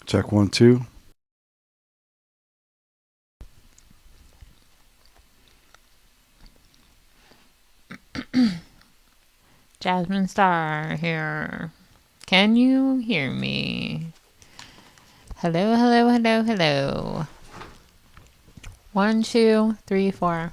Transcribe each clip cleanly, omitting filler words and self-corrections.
Check 1, 2. Jasmine Star here. Can you hear me? Hello, hello, hello, hello. 1, 2, 3, 4.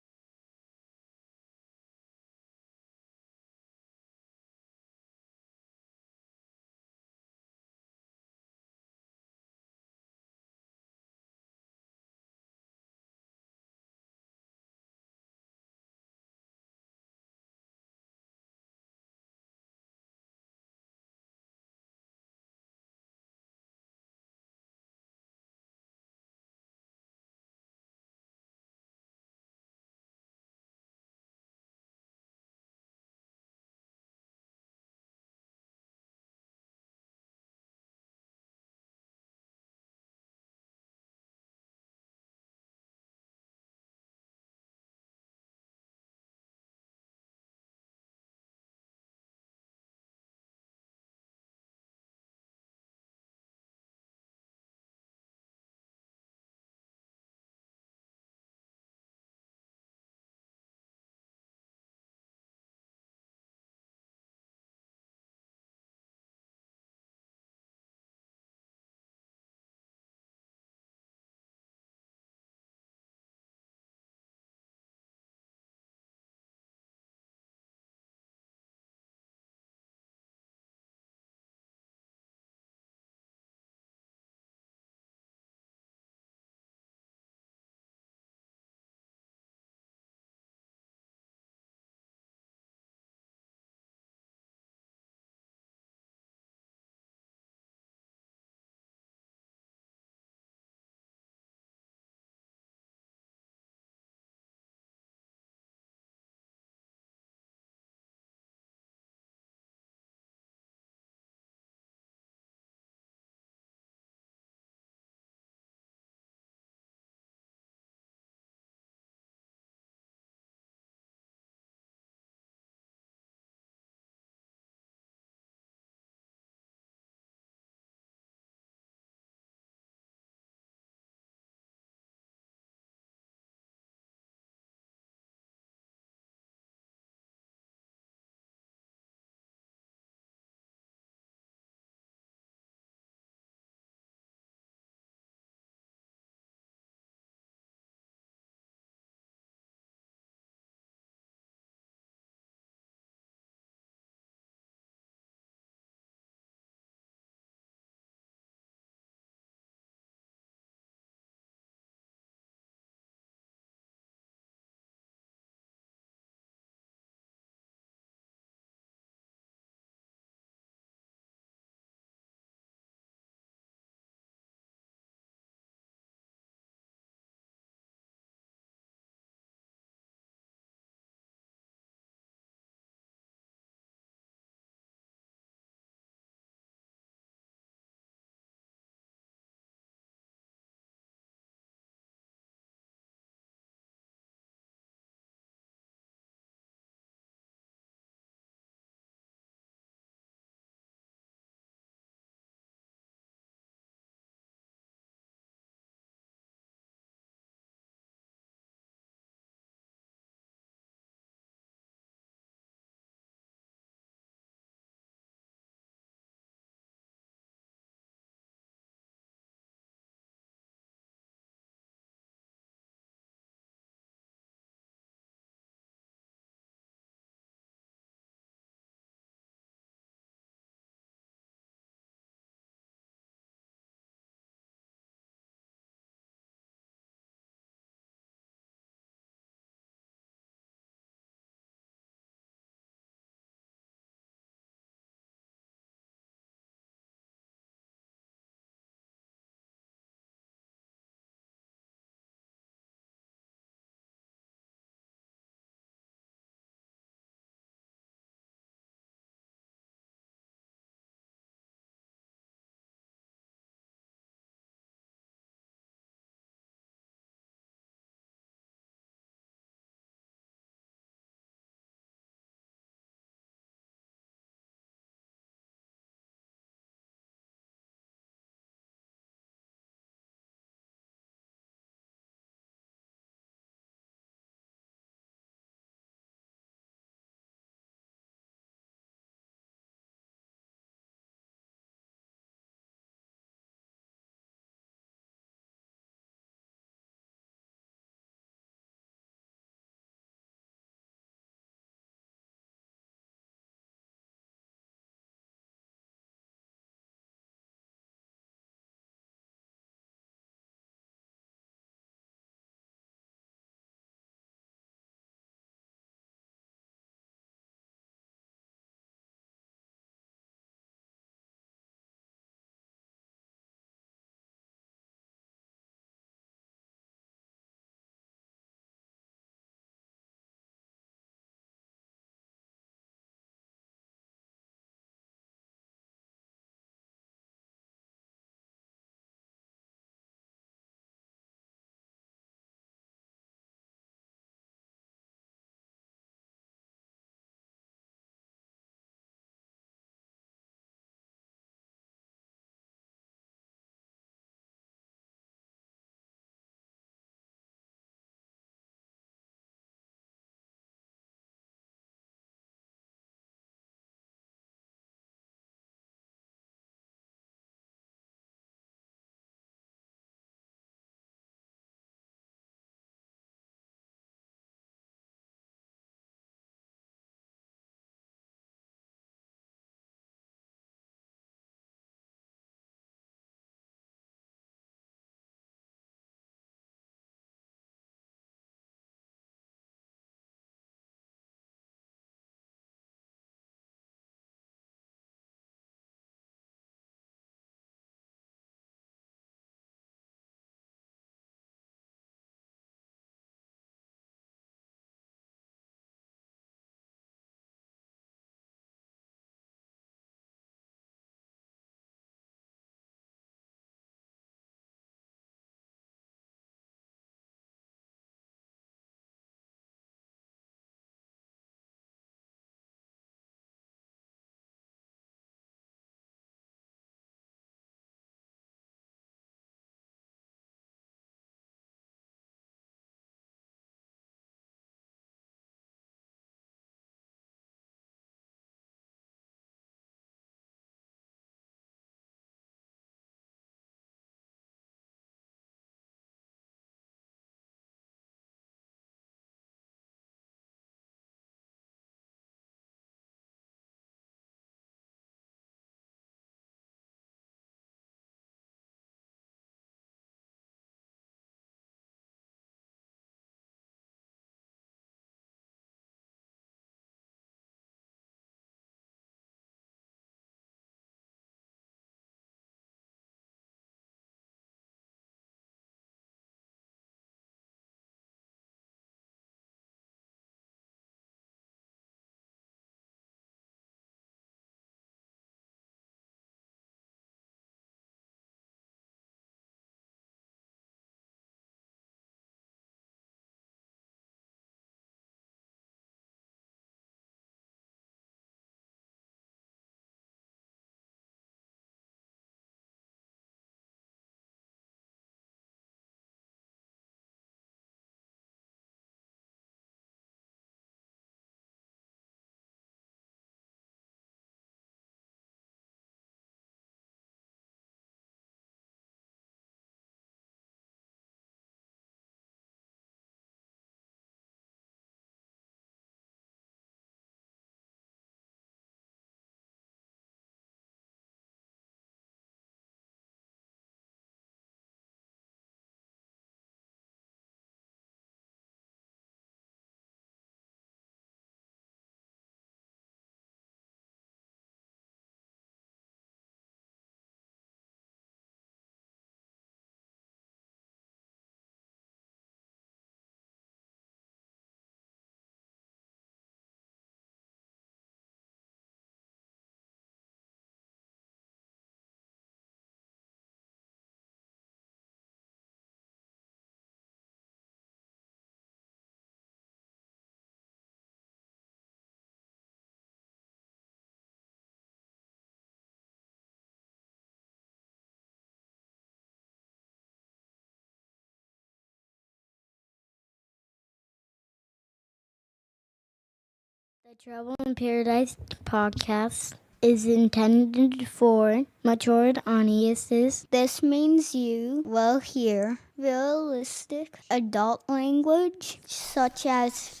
The Trouble in Paradise podcast is intended for mature audiences. This means you will hear realistic adult language such as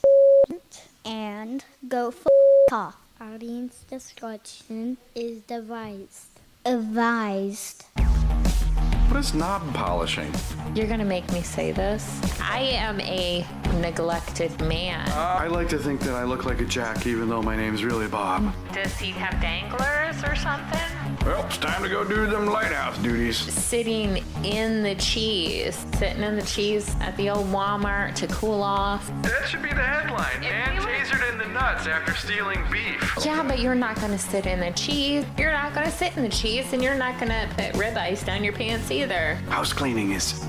and go talk. Audience discretion is advised. What is knob polishing? You're gonna make me say this. I am a neglected man. I like to think that I look like a Jack, even though my name's really Bob. Does he have danglers or something? Well, it's time to go do them lighthouse duties. Sitting in the cheese at the old Walmart to cool off. That should be the headline. Man tasered in the nuts after stealing beef. Yeah, but you're not gonna sit in the cheese. You're not gonna sit in the cheese, and you're not gonna put ribeyes down your pants either. House cleaning is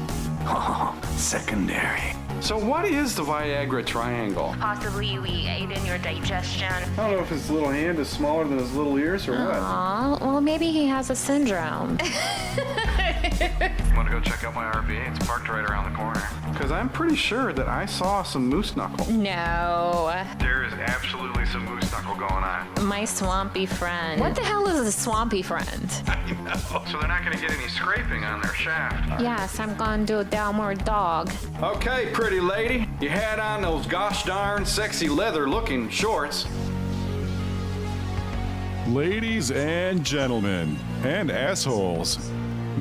secondary. So what is the Viagra triangle? Possibly we aid in your digestion. I don't know if his little hand is smaller than his little ears or what. Aw, well maybe he has a syndrome. Want to go check out my RV? It's parked right around the corner. Because I'm pretty sure that I saw some moose knuckle. No. There is absolutely some moose knuckle going on. My swampy friend. What the hell is a swampy friend? I know. So they're not going to get any scraping on their shaft. Yes, I'm gonna do a downward dog. Okay, pretty lady. You had on those gosh darn sexy leather looking shorts. Ladies and gentlemen, and assholes,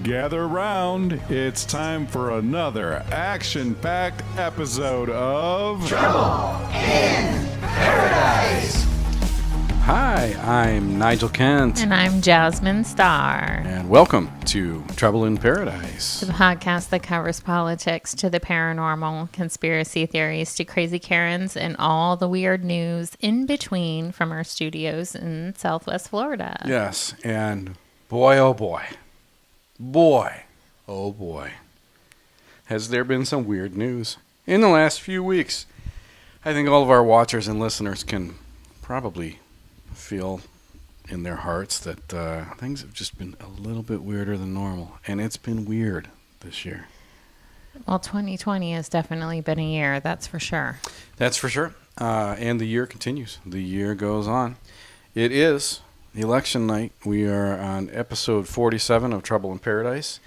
gather around. It's time for another action-packed episode of Trouble in Paradise. Hi, I'm Nigel Kent. And I'm Jasmine Starr. And welcome to Trouble in Paradise. The podcast that covers politics to the paranormal, conspiracy theories to crazy Karens, and all the weird news in between from our studios in Southwest Florida. Yes, and boy, oh boy. Boy, oh boy. Has there been some weird news in the last few weeks? I think all of our watchers and listeners can probably feel in their hearts that things have just been a little bit weirder than normal. And it's been weird this year. Well, 2020 has definitely been a year, that's for sure. That's for sure. And the year continues. The year goes on. It is election night. We are on episode 47 of Trouble in Paradise.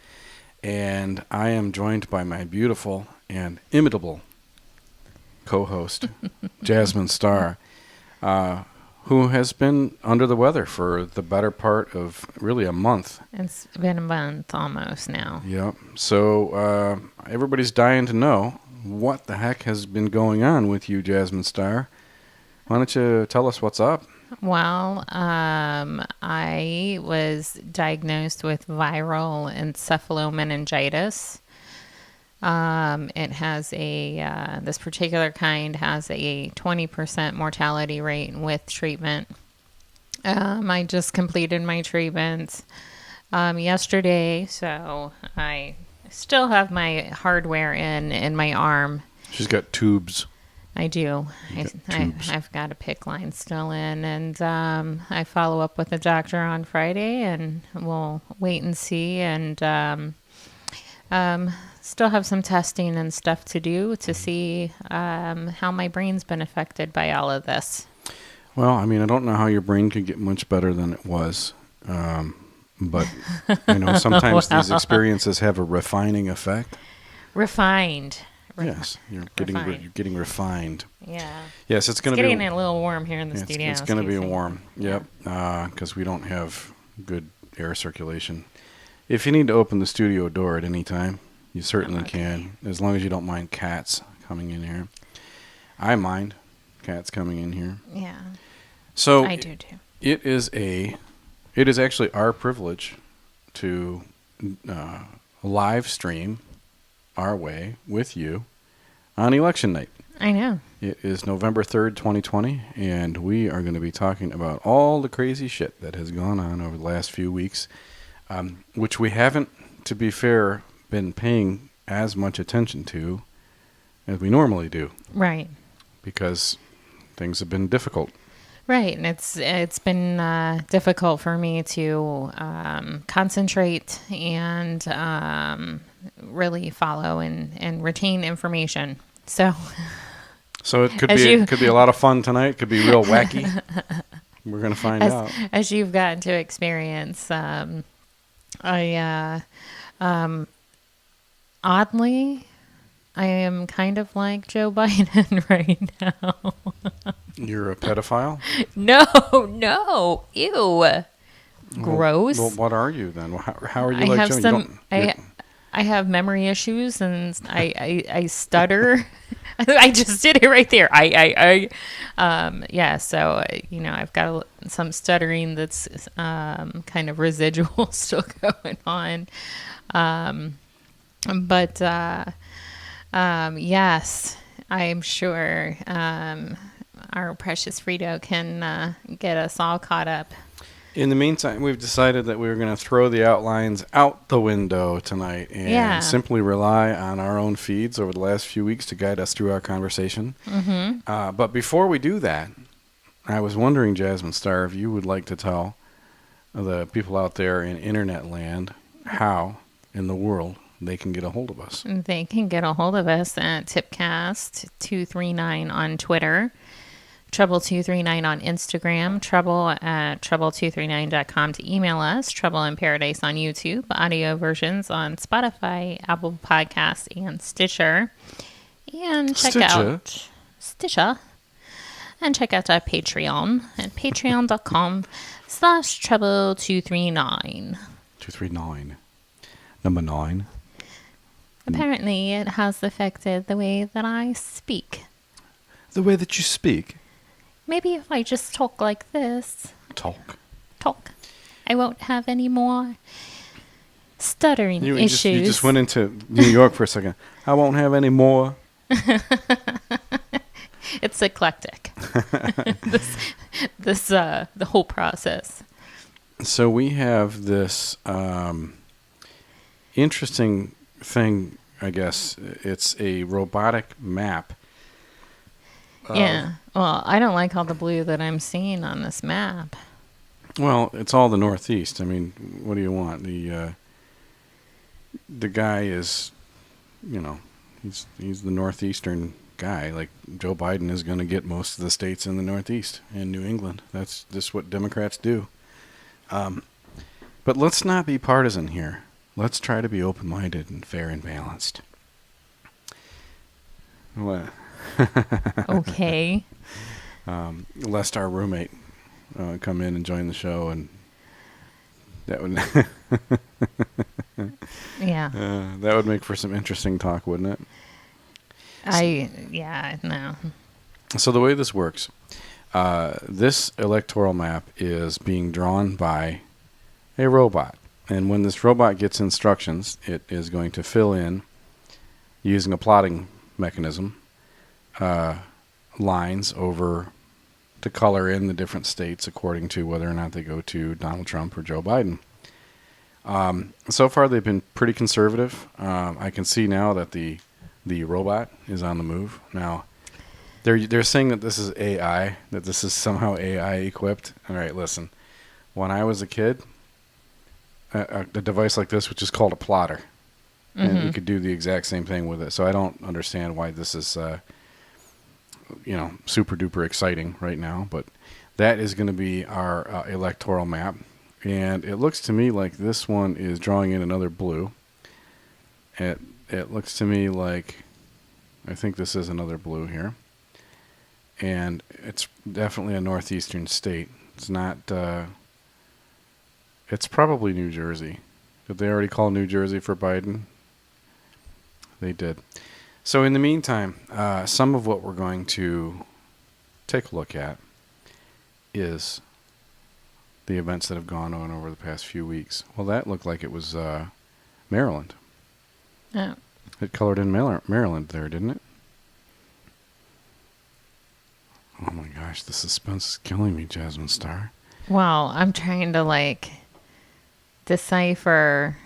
And I am joined by my beautiful and imitable co-host, Jasmine Starr, who has been under the weather for the better part of really a month. It's been a month almost now. Yep. So everybody's dying to know what the heck has been going on with you, Jasmine Starr. Why don't you tell us what's up? Well, I was diagnosed with viral encephalomeningitis. It has this particular kind has a 20% mortality rate with treatment. I just completed my treatment yesterday, so I still have my hardware in my arm. She's got tubes. I do. I've got a PICC line still in, and I follow up with the doctor on Friday, and we'll wait and see, and still have some testing and stuff to do to see how my brain's been affected by all of this. Well, I mean, I don't know how your brain could get much better than it was, but sometimes these experiences have a refining effect. Refined. Yes, you're getting refined. Yeah. Yes, it's going to be getting a little warm here in the studio. It's going to be warm. Yep, because we don't have good air circulation. If you need to open the studio door at any time, you certainly can, as long as you don't mind cats coming in here. I mind cats coming in here. Yeah. So I do too. It is actually our privilege to live stream our way with you on election night. I know. It is November 3rd, 2020, and we are going to be talking about all the crazy shit that has gone on over the last few weeks, which we haven't, to be fair, been paying as much attention to as we normally do. Right. Because things have been difficult. Right, and it's been difficult for me to concentrate and really follow and retain information. So So it could be a lot of fun tonight. Could be real wacky. We're gonna find out. As you've gotten to experience, oddly, I am kind of like Joe Biden right now. You're a pedophile? No, ew, gross. Well, what are you then? How are you I like have Joe? I have memory issues and I stutter. I just did it right there. So I've got some stuttering that's kind of residual still going on. But yes, I'm sure our precious Frito can get us all caught up. In the meantime, we've decided that we're going to throw the outlines out the window tonight and simply rely on our own feeds over the last few weeks to guide us through our conversation. Mm-hmm. But before we do that, I was wondering, Jasmine Star, if you would like to tell the people out there in internet land how in the world they can get a hold of us. They can get a hold of us at Tipcast239 on Twitter, Trouble239 on Instagram, trouble@trouble239.com to email us, Trouble in Paradise on YouTube, audio versions on Spotify, Apple Podcasts, and Stitcher. And check out Stitcher. And check out our Patreon at patreon.com/trouble239. 239. Number 9. Apparently, it has affected the way that I speak. The way that you speak? Maybe if I just talk like this. Talk. I won't have any more stuttering issues. You just went into New York for a second. I won't have any more. It's eclectic. The whole process. So we have this interesting thing, I guess. It's a robotic map. Yeah. Well, I don't like all the blue that I'm seeing on this map. Well, it's all the Northeast. I mean, what do you want? The guy is, he's the Northeastern guy. Like Joe Biden is going to get most of the states in the Northeast and New England. That's just what Democrats do. But let's not be partisan here. Let's try to be open-minded and fair and balanced. What? Okay. Lest our roommate come in and join the show, and that would that would make for some interesting talk, wouldn't it? No. So the way this works, this electoral map is being drawn by a robot, and when this robot gets instructions, it is going to fill in using a plotting mechanism. Lines over to color in the different states according to whether or not they go to Donald Trump or Joe Biden. So far, they've been pretty conservative. I can see now that the robot is on the move. Now, they're saying that this is AI, that this is somehow AI equipped. All right, listen. When I was a kid, a device like this, which is called a plotter, and you could do the exact same thing with it. So I don't understand why this is super duper exciting right now, but that is going to be our electoral map, and it looks to me like this one is drawing in another blue. It looks to me like I think this is another blue here, and it's definitely a northeastern state. It's not. It's probably New Jersey. Did they already call New Jersey for Biden? They did. So in the meantime, some of what we're going to take a look at is the events that have gone on over the past few weeks. Well, that looked like it was Maryland. Oh. It colored in Maryland there, didn't it? Oh my gosh, the suspense is killing me, Jasmine Star. Well, I'm trying to decipher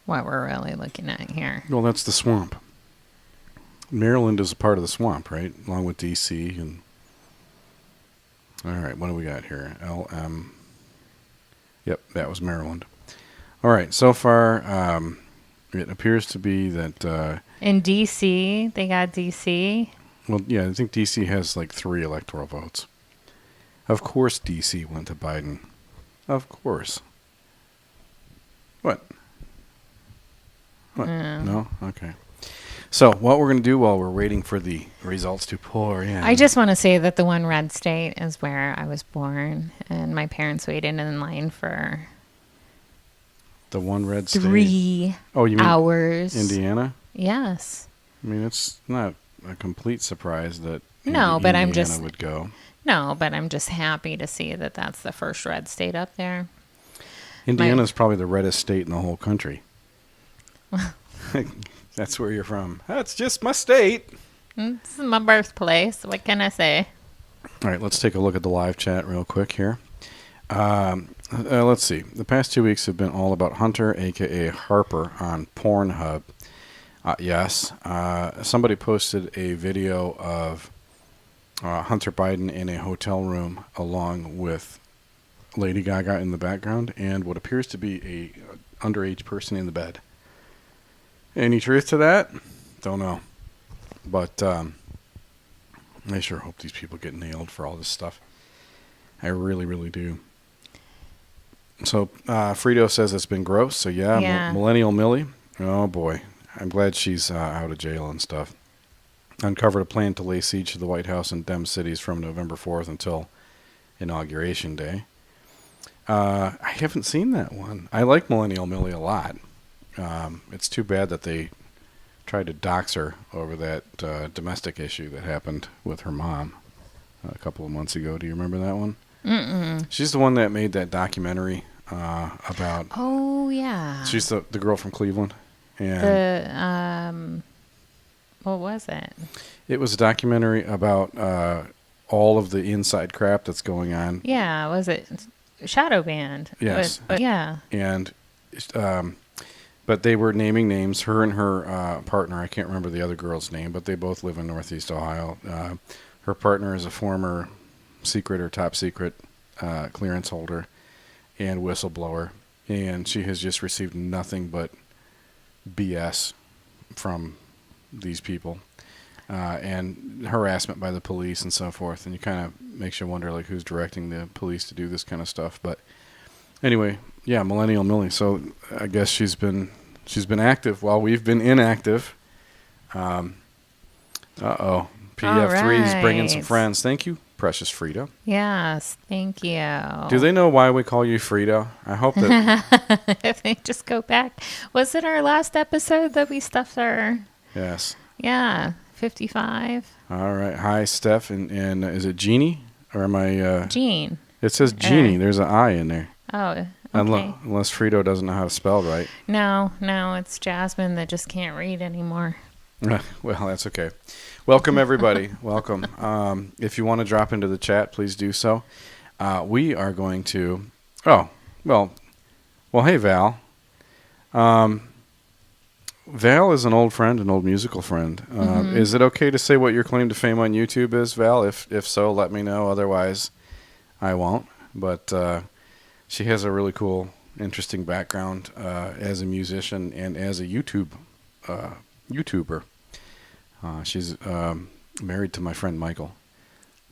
what we're really looking at here. Well, that's the swamp. Maryland is a part of the swamp, right? Along with D.C. and... All right, what do we got here? LM. Yep, that was Maryland. All right, so far, it appears to be that... in D.C., they got D.C. Well, yeah, I think D.C. has like 3 electoral votes. Of course D.C. went to Biden. Of course. What? What? No? Okay. So what we're going to do while we're waiting for the results to pour in. I just want to say that the one red state is where I was born, and my parents waited in line for the one red state. 3 you mean hours. Indiana? Yes. I mean, it's not a complete surprise that but Indiana would go. No, but I'm just happy to see that that's the first red state up there. Indiana's probably the reddest state in the whole country. That's where you're from. That's just my state. This is my birthplace. What can I say? All right, let's take a look at the live chat real quick here. Let's see. The past 2 weeks have been all about Hunter, a.k.a. Harper, on Pornhub. Yes. Somebody posted a video of Hunter Biden in a hotel room along with Lady Gaga in the background and what appears to be a underage person in the bed. Any truth to that? Don't know. But I sure hope these people get nailed for all this stuff. I really, really do. So Frito says it's been gross. So yeah. Millennial Millie. Oh boy. I'm glad she's out of jail and stuff. Uncovered a plan to lay siege to the White House in Dem cities from November 4th until Inauguration Day. I haven't seen that one. I like Millennial Millie a lot. It's too bad that they tried to dox her over that domestic issue that happened with her mom a couple of months ago. Do you remember that one? Mm-mm. She's the one that made that documentary about... Oh, yeah. She's the girl from Cleveland. And what was it? It was a documentary about all of the inside crap that's going on. Yeah, was it Shadow Band? Yes. Yeah. And... but they were naming names, her and her partner. I can't remember the other girl's name, but they both live in Northeast Ohio. Her partner is a former secret or top secret clearance holder and whistleblower, and she has just received nothing but BS from these people and harassment by the police and so forth. And you kind of makes you wonder, like, who's directing the police to do this kind of stuff. But anyway, yeah, Millennial Millie. So I guess she's been active while we've been inactive. PF3's bringing some friends. Thank you, precious Frito. Yes, thank you. Do they know why we call you Frito? I hope that... If they just go back. Was it our last episode that we stuffed our... Yes. Yeah, 55. All right. Hi, Steph. And is it Jeannie? Or am I... Jean. It says Jeannie. There's an I in there. Oh, okay. Unless Frito doesn't know how to spell right. No, it's Jasmine that just can't read anymore. Well, that's okay. Welcome, everybody. Welcome. If you want to drop into the chat, please do so. We are going to... Oh, well, hey, Val. Val is an old friend, an old musical friend. Is it okay to say what your claim to fame on YouTube is, Val? If so, let me know. Otherwise, I won't. But she has a really cool, interesting background as a musician and as a YouTuber. She's married to my friend Michael.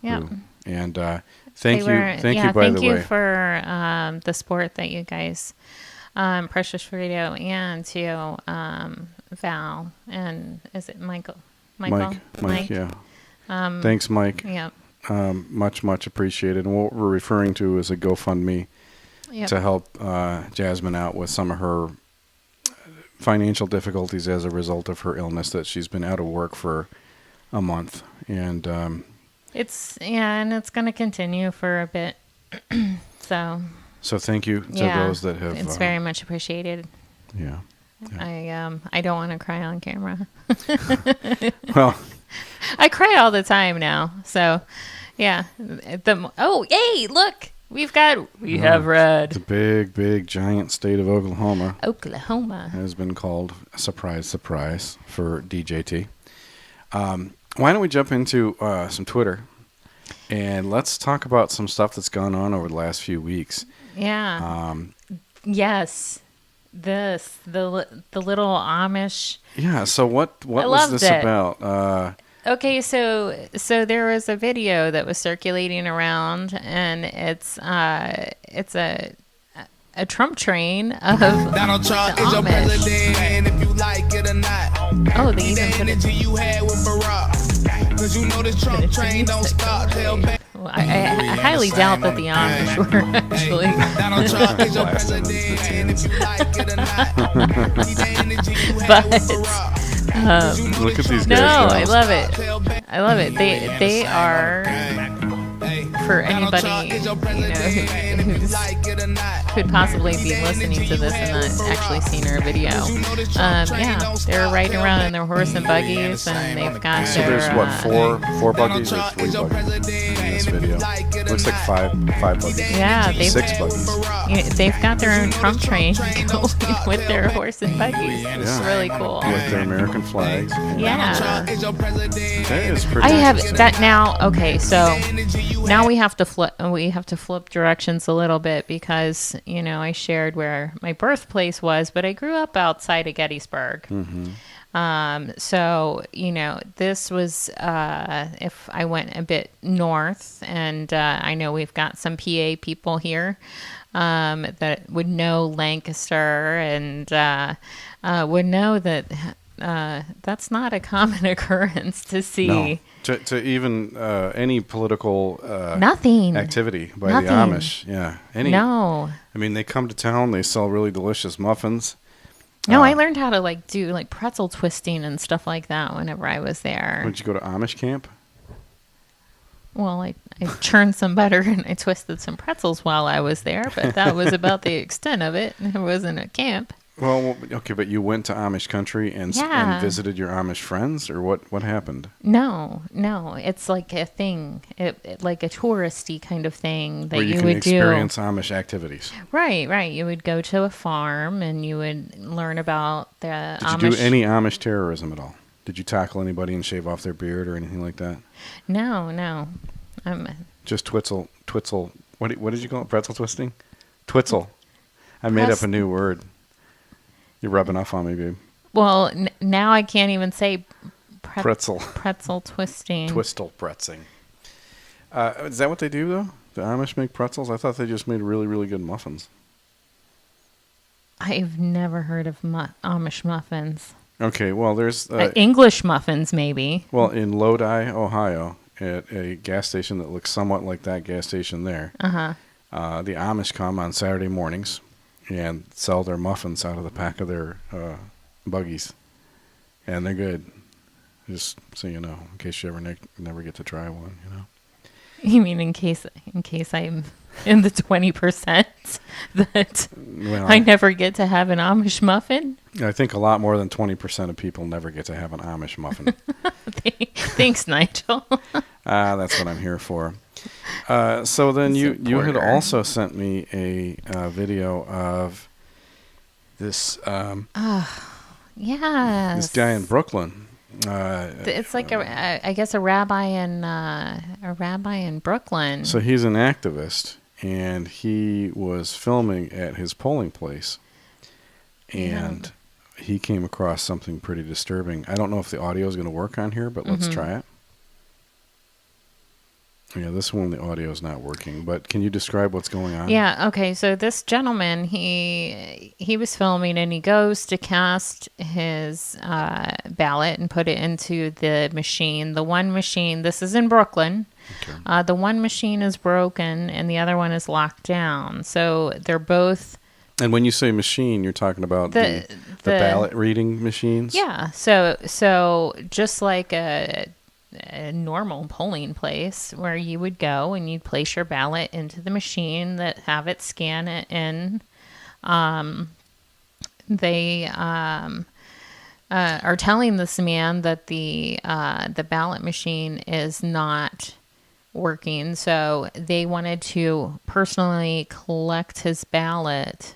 Yeah. And thank you, by the way. Thank you for the support that you guys, Precious Frito, and to Val, and is it Michael? Mike, yeah. Thanks, Mike. Yep. Much appreciated. And what we're referring to is a GoFundMe to help Jazmine out with some of her financial difficulties as a result of her illness, that she's been out of work for a month. And it's going to continue for a bit. So thank you to those that have... It's very much appreciated. Yeah. I don't want to cry on camera. Well, I cry all the time now. So, yeah. Hey, look. We have red. The big, giant state of Oklahoma. Has been called, surprise, for DJT. Why don't we jump into some Twitter, and let's talk about some stuff that's gone on over the last few weeks. Yeah. Yes. The little Amish. Yeah. So what was this about? Okay, so there was a video that was circulating around, and it's a Trump train of Donald Trump is your president, and if you like it or not. Oh, they even put it. You had with Barack. Cause you know this Trump train don't stop. Well, I highly doubt that the Amish were actually. Donald Trump is your president, and if you like it or not. But Look at these guys. no, now. I love it. I love it. They are, for anybody who could possibly be listening to this and not actually seen our video. Yeah, they're riding around in their horse and buggies, and they've got So their. there's what, four buggies or 3 buggies in this video? Looks like five buggies. Yeah, 6 buggies. They've got their own Trump train going with their horse and buggies. It's Yeah. really cool. With their American flags. Yeah. That is pretty I have interesting. that now. Okay, so now we have to flip. We have to flip directions a little bit because I shared where my birthplace was, but I grew up outside of Gettysburg. So this was if I went a bit north, and I know we've got some PA people here that would know Lancaster and would know that. That's not a common occurrence to see. No. To even any political Nothing. activity by Nothing. the Amish. Yeah. No. I mean, they come to town. They sell really delicious muffins. No, I learned how to do pretzel twisting and stuff like that whenever I was there. Did you go to Amish camp? Well, I churned some butter and I twisted some pretzels while I was there, but that was about the extent of it. It wasn't a camp. Well, okay, but you went to Amish country and Yeah. visited your Amish friends, or what happened? No, it's like a thing, like a touristy kind of thing that Where you you can would experience Amish activities. Right. You would go to a farm and you would learn about the Did Amish. you do any Amish terrorism at all? Did you tackle anybody and shave off their beard or anything like that? No. Just twitzel. What did you call it? Pretzel twisting? Twitzel. I made up a new word. You're rubbing off on me, babe. Well, now I can't even say Pretzel. pretzel twisting. Twistle pretzing. Is that what they do, though? The Amish make pretzels? I thought they just made really, really good muffins. I've never heard of Amish muffins. Okay, well, there's... English muffins, maybe. well, in Lodi, Ohio, at a gas station that looks somewhat like that gas station there, the Amish come on Saturday mornings and sell their muffins out of the back of their buggies. And they're good. Just so you know, in case you ever never get to try one, You mean in case I'm in the 20% that Well, I never get to have an Amish muffin? I think a lot more than 20% of people never get to have an Amish muffin. Thanks, Nigel. That's what I'm here for. So then you had Supporter. also sent me a video of this Yes. this guy in Brooklyn. It's like I guess a rabbi in Brooklyn. So he's an activist, and he was filming at his polling place, and he came across something pretty disturbing. I don't know if the audio is going to work on here, but let's try it. Yeah, this one the audio is not working, but can you describe what's going on? Yeah, okay. So this gentleman, he was filming and he goes to cast his ballot and put it into the machine. The one machine, this is in Brooklyn. Okay. The one machine is broken and the other one is locked down. So they're both... And when you say machine, you're talking about the ballot reading machines? Yeah. So just like a normal polling place where you would go and you'd place your ballot into the machine that have it scan it in. They are telling this man that the ballot machine is not working, so they wanted to personally collect his ballot,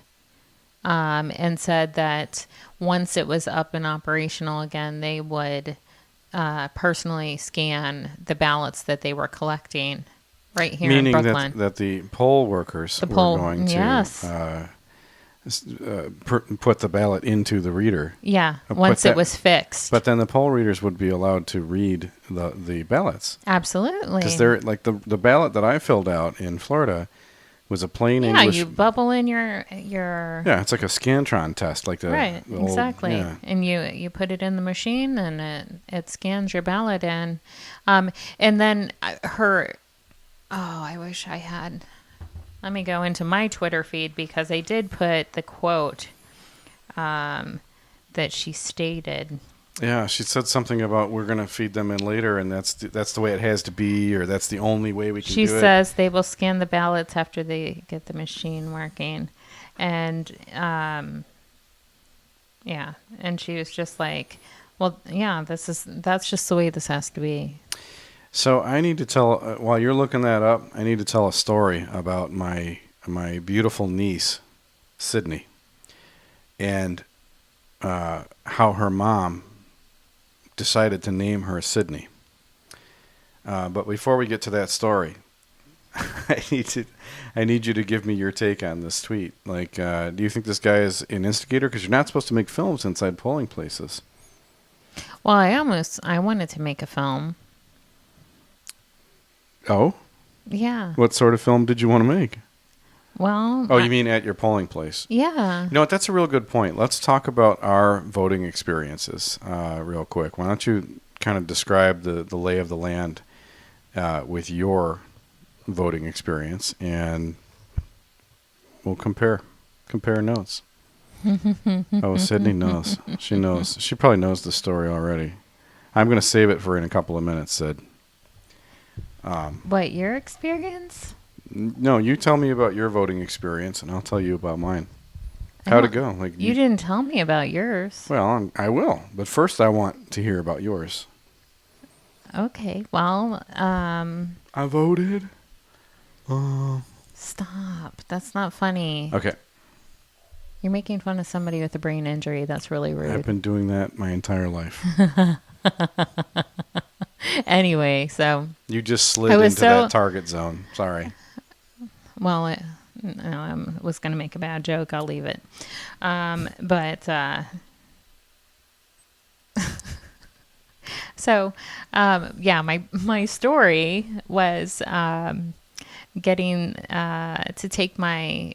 and said that once it was up and operational again, they would personally scan the ballots that they were collecting right here in Meaning Brooklyn. that the poll workers were going to put the ballot into the reader. Yeah, once it was fixed. But then the poll readers would be allowed to read the ballots. Absolutely. Because they're like the ballot that I filled out in Florida was a plain English. Yeah, you bubble in your. Yeah, it's like a Scantron test, like the right. old, exactly. yeah. And you put it in the machine, and it scans your ballot in, and then her. Oh, I wish I had. Let me go into my Twitter feed because I did put the quote that she stated. Yeah, she said something about we're going to feed them in later, and that's the way it has to be, or that's the only way we can do it. She says they will scan the ballots after they get the machine working. And, yeah, and she was just like, well, yeah, that's just the way this has to be. So I need to tell, while you're looking that up, I need to tell a story about my beautiful niece, Sydney, and how her mom decided to name her Sydney. But before we get to that story, I need you to give me your take on this tweet. Like, do you think this guy is an instigator? Because you're not supposed to make films inside polling places. Well, I wanted to make a film. Oh? Yeah. What sort of film did you want to make? Well... Oh, you mean at your polling place? Yeah. You know what? That's a real good point. Let's talk about our voting experiences real quick. Why don't you kind of describe the lay of the land with your voting experience, and we'll compare notes. Oh, Sydney knows. She knows. She probably knows the story already. I'm going to save it for in a couple of minutes, Sid. What, your experience? No, you tell me about your voting experience, and I'll tell you about mine. How'd it go? Like you didn't tell me about yours. Well, I will, but first I want to hear about yours. Okay, well, I voted. Stop. That's not funny. Okay. You're making fun of somebody with a brain injury. That's really rude. I've been doing that my entire life. Anyway, so... You just slid into that target zone. Sorry. Well, I was going to make a bad joke. I'll leave it. So, yeah, my story was getting to take my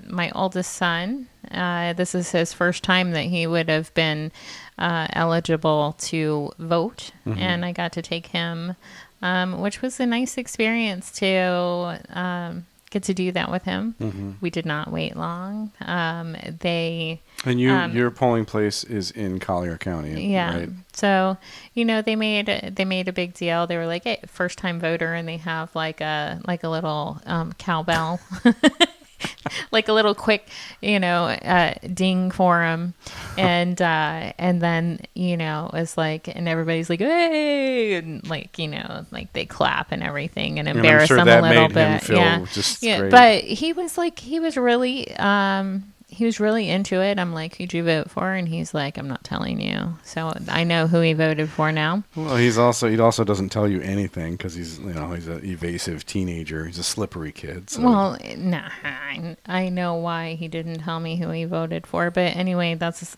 my oldest son. This is his first time that he would have been eligible to vote, and I got to take him, which was a nice experience to get to do that with him. We did not wait long. Your polling place is in Collier County, yeah. Right? So, they made a big deal. They were like, hey, first time voter, and they have like a little cowbell. Like a little quick, ding for him, and then it was like, and everybody's like, hey, and like they clap and everything and embarrass him a little bit, yeah. But he was really into it. I'm like, who'd you vote for? And he's like, I'm not telling you. So I know who he voted for now. Well, he also doesn't tell you anything because he's an evasive teenager. He's a slippery kid. So. Well, nah, I know why he didn't tell me who he voted for. But anyway, that's...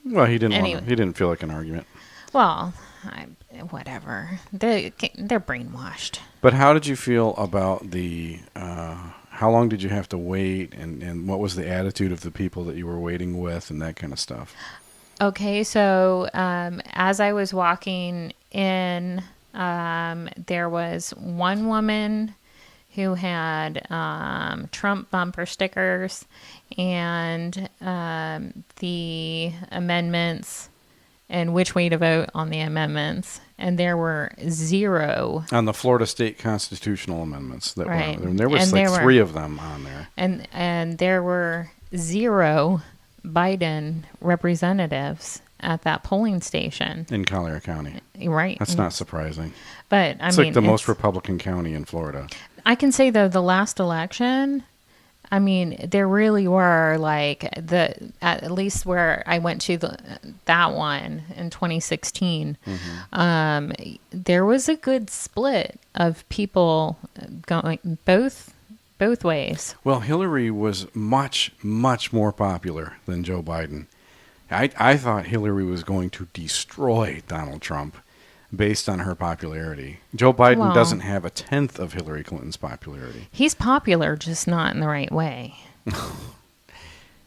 Well, he didn't feel like an argument. Well, whatever. They're brainwashed. But how did you feel about the... how long did you have to wait, and what was the attitude of the people that you were waiting with, and that kind of stuff? Okay, so as I was walking in, there was one woman who had Trump bumper stickers and the amendments and which way to vote on the amendments. And there were 0 on the Florida State constitutional amendments that right. were. There was like 3 of them on there, and there were 0 Biden representatives at that polling station in Collier County. Right, that's not surprising. But it's like the most Republican county in Florida. I can say though, the last election, I mean, there really were at least where I went to that one in 2016, there was a good split of people going both both ways. Well, Hillary was much, much more popular than Joe Biden. I thought Hillary was going to destroy Donald Trump based on her popularity. Joe Biden doesn't have a tenth of Hillary Clinton's popularity. He's popular, just not in the right way.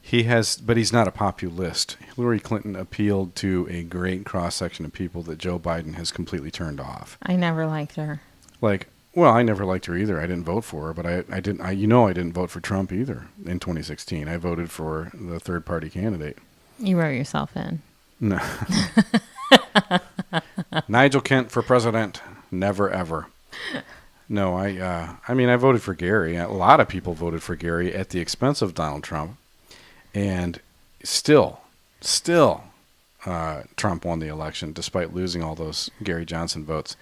He has, but he's not a populist. Hillary Clinton appealed to a great cross-section of people that Joe Biden has completely turned off. I never liked her. Well, I never liked her either. I didn't vote for her, but I didn't vote for Trump either in 2016. I voted for the third-party candidate. You wrote yourself in. No. Nigel Kent for president. Never, ever. No, I voted for Gary. A lot of people voted for Gary at the expense of Donald Trump. And still, Trump won the election despite losing all those Gary Johnson votes.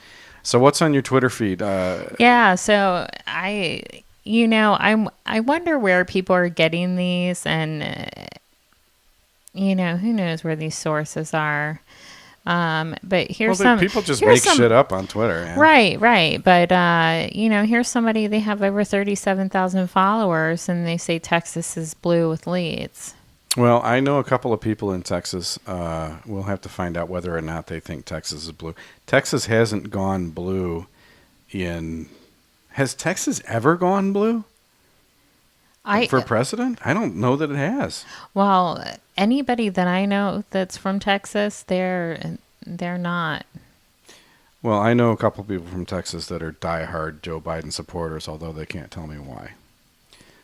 So what's on your Twitter feed? Yeah, so I wonder where people are getting these, and who knows where these sources are. But here's people just make shit up on Twitter. Yeah. Right. But here's somebody, they have over 37,000 followers, and they say Texas is blue with leads. Well, I know a couple of people in Texas. We'll have to find out whether or not they think Texas is blue. Texas hasn't gone blue has Texas ever gone blue? For president? I don't know that it has. Well, anybody that I know that's from Texas, they're not. Well, I know a couple of people from Texas that are diehard Joe Biden supporters, although they can't tell me why.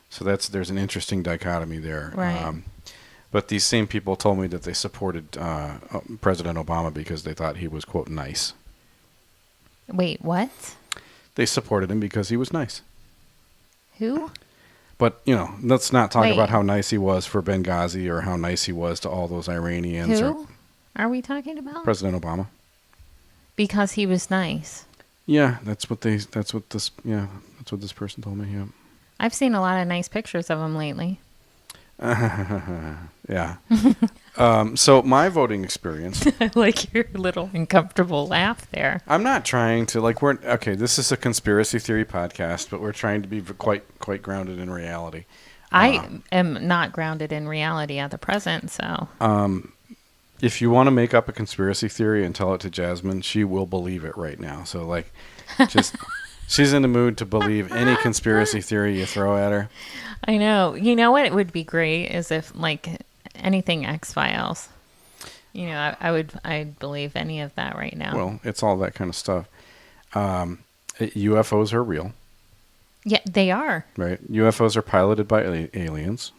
So there's an interesting dichotomy there. Right. But these same people told me that they supported President Obama because they thought he was, quote, nice. Wait, what? They supported him because he was nice. Who? But, let's not talk about how nice he was for Benghazi or how nice he was to all those Iranians. Who are we talking about? President Obama. Because he was nice. Yeah, that's what this person told me, yeah. I've seen a lot of nice pictures of him lately. Yeah. So my voting experience. I like your little uncomfortable laugh there. I'm not trying to this is a conspiracy theory podcast, but we're trying to be quite grounded in reality. I am not grounded in reality at the present, so. If you want to make up a conspiracy theory and tell it to Jazmine, she will believe it right now. So just she's in the mood to believe any conspiracy theory you throw at her. I know. You know what? It would be great is if anything X-Files. I'd believe any of that right now. Well, it's all that kind of stuff. UFOs are real. Yeah, they are. Right. UFOs are piloted by aliens.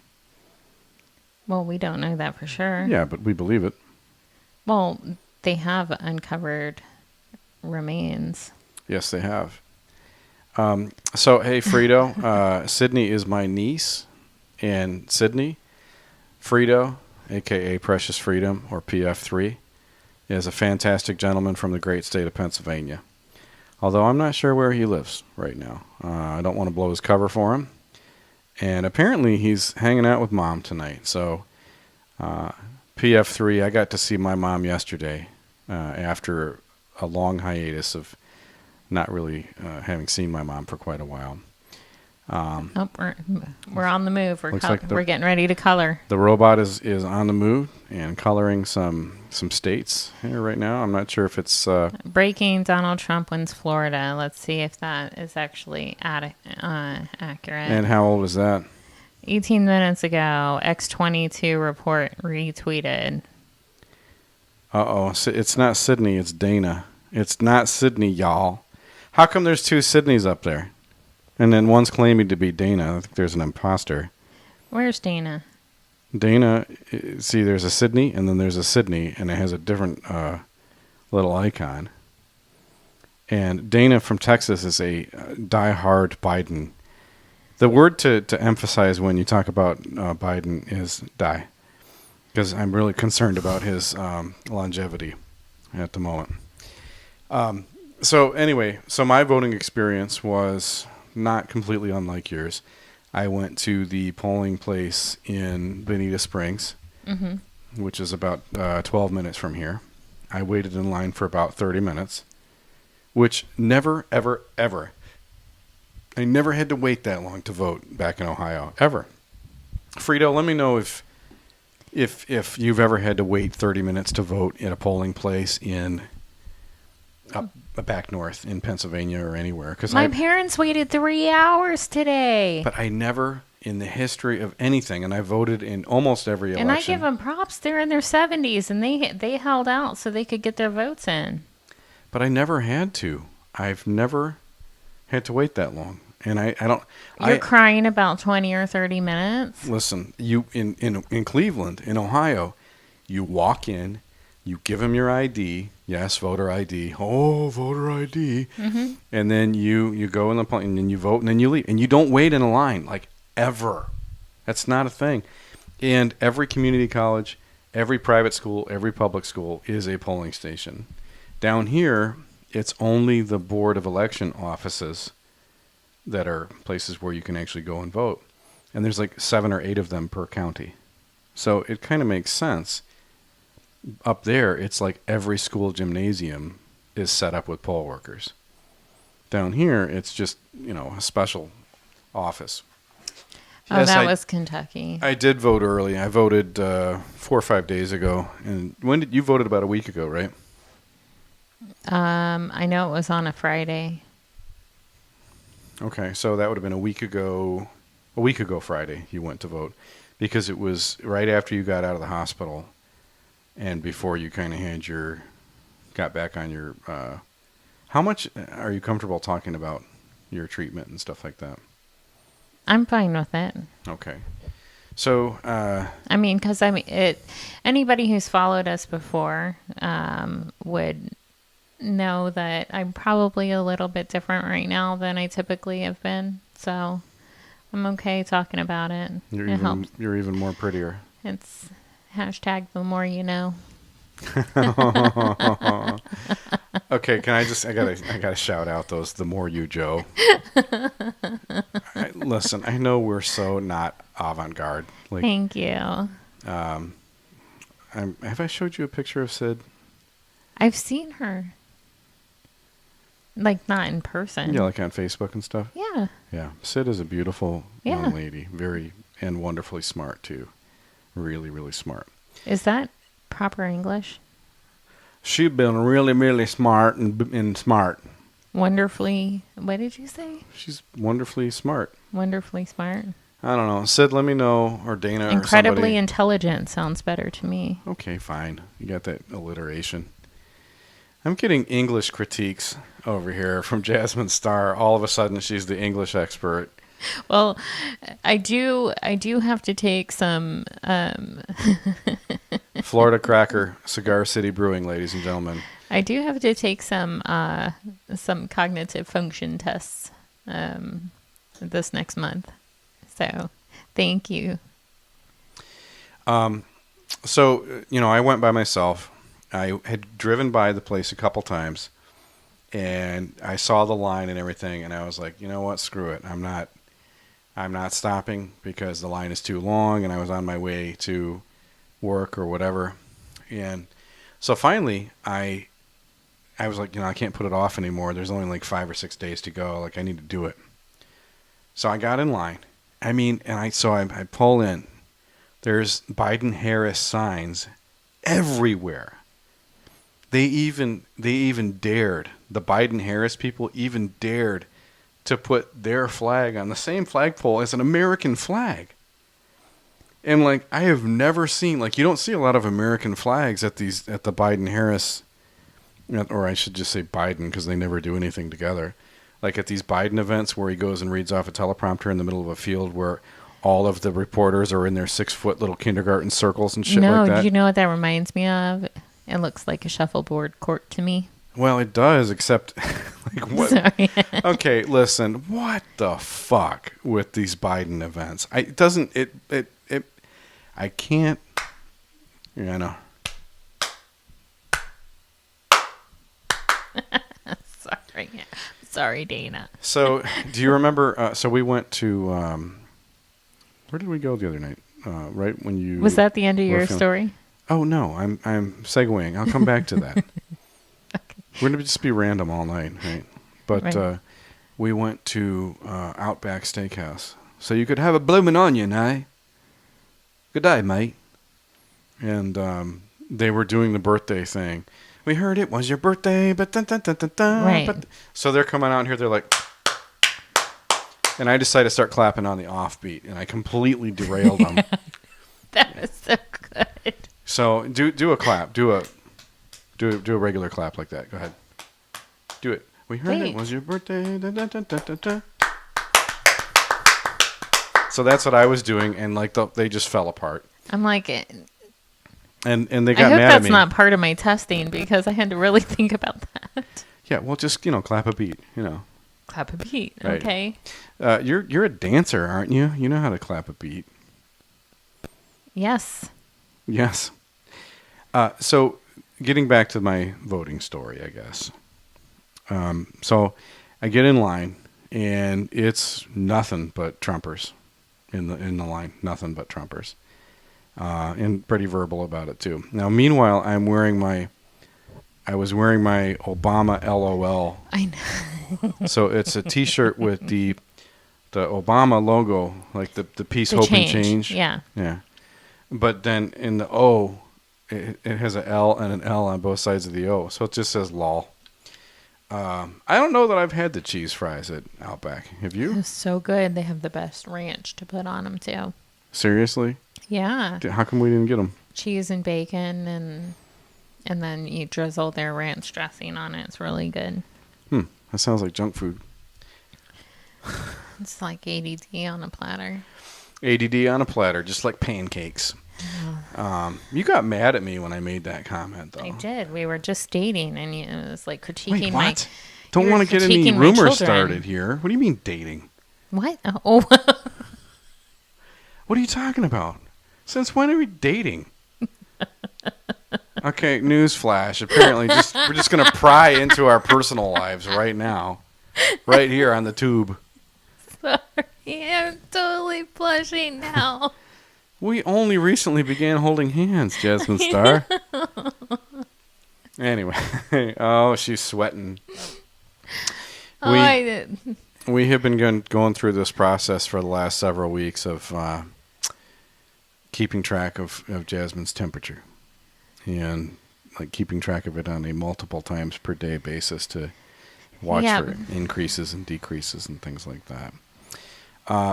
Well, we don't know that for sure. Yeah, but we believe it. Well, they have uncovered remains. Yes, they have. So, hey, Frito, Sydney is my niece, and Sydney, Frito, a.k.a. Precious Freedom, or PF3, is a fantastic gentleman from the great state of Pennsylvania. Although I'm not sure where he lives right now. I don't want to blow his cover for him. And apparently he's hanging out with Mom tonight. So, PF3, I got to see my mom yesterday after a long hiatus of not really having seen my mom for quite a while. We're on the move. We're getting ready to color. The robot is on the move and coloring some states here right now. I'm not sure if it's breaking. Donald Trump wins Florida. Let's see if that is actually accurate. And how old is that? 18 minutes ago. X22 report retweeted. So it's not Sydney. It's Dana. It's not Sydney, y'all. How come there's two Sydneys up there? And then one's claiming to be Dana. I think there's an imposter. Where's Dana? Dana, see, there's a Sydney, and then there's a Sydney, and it has a different little icon. And Dana from Texas is a diehard Biden. The word to emphasize when you talk about Biden is die. Because I'm really concerned about his longevity at the moment. So anyway, my voting experience was not completely unlike yours. I went to the polling place in Bonita Springs, which is about 12 minutes from here. I waited in line for about 30 minutes, which never, ever, ever I never had to wait that long to vote back in Ohio, ever. Frito, let me know if you've ever had to wait 30 minutes to vote at a polling place in up back north in Pennsylvania or anywhere. My parents waited 3 hours today. But I never, in the history of anything, and I voted in almost every election. And I give them props. They're in their 70s, and they held out so they could get their votes in. But I never had to. I've never had to wait that long. And I don't... You're crying about 20 or 30 minutes? Listen, you in Cleveland, in Ohio, you walk in, you give them your ID. Yes, voter ID. Oh, voter ID. Mm-hmm. And then you go in the place, and then you vote, and then you leave. And you don't wait in a line, like, ever. That's not a thing. And every community college, every private school, every public school is a polling station. Down here, it's only the Board of Election offices that are places where you can actually go and vote. And there's like 7 or 8 of them per county. So it kind of makes sense. Up there, it's like every school gymnasium is set up with poll workers. Down here, it's just, a special office. Oh, yes, that was Kentucky. I did vote early. I voted 4 or 5 days ago. And when did you voted? About a week ago, right? I know it was on a Friday. Okay, so that would have been a week ago Friday you went to vote, because it was right after you got out of the hospital and before you kind of got back on your, how much are you comfortable talking about your treatment and stuff like that? I'm fine with it. Okay. So, anybody who's followed us before, would know that I'm probably a little bit different right now than I typically have been. So I'm okay talking about it. You're even more prettier. It's hashtag the more you know. Okay, I gotta shout out those the more you Joe. Listen, I know we're so not avant-garde. Thank you. Have I showed you a picture of Sid? I've seen her. Like, not in person. Yeah, like on Facebook and stuff? Yeah. Yeah. Sid is a beautiful young lady. Very, and wonderfully smart, too. Really, really smart. Is that proper English? She's been really, really smart and smart. Wonderfully, what did you say? She's wonderfully smart. Wonderfully smart. I don't know. Sid, let me know, or Dana, Incredibly or somebody. intelligent sounds better to me. Okay, fine. You got that alliteration. I'm getting English critiques over here from Jasmine Starr. All of a sudden, she's the English expert. Well, I do have to take some Florida Cracker, Cigar City Brewing, ladies and gentlemen. I do have to take some cognitive function tests this next month. So, thank you. So, I went by myself. I had driven by the place a couple times, and I saw the line and everything, and I was like, you know what, screw it. I'm not stopping because the line is too long, and I was on my way to work or whatever. And so finally, I was like, I can't put it off anymore. There's only like 5 or 6 days to go. Like, I need to do it. So I got in line. I pull in. There's Biden-Harris signs everywhere. They even dared, the Biden-Harris people even dared to put their flag on the same flagpole as an American flag. And I have never seen, you don't see a lot of American flags at the Biden-Harris, or I should just say Biden, because they never do anything together. Like at these Biden events where he goes and reads off a teleprompter in the middle of a field where all of the reporters are in their 6-foot little kindergarten circles and shit like that. No, do you know what that reminds me of? It looks like a shuffleboard court to me. Well, it does, except, what? Sorry. Okay, listen, what the fuck with these Biden events? I can't, Sorry, Dana. So, do you remember, so we went to, where did we go the other night? Right when you... Was that the end of your story? Oh, no, I'm segueing. I'll come back to that. Okay. We're going to just be random all night, right? But right. we went to Outback Steakhouse. So you could have a bloomin' onion, eh? Good day, mate. And they were doing the birthday thing. We heard it was your birthday, but Right. so they're coming out here. They're like, and I decided to start clapping on the offbeat, and I completely derailed them. That was so good. So do a clap. Do a regular clap like that. Go ahead. Do it. We heard Wait. it was your birthday. Da, da, da, da, da, da. So that's what I was doing, and like they just fell apart. I'm like, And they I got hope mad at that's me. not part of my testing because I had to really think about that. Yeah, well, just clap a beat. Clap a beat, Right. okay? You're a dancer, aren't you? You know how to clap a beat. Yes. Yes. So getting back to my voting story, I guess. So I get in line, and it's nothing but Trumpers in the line. Nothing but Trumpers. And pretty verbal about it too. Now, meanwhile, I was wearing my Obama LOL. I know. So it's a T-shirt with the Obama logo, like the peace, The hope, change. and change. Yeah. Yeah. But then in the O, it has an L and an L on both sides of the O. So it just says lol. I don't know that I've had the cheese fries at Outback. Have It you? was so good. They have the best ranch to put on them, too. Seriously? Yeah. How come we didn't get them? Cheese and bacon, and then you drizzle their ranch dressing on it. It's really good. That sounds like junk food. It's like ADD on a platter. ADD on a platter, just like pancakes. You got mad at me when I made that comment, though. I did. We were just dating, and it was like critiquing Wait, my... what? Don't you were want to get any critiquing my rumors children. started here. What do you mean dating? What? Oh, What are you talking about? Since when are we dating? Okay, newsflash. Apparently, we're just going to pry into our personal lives right now. Right here on the tube. sorry. I'm totally blushing now. We only recently began holding hands, Jasmine Star. Anyway. Oh, she's sweating. I did. We have been going through this process for the last several weeks of keeping track of Jasmine's temperature. And like keeping track of it on a multiple times per day basis to watch for increases and decreases and things like that.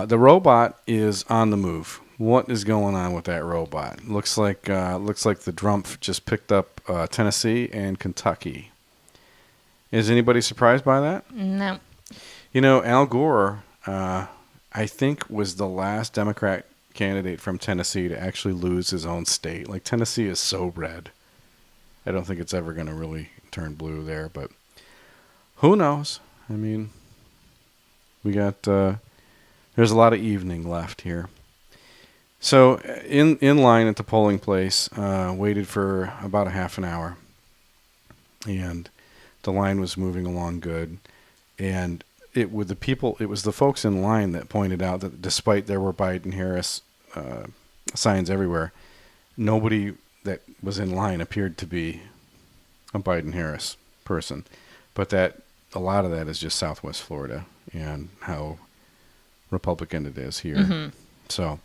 The robot is on the move. What is going on with that robot? Looks like the Drumpf just picked up Tennessee and Kentucky. Is anybody surprised by that? No. Al Gore, I think, was the last Democrat candidate from Tennessee to actually lose his own state. Like, Tennessee is so red. I don't think it's ever going to really turn blue there, but who knows? I mean, we got, there's a lot of evening left here. So in line at the polling place, waited for about a half an hour, and the line was moving along good. And it was the folks in line that pointed out that despite there were Biden-Harris signs everywhere, nobody that was in line appeared to be a Biden-Harris person. But that a lot of that is just Southwest Florida and how Republican it is here. Mm-hmm. So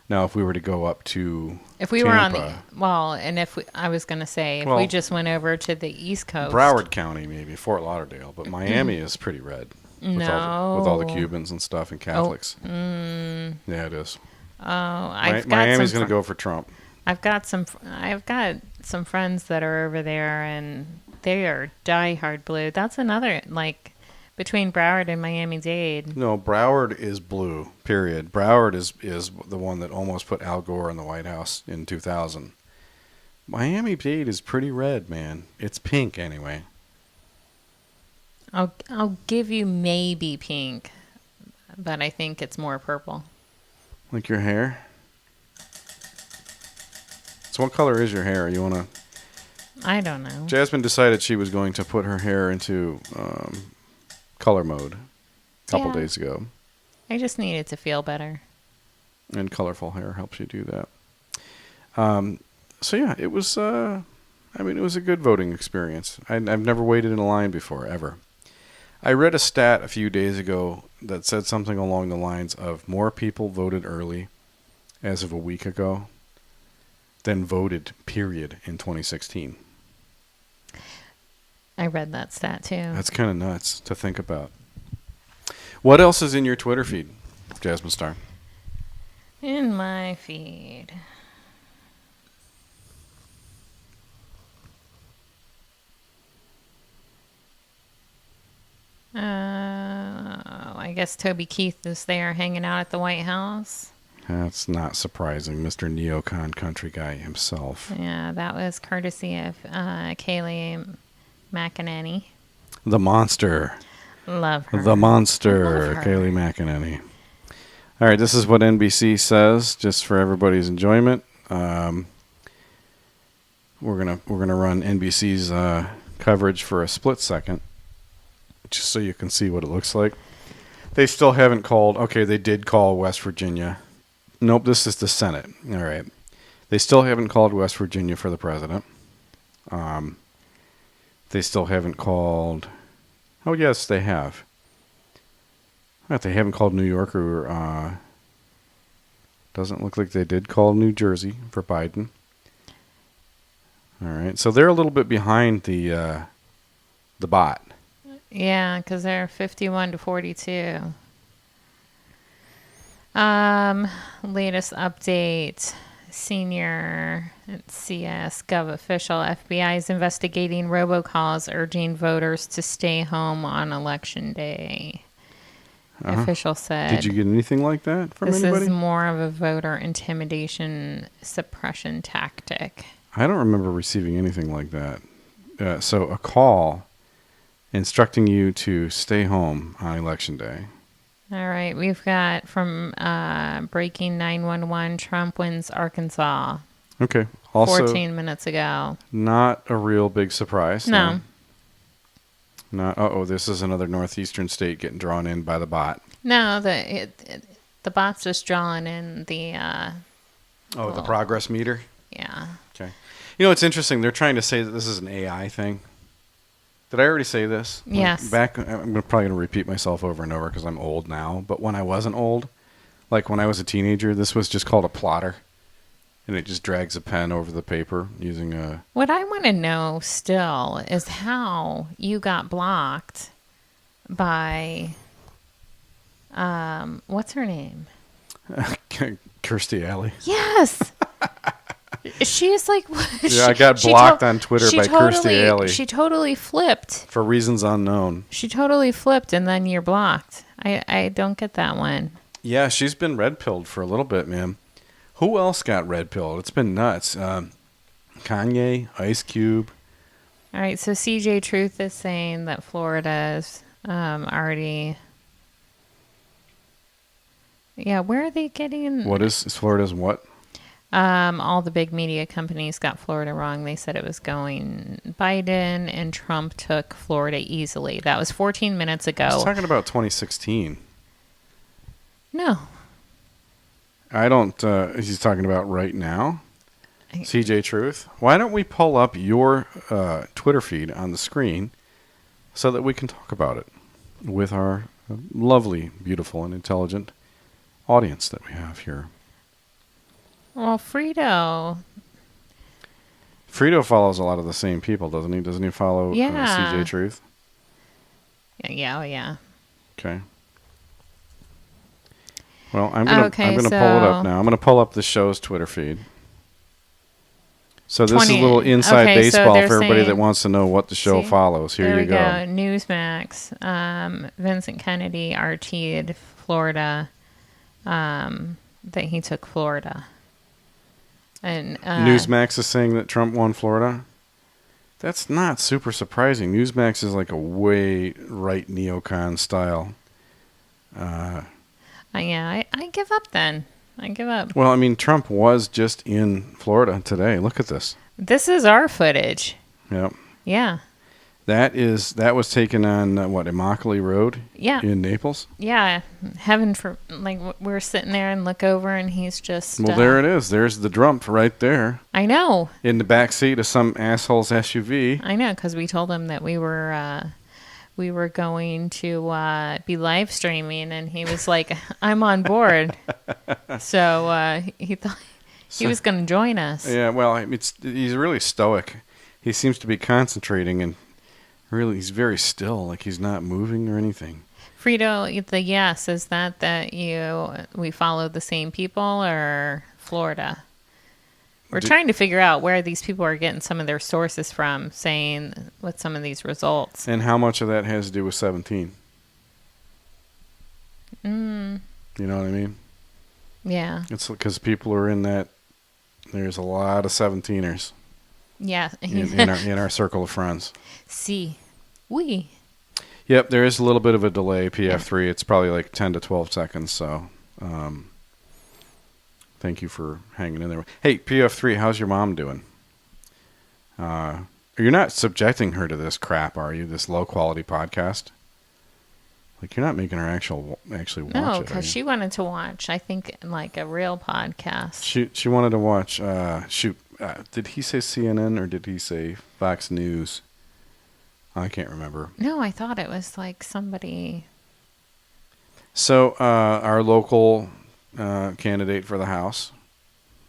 now if we were to go up to If we Tampa, were on I was going to say, if we just went over to the East Coast. Broward County, maybe Fort Lauderdale, but Miami is pretty red. With all the Cubans and stuff and Catholics. Yeah, it is. Miami's going to go for Trump. I've got some friends that are over there, and they are diehard blue. That's another, like, between Broward and Miami-Dade. No, Broward is blue, period. Broward is the one that almost put Al Gore in the White House in 2000. Miami-Dade is pretty red, man. It's pink anyway. I'll give you maybe pink, but I think it's more purple. Like your hair? So what color is your hair? You want to... I don't know. Jasmine decided she was going to put her hair into color mode a couple days ago. I just needed to feel better. And colorful hair helps you do that. So yeah, it was... it was a good voting experience. I've never waited in a line before, ever. I read a stat a few days ago that said something along the lines of more people voted early as of a week ago than voted, period, in 2016. I read that stat too. That's kind of nuts to think about. What else is in your Twitter feed, Jasmine Star? In my feed. I guess Toby Keith is there hanging out at the White House. That's not surprising. Mr. Neocon country guy himself. Yeah, that was courtesy of Kaylee McEnany. The monster. Love her. The monster, I love her. Kaylee McEnany. All right, this is what NBC says, just for everybody's enjoyment. We're gonna run NBC's coverage for a split second, just so you can see what it looks like. They still haven't called. Okay, they did call West Virginia. Nope, this is the Senate. All right, they still haven't called West Virginia for the president. They still haven't called. Oh yes, they have. But they haven't called New York or doesn't look like they did call New Jersey for Biden. All right, so they're a little bit behind the bot. Yeah, because they're 51-42. Latest update. Senior CS Gov official. FBI is investigating robocalls urging voters to stay home on Election Day. Official said. Did you get anything like that from this anybody? This is more of a voter intimidation suppression tactic. I don't remember receiving anything like that. So a call instructing you to stay home on Election Day. All right. We've got from breaking 911, Trump wins Arkansas. Okay. Also, 14 minutes ago. Not a real big surprise. No. Not. This is another northeastern state getting drawn in by the bot. No, the bot's just drawing in the... the progress meter? Yeah. Okay. You know, it's interesting. They're trying to say that this is an AI thing. Did I already say this? Yes. I'm probably going to repeat myself over and over because I'm old now. But when I wasn't old, like when I was a teenager, this was just called a plotter. And it just drags a pen over the paper using a... What I want to know still is how you got blocked by... what's her name? Kirstie Alley. Yes! She's like... I got blocked on Twitter by Kirstie Alley. She totally flipped. For reasons unknown. She totally flipped, and then you're blocked. I don't get that one. Yeah, she's been red-pilled for a little bit, man. Who else got red-pilled? It's been nuts. Kanye, Ice Cube. All right, so CJ Truth is saying that Florida's already... Yeah, where are they getting... What is Florida's what? All the big media companies got Florida wrong. They said it was going Biden, and Trump took Florida easily. That was 14 minutes ago. I was talking about 2016. No. I don't... he's talking about right now? CJ Truth? Why don't we pull up your Twitter feed on the screen so that we can talk about it with our lovely, beautiful, and intelligent audience that we have here. Well, Frito follows a lot of the same people, doesn't he? Doesn't he follow CJ Truth? Yeah, oh yeah. Okay. Well, I'm gonna pull it up now. I'm gonna pull up the show's Twitter feed. So this is a little inside baseball for everybody that wants to know what the show follows. Here you go. Newsmax. Vincent Kennedy RT'd Florida. That he took Florida. And Newsmax is saying that Trump won Florida. That's not super surprising. Newsmax is like a way right neocon style. I give up then. I give up. Well, I mean, Trump was just in Florida today. Look at this. This is our footage. Yep. Yeah. That was taken on Immokalee Road? Yeah. In Naples? Yeah. We're sitting there and look over and he's just... Well, there it is. There's the Trump right there. I know. In the back seat of some asshole's SUV. I know, because we told him that we were we were going to be live streaming, and he was like, "I'm on board." So he thought he was going to join us. Yeah, well, he's really stoic. He seems to be concentrating, and really, he's very still, like he's not moving or anything. Frito, the yes, is that we follow the same people or Florida? We're trying to figure out where these people are getting some of their sources from, saying with some of these results. And how much of that has to do with 17? You know what I mean? Yeah. It's because people are in that. There's a lot of 17ers. Yeah. in our circle of friends. See, we. Yep, there is a little bit of a delay. PF3, it's probably like 10 to 12 seconds. So, thank you for hanging in there. Hey, PF3, how's your mom doing? You're not subjecting her to this crap, are you? This low quality podcast? Like, you're not making her actually watch it. No, because she wanted to watch, I think, like a real podcast. She wanted to watch. Did he say CNN or did he say Fox News? I can't remember. No, I thought it was like somebody. So our local candidate for the House,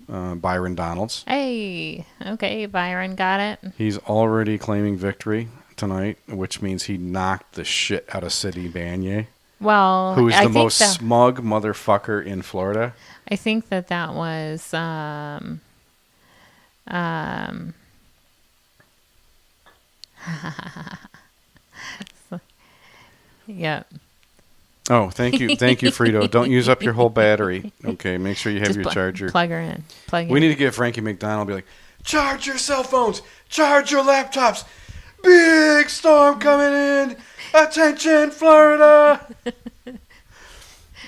Byron Donalds. Hey, okay, Byron got it. He's already claiming victory tonight, which means he knocked the shit out of Sidney Banyai. Well, who is the most smug motherfucker in Florida. I think that was yeah. Oh, thank you, Frito. Don't use up your whole battery. Okay, make sure you have your charger. Plug her in. We need to get Frankie McDonald. Be like, charge your cell phones, charge your laptops. Big storm coming in. Attention, Florida.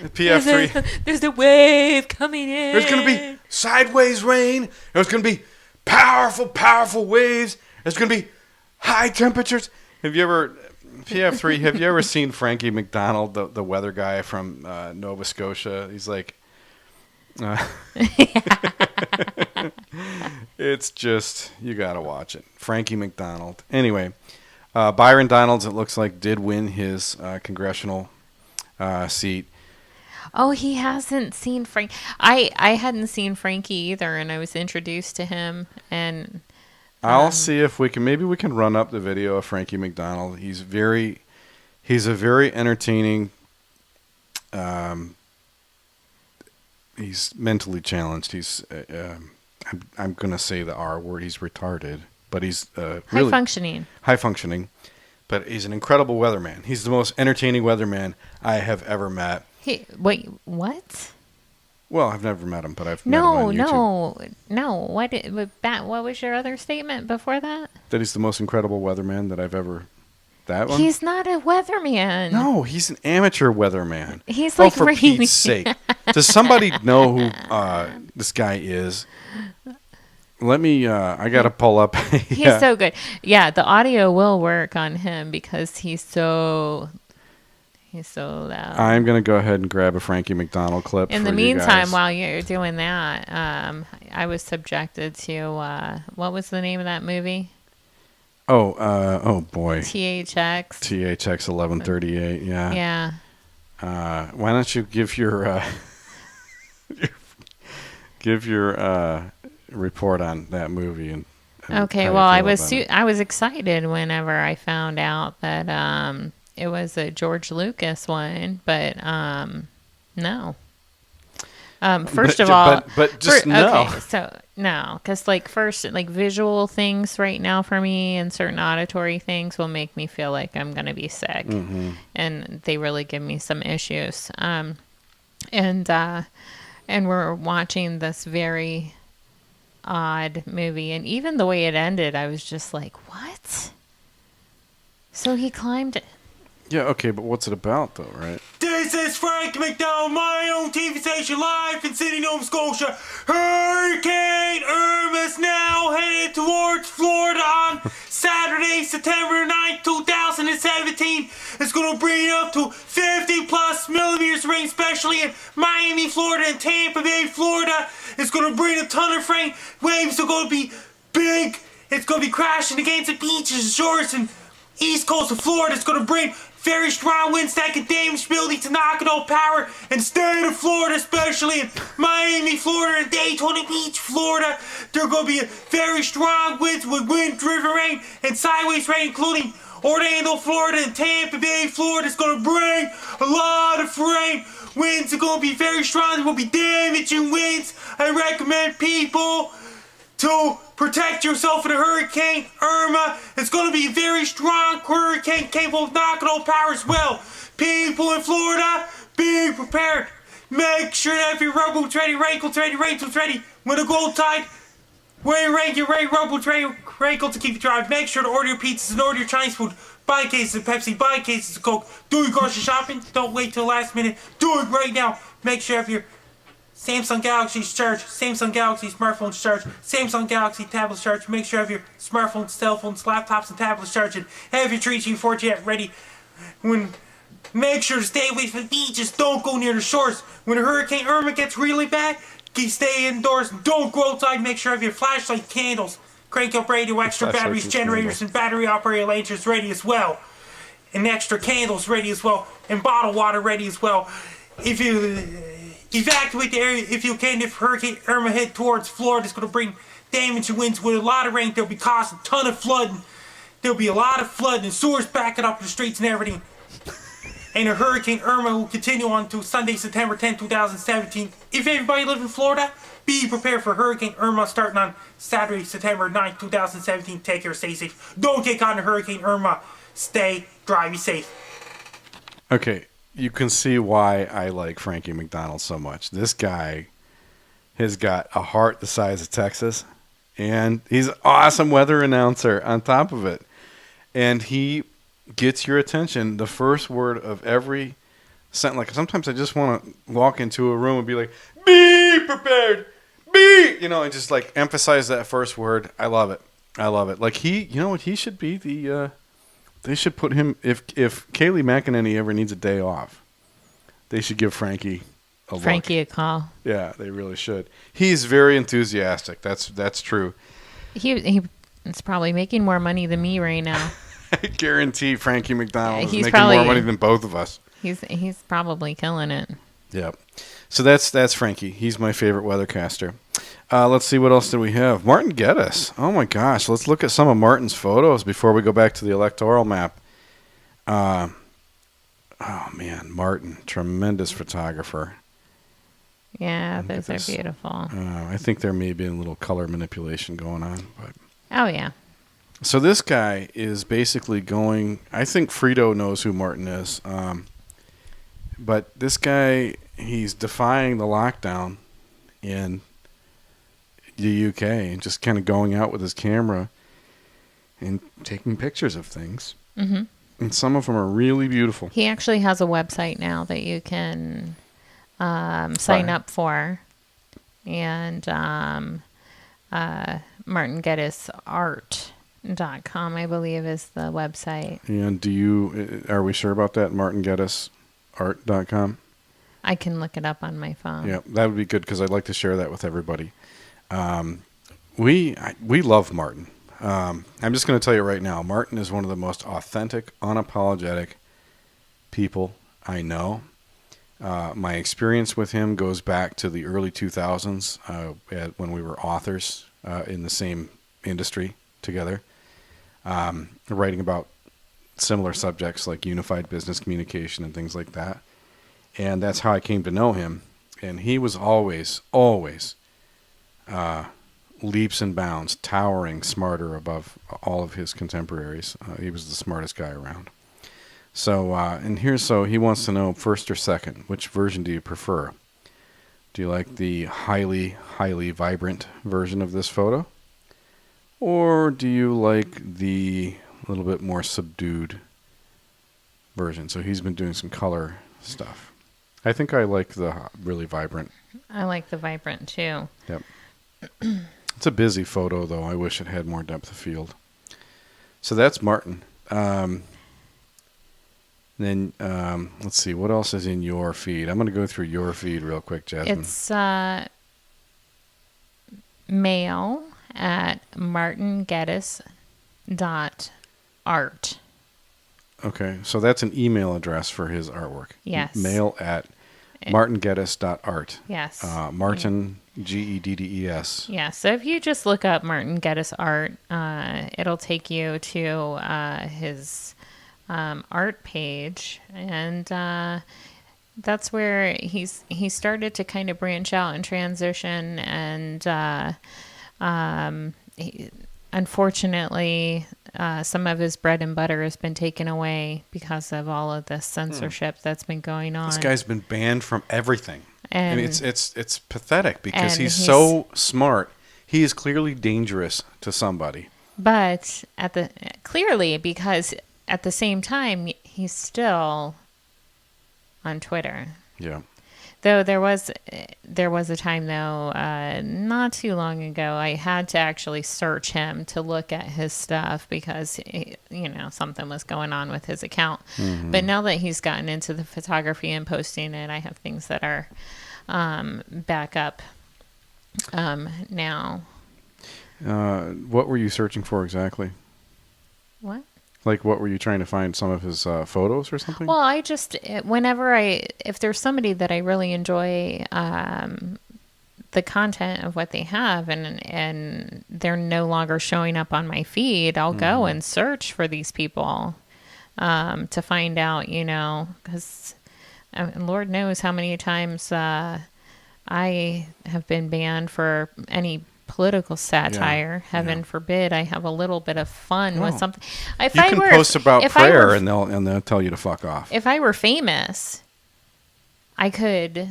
PF3. There's a wave coming in. There's going to be sideways rain. There's going to be powerful waves. There's going to be high temperatures. Have you ever seen Frankie McDonald, the weather guy from Nova Scotia? He's like, it's just, you got to watch it. Frankie McDonald. Anyway, Byron Donalds, it looks like, did win his congressional seat. Oh, he hasn't seen Frank. I hadn't seen Frankie either, and I was introduced to him. And I'll see if we can run up the video of Frankie McDonald. He's a very entertaining. He's mentally challenged. He's I'm gonna say the R word. He's retarded, but he's really high functioning. But he's an incredible weatherman. He's the most entertaining weatherman I have ever met. Wait, what? Well, I've never met him, but I've met him on YouTube. No. What was your other statement before that? That he's the most incredible weatherman that I've ever. That one? He's not a weatherman. No, he's an amateur weatherman. He's like for Pete's sake. Does somebody know who this guy is? Let me. I gotta pull up. He's so good. Yeah, the audio will work on him because he's so loud. I'm going to go ahead and grab a Frankie McDonald clip. In the meantime, while you're doing that, I was subjected to, what was the name of that movie? Oh boy. THX 1138, yeah. Yeah. Why don't you give your report on that movie and okay, well, I was excited whenever I found out that it was a George Lucas one, but no. First of all, no. Okay, so no, because first, visual things right now for me and certain auditory things will make me feel like I'm gonna be sick, and they really give me some issues. And we're watching this very odd movie, and even the way it ended, I was just like, what? So he climbed it. Yeah, okay, but what's it about, though, right? This is Frank McDonald, my own TV station, live in Sydney, Nova Scotia. Hurricane Irma's now headed towards Florida on Saturday, September 9th, 2017. It's going to bring up to 50-plus millimeters rain, especially in Miami, Florida, and Tampa Bay, Florida. It's going to bring a ton of rain. Waves are going to be big. It's going to be crashing against the beaches and shores and east coast of Florida is going to bring very strong winds that can damage buildings and knock out power. And state of Florida, especially in Miami, Florida, and Daytona Beach, Florida, there are going to be very strong winds with wind-driven rain and sideways rain, including Orlando, Florida, and Tampa Bay, Florida. Is going to bring a lot of rain. Winds are going to be very strong. There will be damaging winds. I recommend people to protect yourself from the Hurricane Irma. It's going to be a very strong hurricane capable of knocking out power as well. People in Florida, be prepared. Make sure that your rowboat's ready, raincoat's ready, raincoat's ready. When the gold tide, wearing rain, get ready, rowboat's ready, raincoat to keep you dry. Make sure to order your pizzas and order your Chinese food. Buy cases of Pepsi, buy cases of Coke. Do your grocery shopping. Don't wait till the last minute. Do it right now. Make sure you have your Samsung Galaxy's charged, Samsung Galaxy smartphones charged, Samsung Galaxy tablets charged. Make sure you have your smartphones, cell phones, laptops, and tablets charged. And have your 3G, 4G ready. Make sure to stay away from the beaches. Don't go near the shores. When Hurricane Irma gets really bad, stay indoors. Don't go outside. Make sure you have your flashlight, candles, crank up radio, extra batteries, generators, and battery operated lanterns ready as well. And extra candles ready as well. And bottled water ready as well. If you evacuate the area if you can. If Hurricane Irma head towards Florida, it's going to bring damage and winds with a lot of rain. There'll be causing a ton of flooding. There'll be a lot of flooding and sewers backing up in the streets and everything. And the Hurricane Irma will continue on to Sunday, September 10, 2017. If everybody lives in Florida, be prepared for Hurricane Irma starting on Saturday, September 9, 2017. Take care, stay safe. Don't get caught in Hurricane Irma. Stay dry, be safe. Okay, you can see why I like Frankie McDonald so much. This guy has got a heart the size of Texas, and he's an awesome weather announcer on top of it. And he gets your attention the first word of every sentence. Like, sometimes I just want to walk into a room and be like, be prepared, and just like emphasize that first word. I love it. Like, you know what, he should be they should put him, if Kayleigh McEnany ever needs a day off, they should give Frankie a call. Yeah, they really should. He's very enthusiastic. That's true. He is probably making more money than me right now. I guarantee Frankie McDonald is making probably more money than both of us. He's probably killing it. Yep. So that's Frankie. He's my favorite weathercaster. Let's see, what else do we have? Martin Geddes. Oh my gosh, let's look at some of Martin's photos before we go back to the electoral map. Oh man, Martin, tremendous photographer. Yeah, those are beautiful. I think there may be a little color manipulation going on, but oh yeah. So this guy is basically going, I think Frito knows who Martin is. But this guy, he's defying the lockdown in the UK and just kind of going out with his camera and taking pictures of things. Mm-hmm. And some of them are really beautiful. He actually has a website now that you can sign up for. And Martin Geddes Art.com, I believe, is the website. And are we sure about that? Martin Geddes Art.com? I can look it up on my phone. Yeah, that would be good because I'd like to share that with everybody. We love Martin. I'm just going to tell you right now, Martin is one of the most authentic, unapologetic people I know. My experience with him goes back to the early 2000s when we were authors in the same industry together, writing about similar subjects like unified business communication and things like that. And that's how I came to know him. And he was always leaps and bounds, towering smarter above all of his contemporaries. He was the smartest guy around. So, he wants to know, first or second, which version do you prefer? Do you like the highly, highly vibrant version of this photo? Or do you like the little bit more subdued version? So he's been doing some color stuff. I think I like the really vibrant. I like the vibrant too. Yep. It's a busy photo, though. I wish it had more depth of field. So that's Martin. Then let's see, what else is in your feed? I'm going to go through your feed real quick, Jazmine. It's mail at martingeddes.art. Okay, so that's an email address for his artwork. Yes. Mail at martingeddes.art. Yes. Martin, Geddes. Yeah, so if you just look up Martin Geddes art, it'll take you to his art page, and that's where he started to kind of branch out and transition, and unfortunately, some of his bread and butter has been taken away because of all of this censorship that's been going on. This guy's been banned from everything. And it's pathetic because and he's so smart. He is clearly dangerous to somebody. But clearly, because at the same time, he's still on Twitter. Yeah. Though there was a time, though, not too long ago, I had to actually search him to look at his stuff because, something was going on with his account. Mm-hmm. But now that he's gotten into the photography and posting it, I have things that are back up now. What were you searching for exactly? What? Like, what were you trying to find? Some of his photos or something? Well, I just, if there's somebody that I really enjoy the content of what they have and they're no longer showing up on my feed, I'll go and search for these people to find out, because Lord knows how many times I have been banned for any political satire. Heaven forbid I have a little bit of fun with something. If you can post about prayer and they'll tell you to fuck off. If I were famous, I could,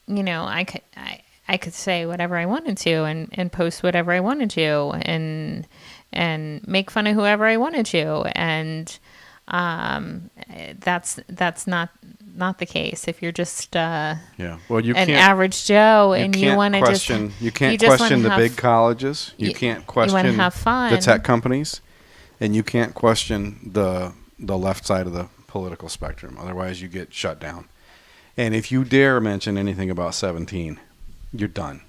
I could say whatever I wanted to and post whatever I wanted to and make fun of whoever I wanted to, and that's not the case. If you're just well, you an can't, average Joe and you want to just you can't question the big colleges. You can't question have fun. the tech companies, and you can't question the left side of the political spectrum. Otherwise, you get shut down. And if you dare mention anything about 17, you're done.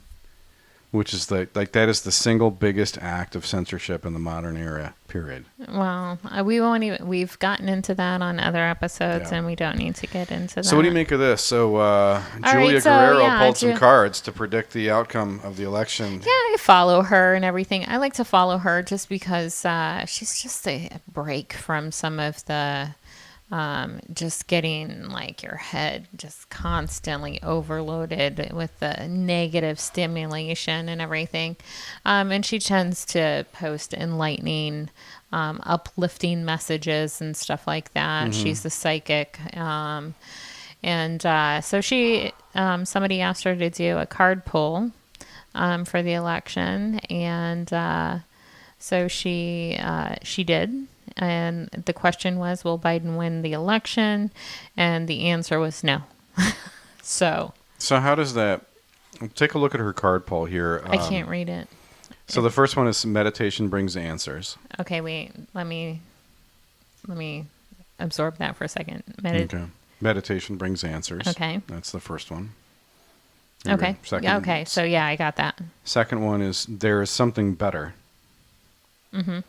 Which is that is the single biggest act of censorship in the modern era, period. Well, we've gotten into that on other episodes, and we don't need to get into that. So what do you make of this? So Julia Guerrero pulled some cards to predict the outcome of the election. Yeah, I follow her and everything. I like to follow her just because she's just a break from some of the just getting like your head just constantly overloaded with the negative stimulation and everything. And she tends to post enlightening, uplifting messages and stuff like that. Mm-hmm. She's a psychic. And so she, somebody asked her to do a card pull for the election. And so she did. And the question was, will Biden win the election? And the answer was no. So how does that... Take a look at her card pull here. I can't read it. So the first one is meditation brings answers. Okay, wait. Let me absorb that for a second. Okay. Meditation brings answers. Okay. That's the first one. Okay. Okay. So yeah, I got that. Second one is there is something better. Mm-hmm.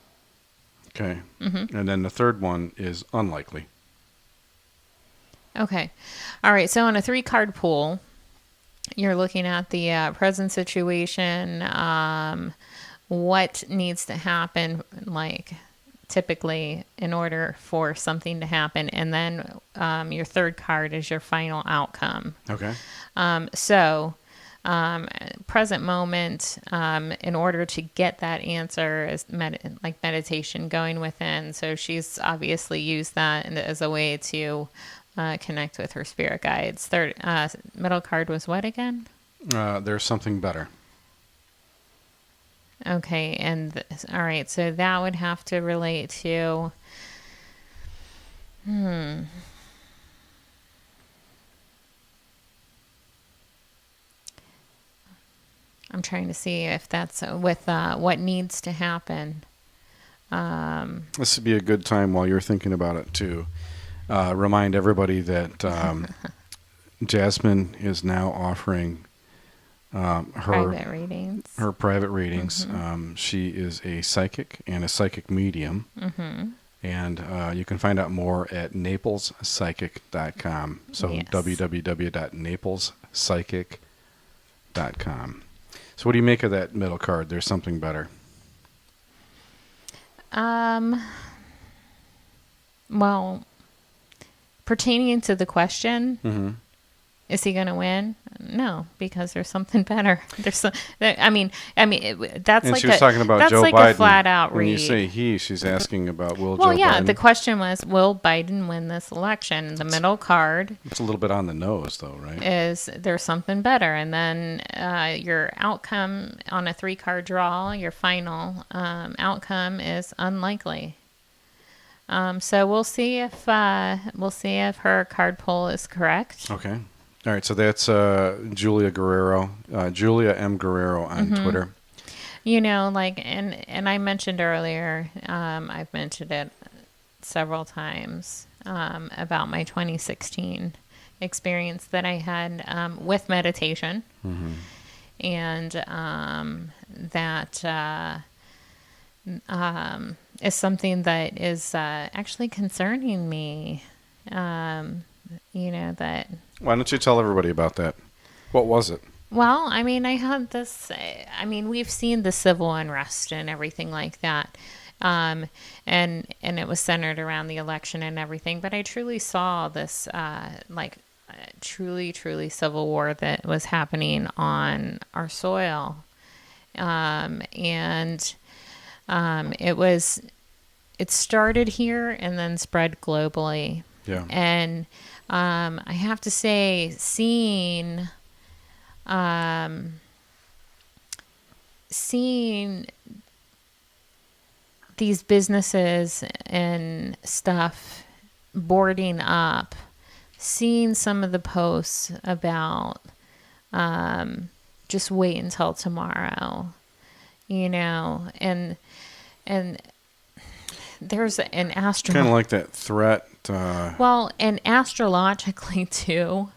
Okay. Mm-hmm. And then the third one is unlikely. Okay. All right. So on a 3-card pool, you're looking at the present situation, what needs to happen, like typically in order for something to happen. And then your third card is your final outcome. Okay. Present moment, in order to get that answer is meditation, going within. So she's obviously used that as a way to connect with her spirit guides. Third, middle card was what again? There's something better. Okay, and all right, so that would have to relate to. I'm trying to see if that's with what needs to happen. This would be a good time while you're thinking about it to remind everybody that Jazmine is now offering her private readings. Mm-hmm. She is a psychic and a psychic medium. Mm-hmm. And you can find out more at naplespsychic.com. So Yes. www.naplespsychic.com. So what do you make of that middle card? There's something better. Well, pertaining to the question, Mm-hmm. is he going to win? No, because there's something better. That's And like she was talking about that's Joe like Biden. a flat out When read. you say he, she's asking about will Well, Joe yeah, Biden. the question was, will Biden win this election? The middle card It's a little bit on the nose, though, right? is there's something better. And then your outcome on a 3-card draw, your final outcome is unlikely. So we'll see if her card pull is correct. Okay. All right. So that's Julia Guerrero, Julia M. Guerrero on Twitter. You know, like, and I mentioned earlier, I've mentioned it several times about my 2016 experience that I had with meditation, and that is something that is actually concerning me. You know, that. Why don't you tell everybody about that? What was it? Well, I mean, I had this. I mean, we've seen the civil unrest and everything like that, and it was centered around the election and everything. But I truly saw this, truly civil war that was happening on our soil, and it started here and then spread globally. Yeah. And I have to say, seeing these businesses and stuff boarding up, seeing some of the posts about just wait until tomorrow, you know, and there's an Kind of like that threat. well, and astrologically too.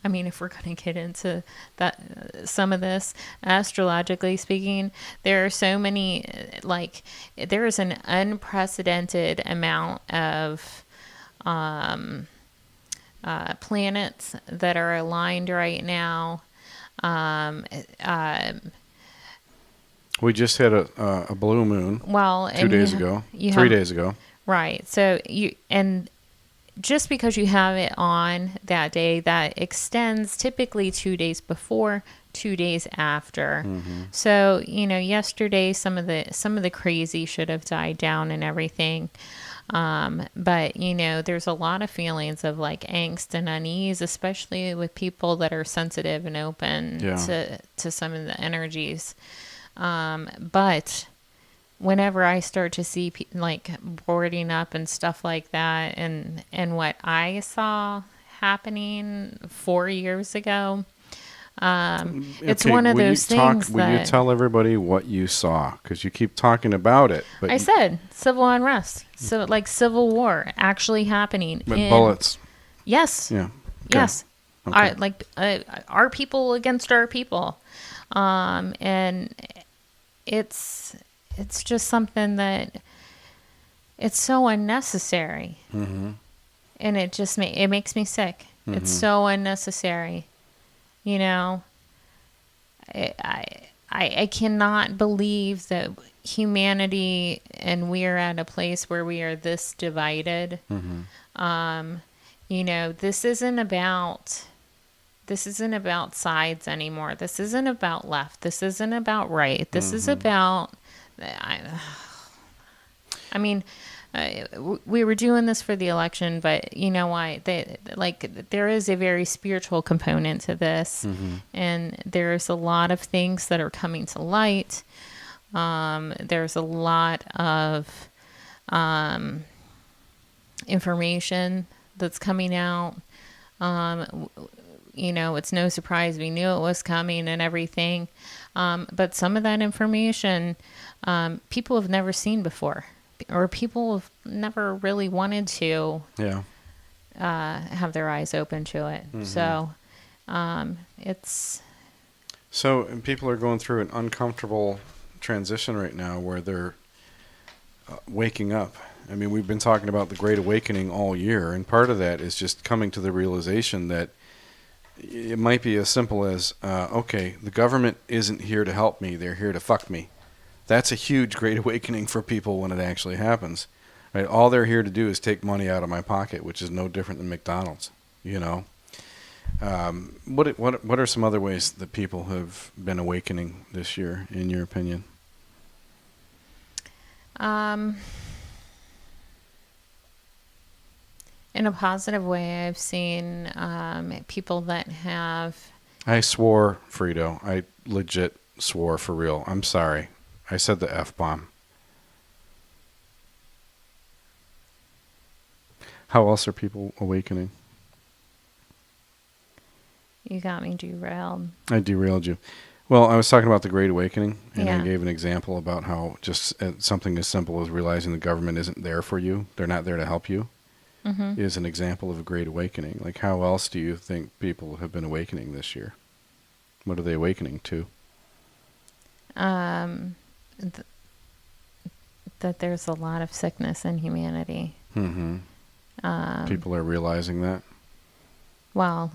I mean, if we're going to get into that, some of this, astrologically speaking, there are so many, like, there is an unprecedented amount of planets that are aligned right now. We just had a blue moon Well, 2 days ago, 3 days ago. Right. So just because you have it on that day, that extends typically 2 days before, 2 days after. So, you know, yesterday some of the crazy should have died down and everything. But you know, there's a lot of feelings of like angst and unease, especially with people that are sensitive and open to some of the energies. But whenever I start to see like boarding up and stuff like that, and what I saw happening 4 years ago, it's one of those things Will you tell everybody what you saw? Because you keep talking about it. But I said civil unrest, so like civil war actually happening. But bullets. Yes. Yeah. Yes. Okay. Our people against our people, and it's just something that it's so unnecessary, and it just it makes me sick. It's so unnecessary, you know. I cannot believe that humanity and we are at a place where we are this divided. You know, this isn't about sides anymore. This isn't about left. This isn't about right. This is about, I mean, we were doing this for the election, but you know why? There is a very spiritual component to this, and there's a lot of things that are coming to light. There's a lot of information that's coming out. You know, it's no surprise we knew it was coming and everything. But some of that information, people have never seen before, or people have never really wanted to have their eyes open to it. So and people are going through an uncomfortable transition right now where they're waking up I mean, we've been talking about the Great Awakening all year, and part of that is just coming to the realization that it might be as simple as, okay, the government isn't here to help me, they're here to fuck me. That's a huge Great Awakening for people when it actually happens. Right? All they're here to do is take money out of my pocket, which is no different than McDonald's, you know. What are some other ways that people have been awakening this year, in your opinion? In a positive way, I've seen people that have... I swore, Frito. I legit swore for real. I'm sorry. I said the F-bomb. How else are people awakening? You got me derailed. I derailed you. Well, I was talking about the Great Awakening, and Yeah. I gave an example about how just something as simple as realizing the government isn't there for you, they're not there to help you, is an example of a Great Awakening. Like, how else do you think people have been awakening this year? What are they awakening to? That there's a lot of sickness in humanity. People are realizing that. Well,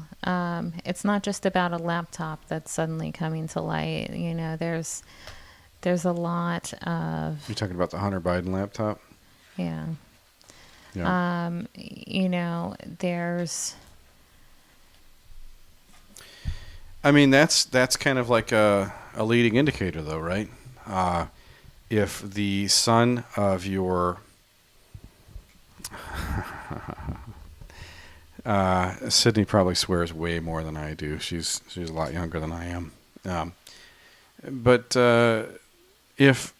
it's not just about a laptop that's suddenly coming to light. You know, there's a lot of... You're talking about the Hunter Biden laptop? Yeah. Yeah. You know, there's... I mean, that's kind of like a leading indicator, though, right? If the son of your... Sydney probably swears way more than I do. She's a lot younger than I am. But if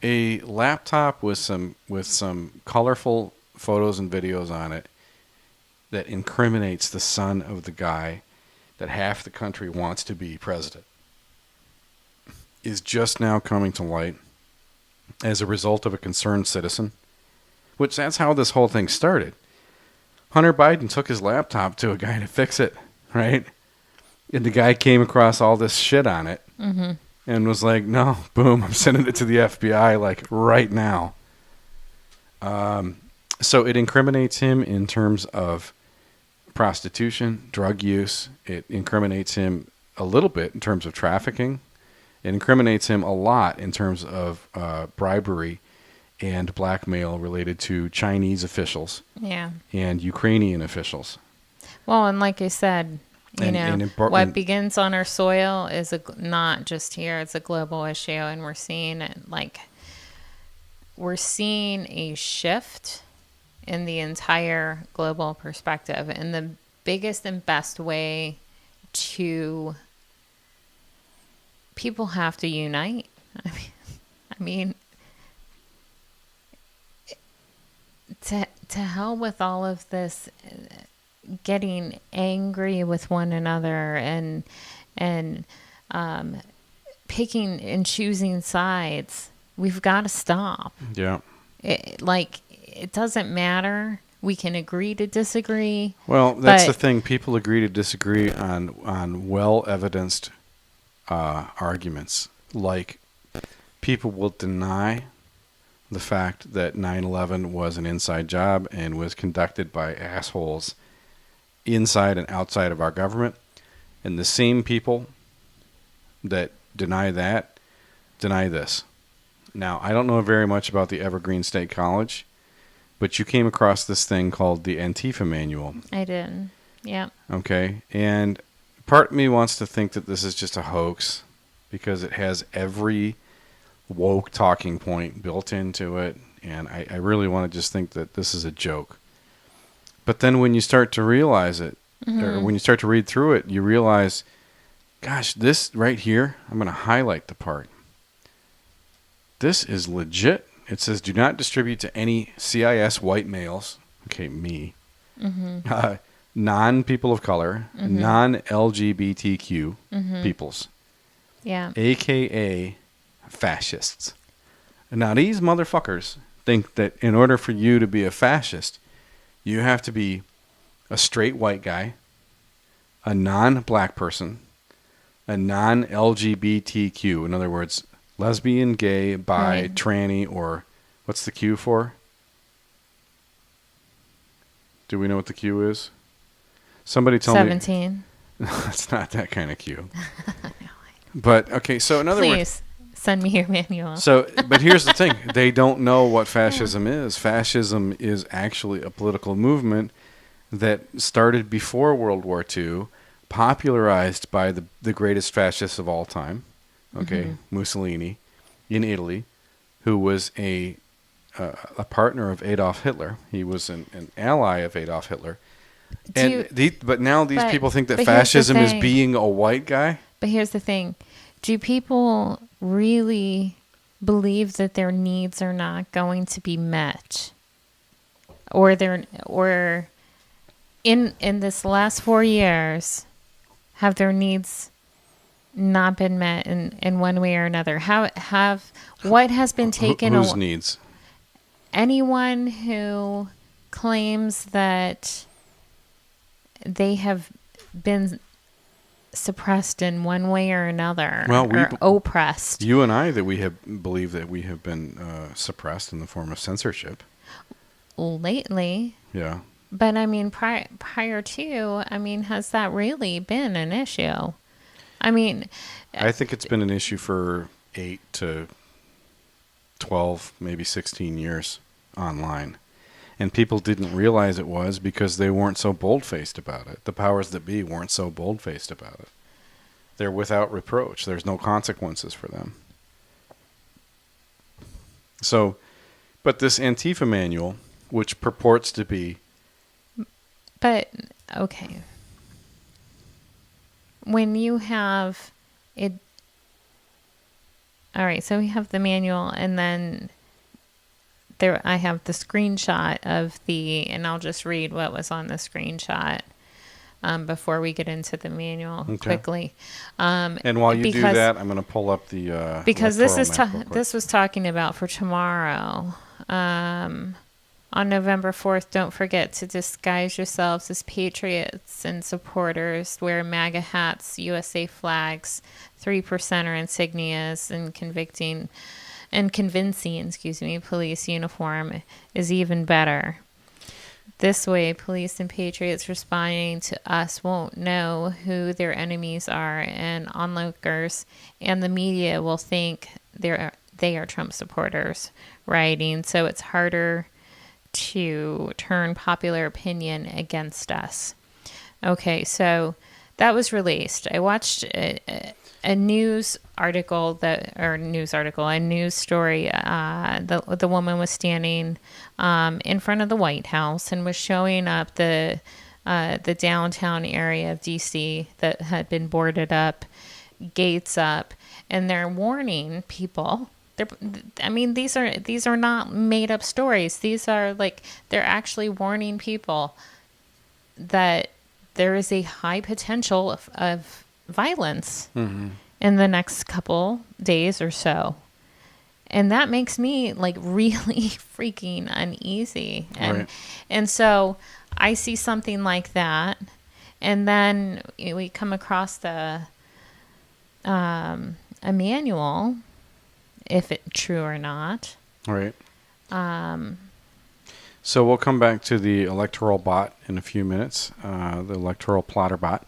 a laptop with some colorful photos and videos on it that incriminates the son of the guy that half the country wants to be president is just now coming to light as a result of a concerned citizen, which that's how this whole thing started. Hunter Biden took his laptop to a guy to fix it, right? And the guy came across all this shit on it and was like, no, boom, I'm sending it to the FBI like right now. So it incriminates him in terms of prostitution, drug use. It incriminates him a little bit in terms of trafficking. It incriminates him a lot in terms of bribery and blackmail related to Chinese officials and Ukrainian officials. Well, and like I said, what and begins on our soil is not just here, it's a global issue, and we're seeing a shift in the entire global perspective. And the biggest and best way to... People have to unite. I mean to hell with all of this getting angry with one another and picking and choosing sides. We've got to stop. Yeah. It doesn't matter. We can agree to disagree. Well, that's the thing. People agree to disagree on well-evidenced arguments. Like, people will deny the fact that 9/11 was an inside job and was conducted by assholes inside and outside of our government. And the same people that deny that deny this. Now, I don't know very much about the Evergreen State College, but you came across this thing called the Antifa Manual. I did. Yeah. Okay. And part of me wants to think that this is just a hoax because it has every woke talking point built into it. And I really want to just think that this is a joke. But then when you start to realize it, or when you start to read through it, you realize, gosh, this right here, I'm going to highlight the part. This is legit. It says, do not distribute to any CIS white males. Okay, me. Non-people of color, non-LGBTQ peoples. Yeah. AKA fascists. And now these motherfuckers think that in order for you to be a fascist, you have to be a straight white guy, a non-black person, a non-LGBTQ. In other words, lesbian, gay, bi, tranny, or what's the Q for? Do we know what the Q is? Somebody tell me. 17. It's not that kind of Q. But, okay, so in other words... Please, send me your manual. So, but here's the thing. They don't know what fascism is. Fascism is actually a political movement that started before World War II, popularized by the greatest fascist of all time, okay, Mussolini, in Italy, who was a partner of Adolf Hitler. He was an ally of Adolf Hitler. But now these people think that fascism is being a white guy. But here's the thing. Do people really believe that their needs are not going to be met? Or in this last 4 years, have their needs not been met in one way or another? What has been taken away? Whose needs? Anyone who claims that they have been suppressed in one way or another, or oppressed. You and I, that we have believe that we have been suppressed in the form of censorship lately. Yeah. But I mean, prior to, I mean, has that really been an issue? I mean, I think it's been an issue for 8 to 12, maybe 16 years online. And people didn't realize it was because they weren't so bold-faced about it. The powers that be weren't so bold-faced about it. They're without reproach. There's no consequences for them. So, but this Antifa manual, which purports to be... But, okay. When you have it... All right, so we have the manual, and then... There, I have the screenshot of and I'll just read what was on the screenshot before we get into the manual quickly. And while you do that, I'm going to pull up the because this was talking about for tomorrow. On November 4th, don't forget to disguise yourselves as patriots and supporters. Wear MAGA hats, USA flags, 3% or insignias, and convincing, police uniform is even better. This way, police and patriots responding to us won't know who their enemies are, and onlookers and the media will think they are Trump supporters rioting, so it's harder to turn popular opinion against us. Okay, so that was released. I watched a news story. The woman was standing in front of the White House and was showing up the downtown area of DC that had been boarded up, gates up, and they're warning people. These are not made up stories. These are they're actually warning people that there is a high potential of violence in the next couple days or so. And that makes me really freaking uneasy. And so I see something like that. And then we come across a manual, if it's true or not. All right. So we'll come back to the electoral bot in a few minutes, the electoral plotter bot.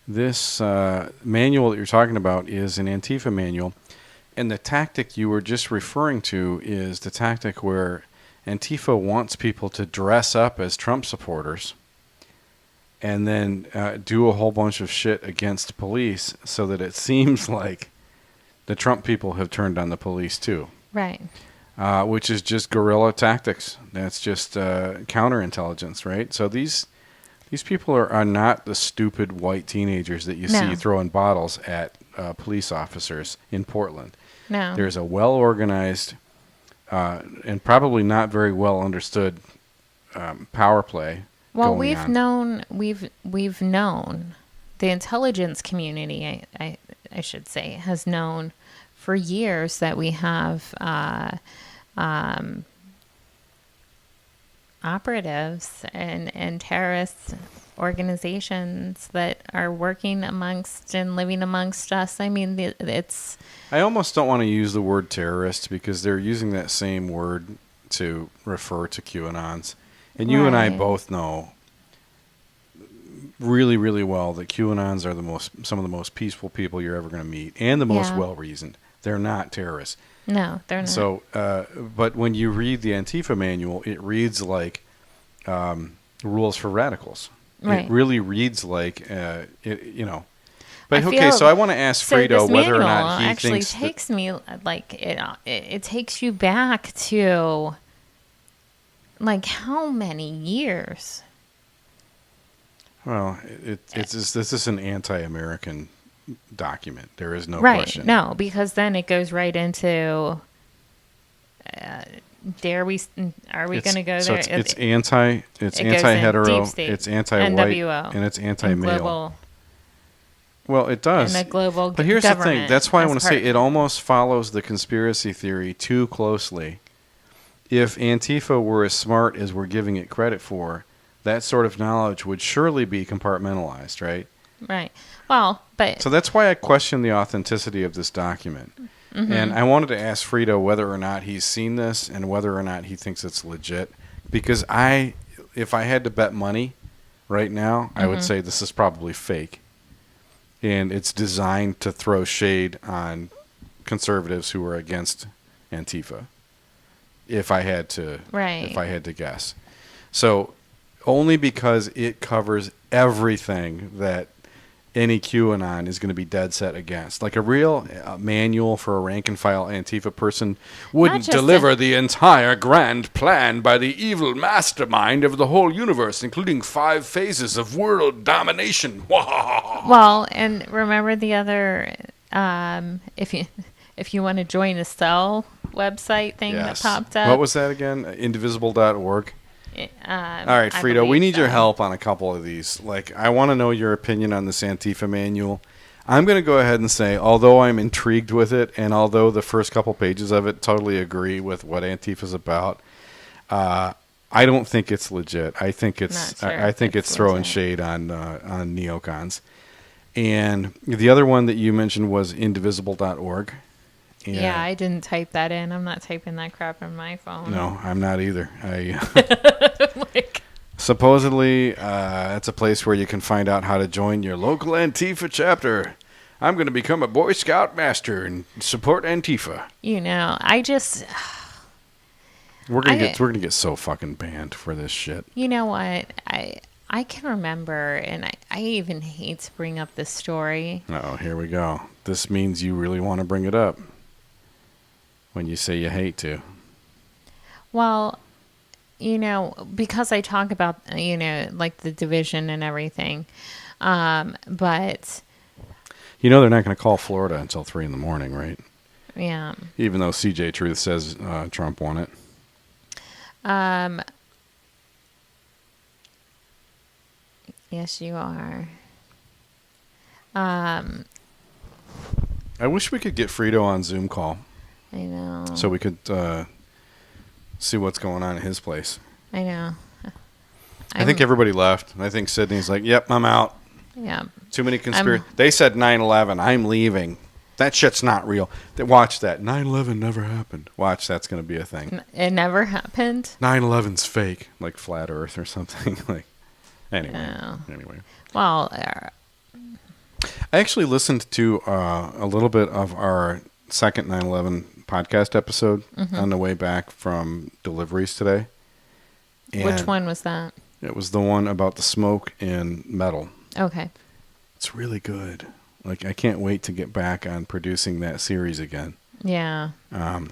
This manual that you're talking about is an Antifa manual, and the tactic you were just referring to is the tactic where Antifa wants people to dress up as Trump supporters and then do a whole bunch of shit against police so that it seems like the Trump people have turned on the police too. Right. Which is just guerrilla tactics. That's just counterintelligence, right? So these people are not the stupid white teenagers that you see throwing bottles at police officers in Portland. No. There's a well-organized and probably not very well understood power play. Well, we've known the intelligence community, I should say, has known for years that we have operatives and terrorist organizations that are working amongst and living amongst us. I mean, it's... I almost don't want to use the word terrorist because they're using that same word to refer to QAnons. And you and I Right. both know really, really well that QAnons are some of the most peaceful people you're ever going to meet, and the most Yeah. well-reasoned. They're not terrorists. No, they're not. So, but when you read the Antifa manual, it reads like rules for radicals. Right. It really reads like, you know. But I okay, feel- so I want to ask So Frito this whether or manual not he actually thinks takes me like it takes you back to like how many years? well, it's just, this is an anti-American document. There is no Right. question. No, because then it goes right into. Are we going to go so there? It's It goes in anti-hetero, deep state, it's anti-white, NWO, and it's and anti-male. global, Well, it does. and the global But here's the thing. government That's why I as want to say part- it almost follows the conspiracy theory too closely. If Antifa were as smart as we're giving it credit for, that sort of knowledge would surely be compartmentalized, right? Right. Well, but So that's why I question the authenticity of this document. Mm-hmm. And I wanted to ask Frito whether or not he's seen this and whether or not he thinks it's legit. Because if I had to bet money right now, I Mm-hmm. would say this is probably fake. And it's designed to throw shade on conservatives who are against Antifa. If I had to, Right. if I had to guess. So only because it covers everything that any QAnon is going to be dead set against. Like a real manual for a rank and file Antifa person wouldn't just deliver the entire grand plan by the evil mastermind of the whole universe, including 5 phases of world domination. well, and remember the other if you want to join a cell website thing Yes. that popped up. What was that again? Indivisible.org. All right, I Frito, we believe need your so. help on a couple of these. Like, I want to know your opinion on this Antifa manual. I'm going to go ahead and say, although I'm intrigued with it, and although the first couple pages of it totally agree with what Antifa's about, I don't think it's legit. I think it's Not sure I think if it's it's throwing legit. shade on neocons. And the other one that you mentioned was indivisible.org. And Yeah, I didn't type that in. I'm not typing that crap on my phone. no, I'm not either. Like, Supposedly, it's a place where you can find out how to join your local Antifa chapter. I'm going to become a Boy Scout master and support Antifa. I just, We're gonna I- we're gonna get so fucking banned for this shit. you know what? I can remember, and I even hate to bring up this story. Oh, here we go. This means you really want to bring it up when you say you hate to. Well, because I talk about, like the division and everything. But You know they're not going to call Florida until 3 in the morning, right? yeah, Even though CJ Truth says Trump won it. yes, you are. I wish we could get Frito on Zoom call I know. so we could see what's going on at his place. I know. I think everybody left. I think Sydney's like, yep, I'm out. Yeah. Too many conspiracy. They said 9/11. I'm leaving. That shit's not real. Watch that. 9/11 never happened. Watch, that's going to be a thing. It never happened. 9/11's fake, like flat Earth or something. Like, anyway. No. Anyway, Well, I actually listened to a little bit of our second 9/11 podcast episode on the way back from deliveries today. which And one was that? It was the one about the smoke in metal. Okay. It's really good. Like, I can't wait to get back on producing that series again. Yeah. And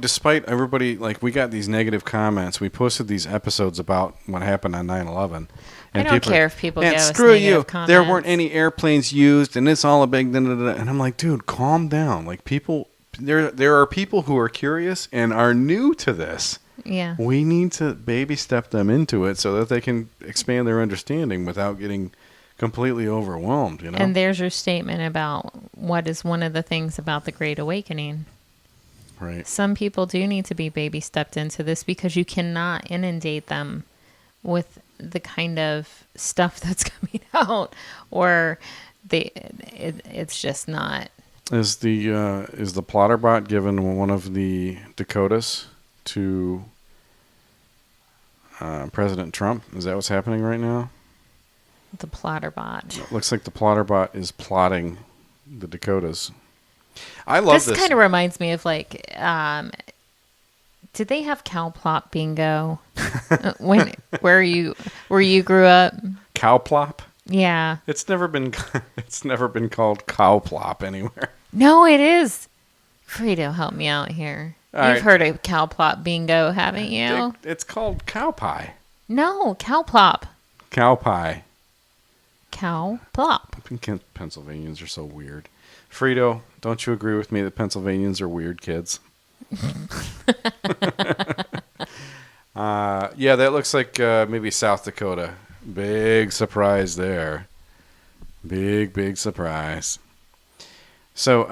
despite everybody, like, we got these negative comments. We posted these episodes about what happened on 9/11. I don't care if people "Man, give us screw negative you. comments. There weren't any airplanes used, and it's all a big da-da-da-da." And I'm like, dude, calm down. Like, people, there are people who are curious and are new to this. Yeah. We need to baby step them into it so that they can expand their understanding without getting completely overwhelmed, And there's your statement about what is one of the things about the Great Awakening. Right. Some people do need to be baby stepped into this because you cannot inundate them with the kind of stuff that's coming out, or it's just not. Is the plotter bot given one of the Dakotas to President Trump. Is that what's happening right now? The plotter bot. It looks like the plotter bot is plotting the Dakotas. I love this. Kind of reminds me of like, did they have cow plop bingo where you grew up? Cow plop? Yeah. It's never been called cow plop anywhere. No, it is. Frito, help me out here. All You've right. heard of cow plop bingo, haven't you? It's called cow pie. No, cow plop. Cow pie. Cow plop. Pennsylvanians are so weird. Frito, don't you agree with me that Pennsylvanians are weird kids? Yeah, that looks like maybe South Dakota. Big surprise there. Big surprise. So,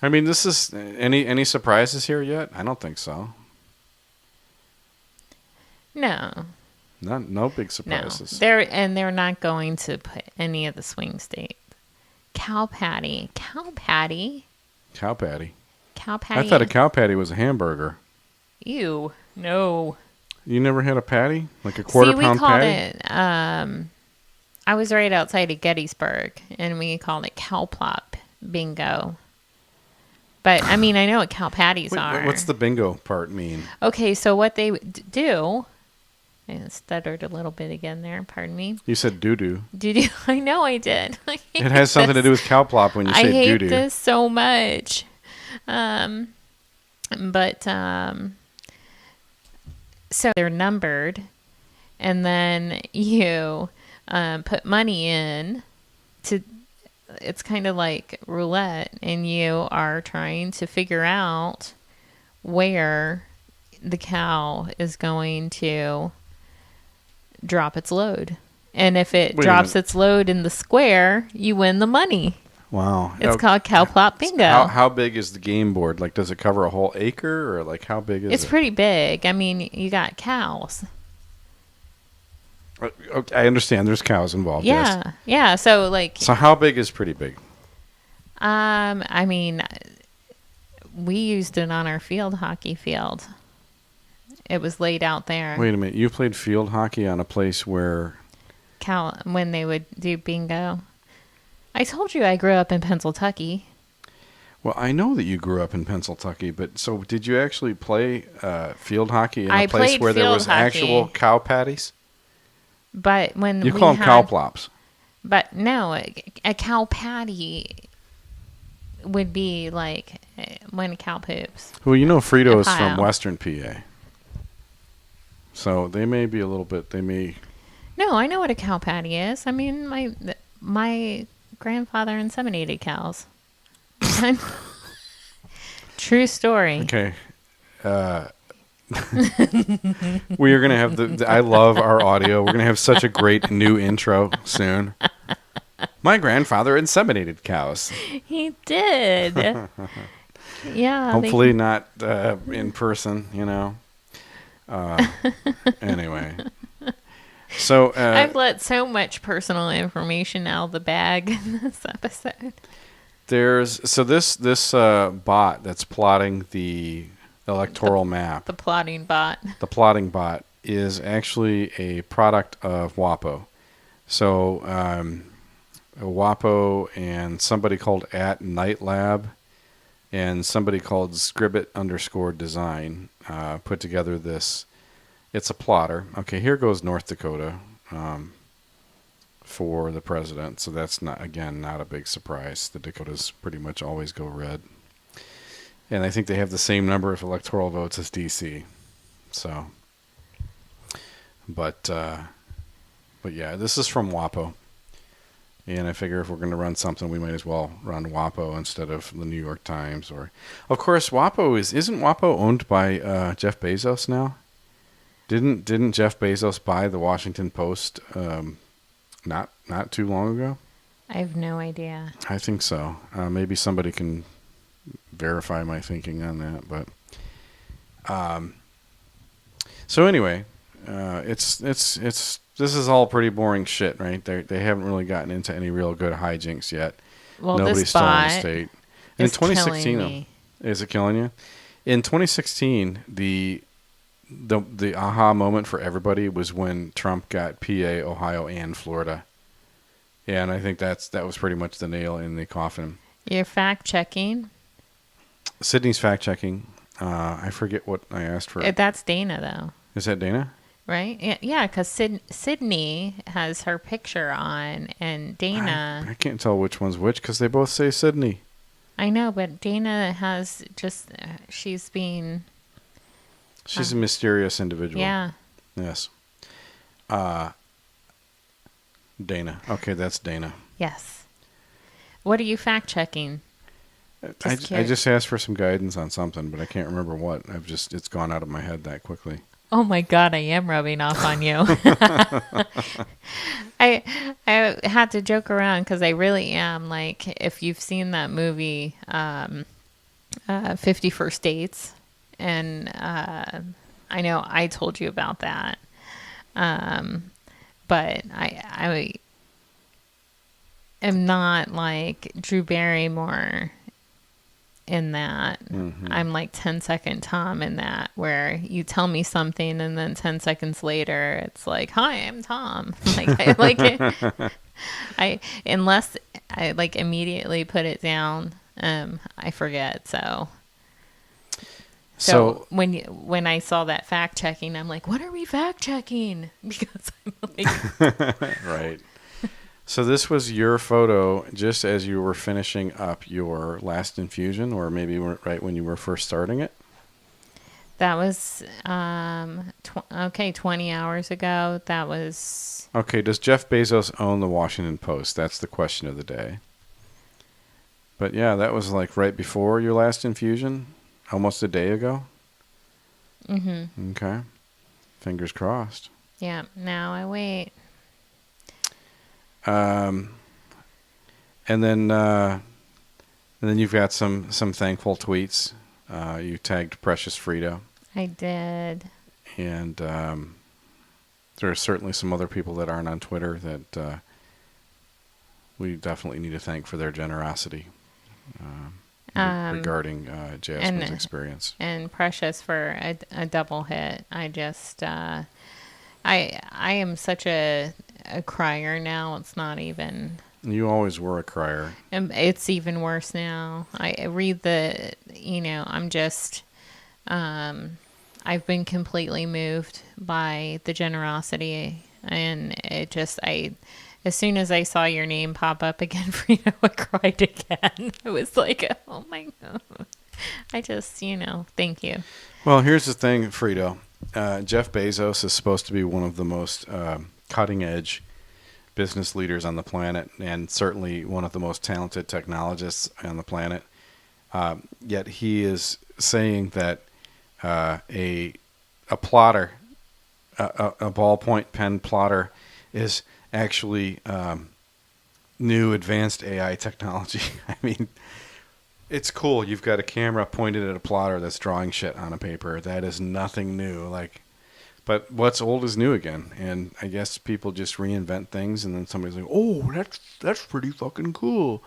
I mean, this is any surprises here yet? I don't think so. No. No big No. surprises. They're not going to put any of the swing states. Cow patty. Cow patty. Cow patty. I thought a cow patty was a hamburger. Ew. No. You never had a patty? Like a quarter-pound patty? We called it, I was right outside of Gettysburg, and we called it cow plop bingo. But, I mean, I know what cow patties are. What's the bingo part mean? Okay, so what they do... I stuttered a little bit again there. Pardon me. You said doo-doo. Doo-doo. I know I did. It has something to do with cow plop when you say I hate doo-doo. this so much. So they're numbered, and then you put money in to. It's kind of like roulette, and you are trying to figure out where the cow is going to drop its load. And if it drops its load in the square, you win the money. Wow. It's called cow plop bingo. How big is the game board? Like, does it cover a whole acre, or like how big is it? It's pretty big. I mean, you got cows. Okay, I understand there's cows involved. Yeah. Yes. Yeah. So like, So how big is pretty big? I mean, we used it on our field hockey field. It was laid out there. Wait a minute. You played field hockey on a place where When they would do bingo. I told you I grew up in Pennsylvania. Well, I know that you grew up in Pennsylvania, but so did you actually play field hockey in a place played where there field was hockey. actual cow patties? But when You we call them cow had- plops. But no, a cow patty would be like when a cow poops. Well, you know Frito is pile. from Western PA. So they may be a little bit, No, I know what a cow patty is. I mean, my grandfather inseminated cows. True story. Okay. We are going to have I love our audio. We're going to have such a great new intro soon. My grandfather inseminated cows. He did. Yeah. Hopefully not in person, you know. Anyway. So I've let so much personal information out of the bag in this episode. there's this bot that's plotting the electoral map. The plotting bot. The plotting bot is actually a product of WAPO. So WAPO and somebody called @NightLab and somebody called Scribbit_design put together this. It's a plotter. Okay, here goes North Dakota for the president. So that's not a big surprise. The Dakotas pretty much always go red. And I think they have the same number of electoral votes as DC. So, but yeah, this is from WAPO. And I figure if we're going to run something, we might as well run WAPO instead of the New York Times. Or, of course, WAPO isn't WAPO owned by Jeff Bezos now? Didn't Jeff Bezos buy the Washington Post not too long ago? I have no idea. I think so. Maybe somebody can verify my thinking on that, but so anyway, this is all pretty boring shit, right? They haven't really gotten into any real good hijinks yet. Well, Nobody's this stolen the bot state. In is 2016, killing me. is it killing you? In 2016, the the aha moment for everybody was when Trump got PA, Ohio, and Florida. Yeah, and I think that was pretty much the nail in the coffin. You're fact checking. Sydney's fact checking. I forget what I asked for. That's Dana, though. Is that Dana? Right? Yeah, because Sydney has her picture on, and Dana... I can't tell which one's which because they both say Sydney. I know, but Dana has just... she's being... She's a mysterious individual. Yeah. Yes. Dana. Okay, that's Dana. Yes. What are you fact checking? I just asked for some guidance on something, but I can't remember what. It's gone out of my head that quickly. Oh my God, I am rubbing off on you. I had to joke around because I really am. Like, if you've seen that movie, 50 First Dates, and I know I told you about that, but I am not like Drew Barrymore in that. Mm-hmm. I'm like 10-second Tom in that, where you tell me something and then 10 seconds later it's like, hi, I'm Tom. Like, I like it. Unless I like immediately put it down, I forget. So when I saw that fact checking, I'm like, what are we fact checking? Because I'm like, right. So this was your photo just as you were finishing up your last infusion, or maybe right when you were first starting it? That was, 20 hours ago. That was... Okay, does Jeff Bezos own the Washington Post? That's the question of the day. But yeah, that was like right before your last infusion, almost a day ago? Mm-hmm. Okay. Fingers crossed. Yeah, now I wait. And then you've got some thankful tweets. You tagged Precious Frito. I did. And there are certainly some other people that aren't on Twitter that we definitely need to thank for their generosity regarding Jazmine's experience. And Precious for a double hit. I just... I am such a crier now. It's not even... You always were a crier. It's even worse now. I read I'm just... I've been completely moved by the generosity. And it just... as soon as I saw your name pop up again, Frito, I cried again. I was like, oh my God. I just, thank you. Well, here's the thing, Frito. Jeff Bezos is supposed to be one of the most cutting-edge business leaders on the planet, and certainly one of the most talented technologists on the planet. Yet he is saying that a plotter, a ballpoint pen plotter, is actually new advanced AI technology. I mean, it's cool. You've got a camera pointed at a plotter that's drawing shit on a paper. That is nothing new. But what's old is new again. And I guess people just reinvent things, and then somebody's like, "Oh, that's pretty fucking cool."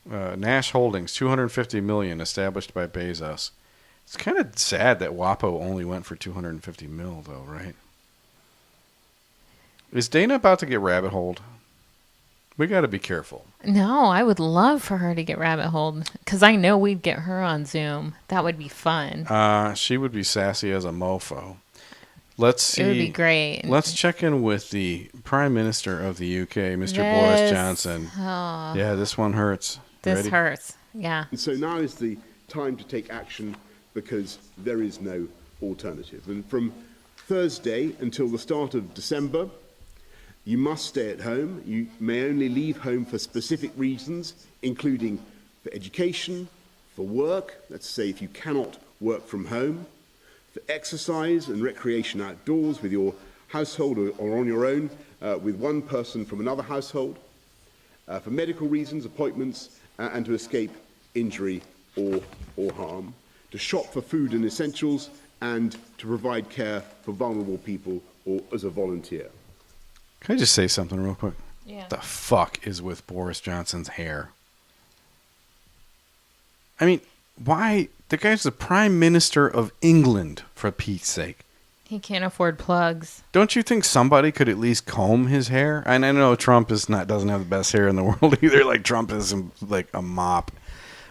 Nash Holdings, $250 million, established by Bezos. It's kind of sad that WAPO only went for $250 million, though, right? Is Dana about to get rabbit holed? We got to be careful. No, I would love for her to get rabbit holed, because I know we'd get her on Zoom. That would be fun. She would be sassy as a mofo. Let's see. It would be great. Let's check in with the Prime Minister of the UK, Mr. Boris Johnson. Oh, yeah, this one hurts. This Ready? hurts. Yeah. And so now is the time to take action, because there is no alternative. And from Thursday until the start of December, you must stay at home. You may only leave home for specific reasons, including for education, for work, let's say if you cannot work from home, for exercise and recreation outdoors with your household or on your own with one person from another household, for medical reasons, appointments, and to escape injury or harm, to shop for food and essentials, and to provide care for vulnerable people or as a volunteer. Can I just say something real quick? Yeah. What the fuck is with Boris Johnson's hair? I mean, why The guy's the Prime Minister of England, for Pete's sake. He can't afford plugs. Don't you think somebody could at least comb his hair? And I know Trump doesn't have the best hair in the world either. Like, Trump is like a mop.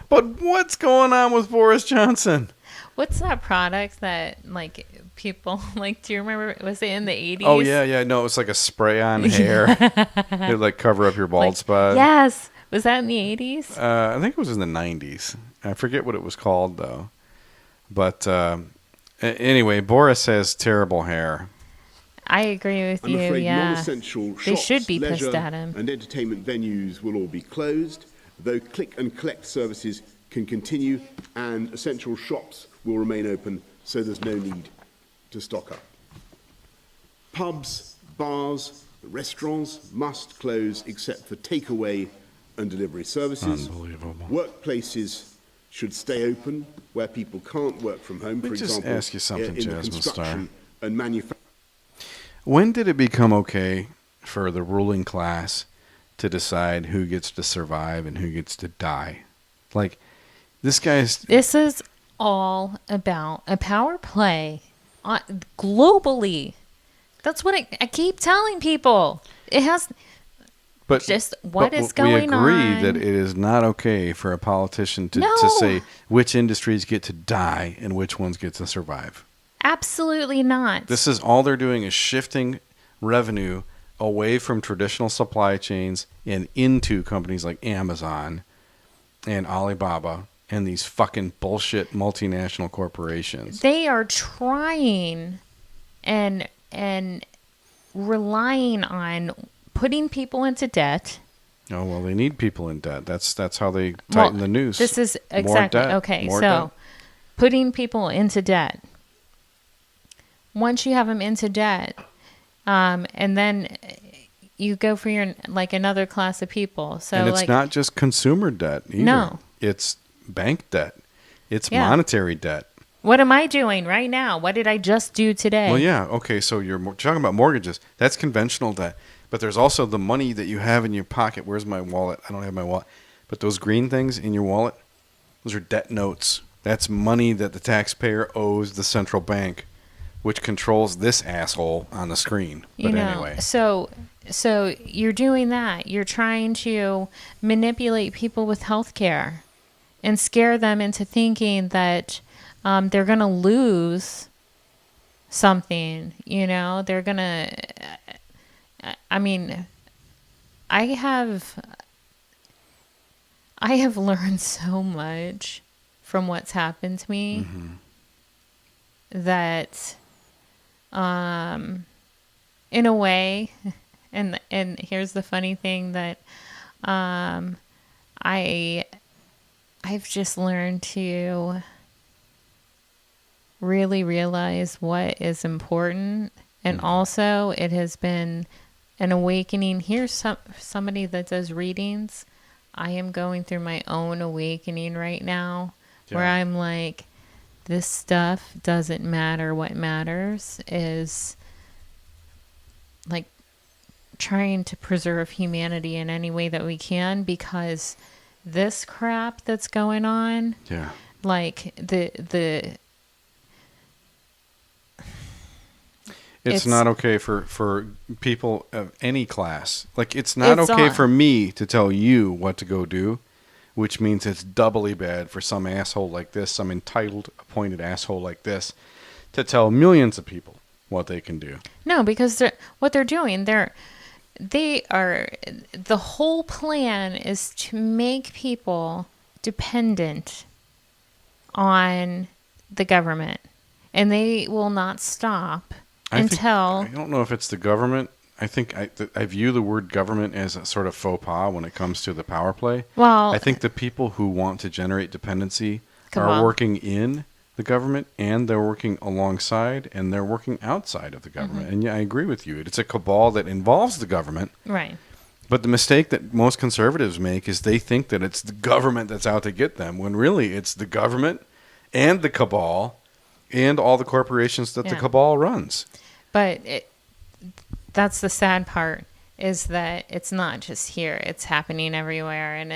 But what's going on with Boris Johnson? What's that product that, like, people, like, do you remember, was it in the 80s? Oh, yeah. No, it's like a spray-on hair. It'd, like, cover up your bald spot. Yes. Was that in the 80s? I think it was in the 90s. I forget what it was called, though. But anyway, Boris has terrible hair. I agree with I'm you, afraid yeah. non-essential They shops, should be leisure, pissed at him. and entertainment venues will all be closed, though click and collect services can continue and essential shops will remain open, so there's no need to stock up. Pubs, bars, restaurants must close except for takeaway and delivery services. Unbelievable. Workplaces should stay open where people can't work from home, for Let me just example, ask you something, in the Jasmine construction and manufacturing. When did it become okay for the ruling class to decide who gets to survive and who gets to die? Like, this This is all about a power play globally. That's what I keep telling people. It has... But just what but is going on. We agree that it is not okay for a politician to say which industries get to die and which ones get to survive. Absolutely not. This is all they're doing is shifting revenue away from traditional supply chains and into companies like Amazon and Alibaba and these fucking bullshit multinational corporations. They are trying and relying on putting people into debt. Oh, well, they need people in debt. That's how they tighten the noose. This is More exactly debt, okay. more So, debt. putting people into debt. Once you have them into debt, and then you go for your like another class of people. So, and it's like, not just consumer debt either. No. It's bank debt. It's Yeah. monetary debt. what am I doing right now? What did I just do today? Well, yeah. Okay, so you're talking about mortgages. That's conventional debt. But there's also the money that you have in your pocket. Where's my wallet? I don't have my wallet. But those green things in your wallet, those are debt notes. That's money that the taxpayer owes the central bank, which controls this asshole on the screen. But anyway. So you're doing that. You're trying to manipulate people with healthcare and scare them into thinking that they're going to lose something. They're going to... I mean, I have learned so much from what's happened to me that, in a way, and here's the funny thing that, I've just learned to really realize what is important, and also it has been an awakening. Here's somebody that does readings. I am going through my own awakening right now, where I'm like, this stuff doesn't matter. What matters is like trying to preserve humanity in any way that we can, because this crap that's going on, like It's not okay for people of any class. Like, it's not okay for me to tell you what to go do, which means it's doubly bad for some asshole like this, some entitled, appointed asshole like this, to tell millions of people what they can do. No, because what they're doing, the whole plan is to make people dependent on the government, and they will not stop I don't know if it's the government. I think I view the word government as a sort of faux pas when it comes to the power play. Well, I think the people who want to generate dependency Come are on. working in the government, and they're working alongside, and they're working outside of the government. And yeah, I agree with you. It's a cabal that involves the government. Right. But the mistake that most conservatives make is they think that it's the government that's out to get them, when really it's the government and the cabal and all the corporations that the cabal runs. But that's the sad part, is that it's not just here. It's happening everywhere. And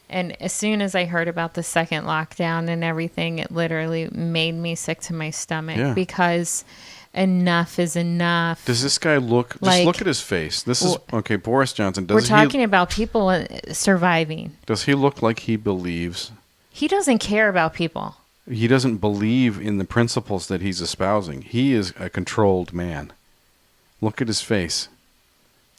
And as soon as I heard about the second lockdown and everything, it literally made me sick to my stomach because enough is enough. Does this guy look, just look at his face. This is, okay, Boris Johnson. We're talking about people surviving. Does he look like he believes? He doesn't care about people. He doesn't believe in the principles that he's espousing. He is a controlled man. Look at his face.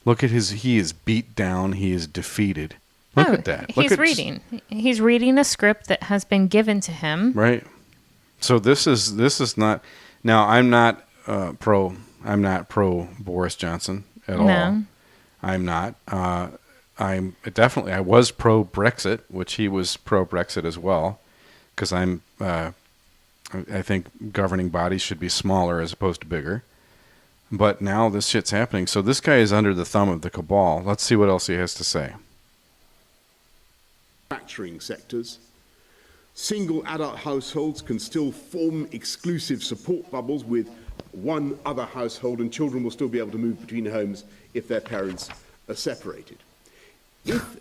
Look at he is beat down. He is defeated. Look at that. He's reading. He's reading a script that has been given to him. Right. So this is not. Now I'm not pro Boris Johnson at all. I'm not. I was pro Brexit, which he was pro Brexit as well, because I think governing bodies should be smaller as opposed to bigger. But now this shit's happening. So this guy is under the thumb of the cabal. Let's see what else he has to say. Manufacturing sectors. Single adult households can still form exclusive support bubbles with one other household, and children will still be able to move between homes if their parents are separated. If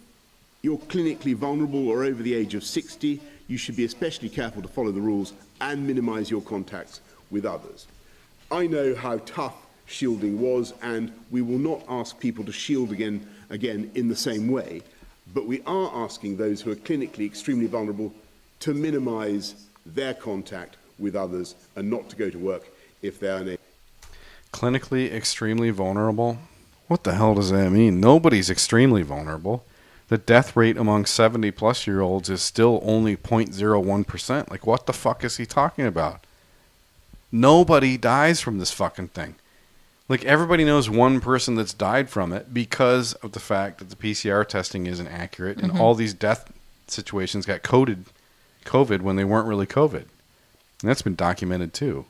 you're clinically vulnerable or over the age of 60, you should be especially careful to follow the rules and minimize your contacts with others. I know how tough shielding was, and we will not ask people to shield again in the same way, but we are asking those who are clinically extremely vulnerable to minimize their contact with others and not to go to work if they're unable. Clinically extremely vulnerable? What the hell does that mean? Nobody's extremely vulnerable. The death rate among 70-plus-year-olds is still only 0.01%. Like, what the fuck is he talking about? Nobody dies from this fucking thing. Like, everybody knows one person that's died from it because of the fact that the PCR testing isn't accurate, and all these death situations got coded COVID when they weren't really COVID. And that's been documented too.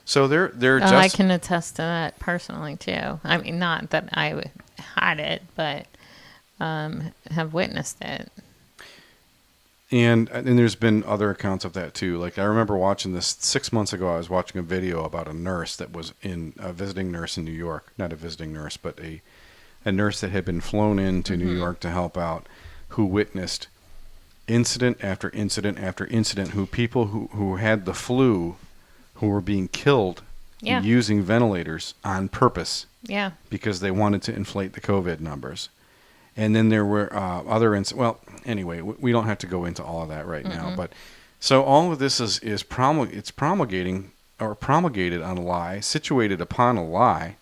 So they're just... I can attest to that personally too. I mean, not that I had it, but have witnessed it. And there's been other accounts of that too. Like, I remember watching this 6 months ago. I was watching a video about a nurse that was a visiting nurse in New York. Not a visiting nurse, but a nurse that had been flown into New York to help out, who witnessed incident after incident after incident, people who had the flu, who were being killed using ventilators on purpose. Yeah. Because they wanted to inflate the COVID numbers. And then there were other incidents. Well, anyway, we don't have to go into all of that right now. But so all of this is promulgating or promulgated on a lie, situated upon a lie,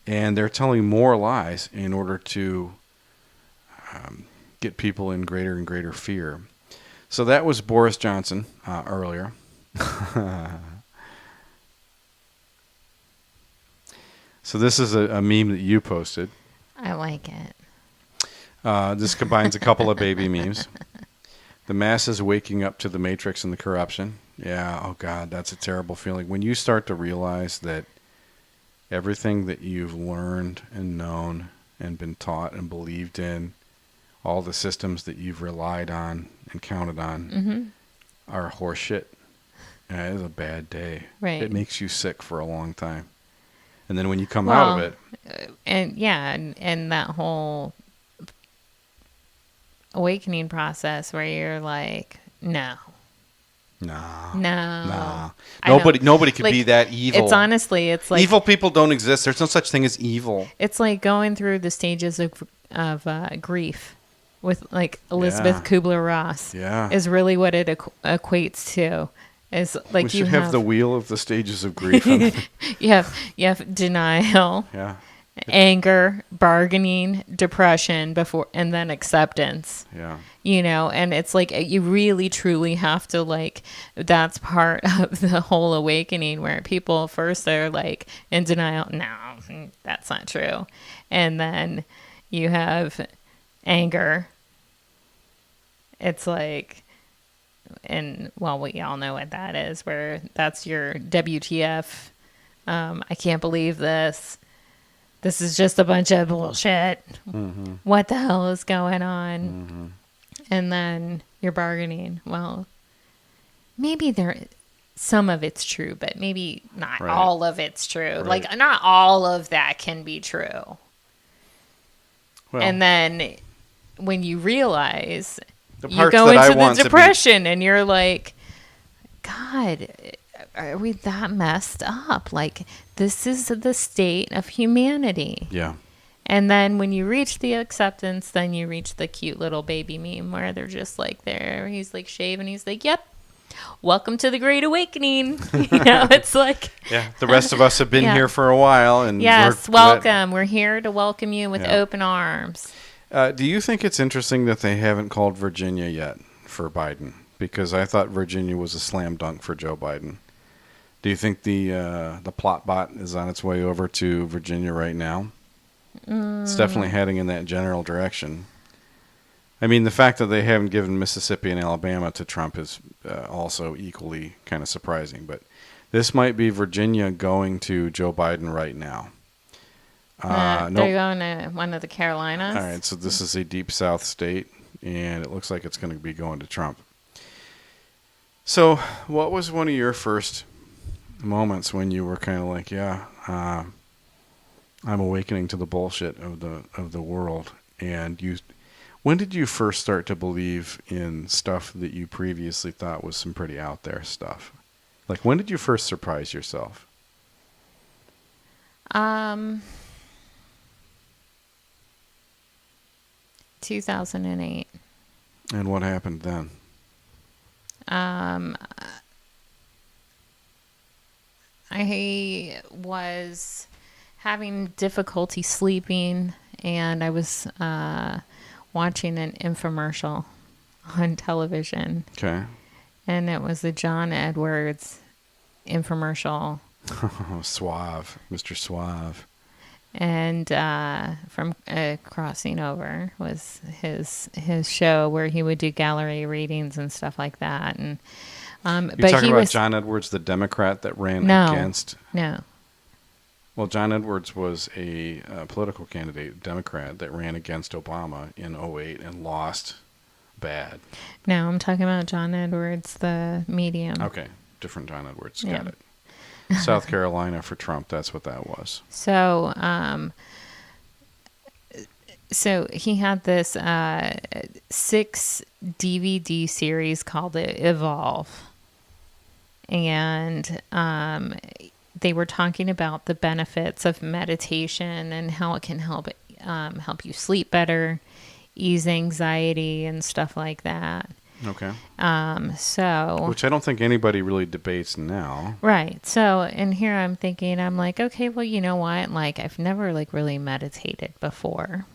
and they're telling more lies in order to get people in greater and greater fear. So that was Boris Johnson earlier. So this is a meme that you posted. I like it. This combines a couple of baby memes. The masses waking up to the matrix and the corruption. Yeah, oh God, that's a terrible feeling. When you start to realize that everything that you've learned and known and been taught and believed in, all the systems that you've relied on and counted on are horseshit. Yeah, it is a bad day. Right. It makes you sick for a long time. And then when you come out of it... And that whole awakening process where you're like, no. Nobody could be that evil. It's honestly, it's like... Evil people don't exist. There's no such thing as evil. It's like going through the stages of grief with like Elizabeth Kubler-Ross. Yeah. Is really what it equates to. Is like we should have the wheel of the stages of grief. you have denial. Yeah. Anger, bargaining, depression before, and then acceptance. Yeah. You know, and it's like you really truly have to, like, that's part of the whole awakening where people first are like in denial. No, that's not true. And then you have anger. It's like, and well, we all know what that is, where that's your WTF. I can't believe this. This is just a bunch of bullshit. What the hell is going on? And then you're bargaining. Well, maybe some of it's true, but maybe not all of it's true. Right. Like, not all of that can be true. Well, and then when you realize you go into the depression and you're like, God, are we that messed up? Like, this is the state of humanity. Yeah. And then when you reach the acceptance, then you reach the cute little baby meme where they're just like there. He's like shaving. He's like, yep. Welcome to the Great Awakening. It's like... Yeah, the rest of us have been here for a while. And yes, welcome. We're here to welcome you with open arms. Do you think it's interesting that they haven't called Virginia yet for Biden? Because I thought Virginia was a slam dunk for Joe Biden. Do you think the plot bot is on its way over to Virginia right now? It's definitely heading in that general direction. I mean, the fact that they haven't given Mississippi and Alabama to Trump is also equally kind of surprising. But this might be Virginia going to Joe Biden right now. They're going to one of the Carolinas. All right, so this is a deep South state, and it looks like it's going to be going to Trump. So what was one of your first moments when you were kind of like, I'm awakening to the bullshit of the world? And when did you first start to believe in stuff that you previously thought was some pretty out there stuff? Like, when did you first surprise yourself? 2008. And what happened then? I was having difficulty sleeping, and I was watching an infomercial on television. Okay. And it was the John Edwards infomercial. Suave, Mr. Suave. And from Crossing Over was his show where he would do gallery readings and stuff like that. And You're talking about John Edwards, the Democrat that ran against? No. Well, John Edwards was a political candidate, Democrat, that ran against Obama in 2008 and lost bad. No, I'm talking about John Edwards, the medium. Okay, different John Edwards. Got it. South Carolina for Trump, that's what that was. So, so he had this 6 DVD series called Evolve. And they were talking about the benefits of meditation and how it can help you sleep better, ease anxiety, and stuff like that. Okay. So. Which I don't think anybody really debates now. Right. So, and here I'm thinking, I'm like, okay, well, you know what? Like, I've never like really meditated before.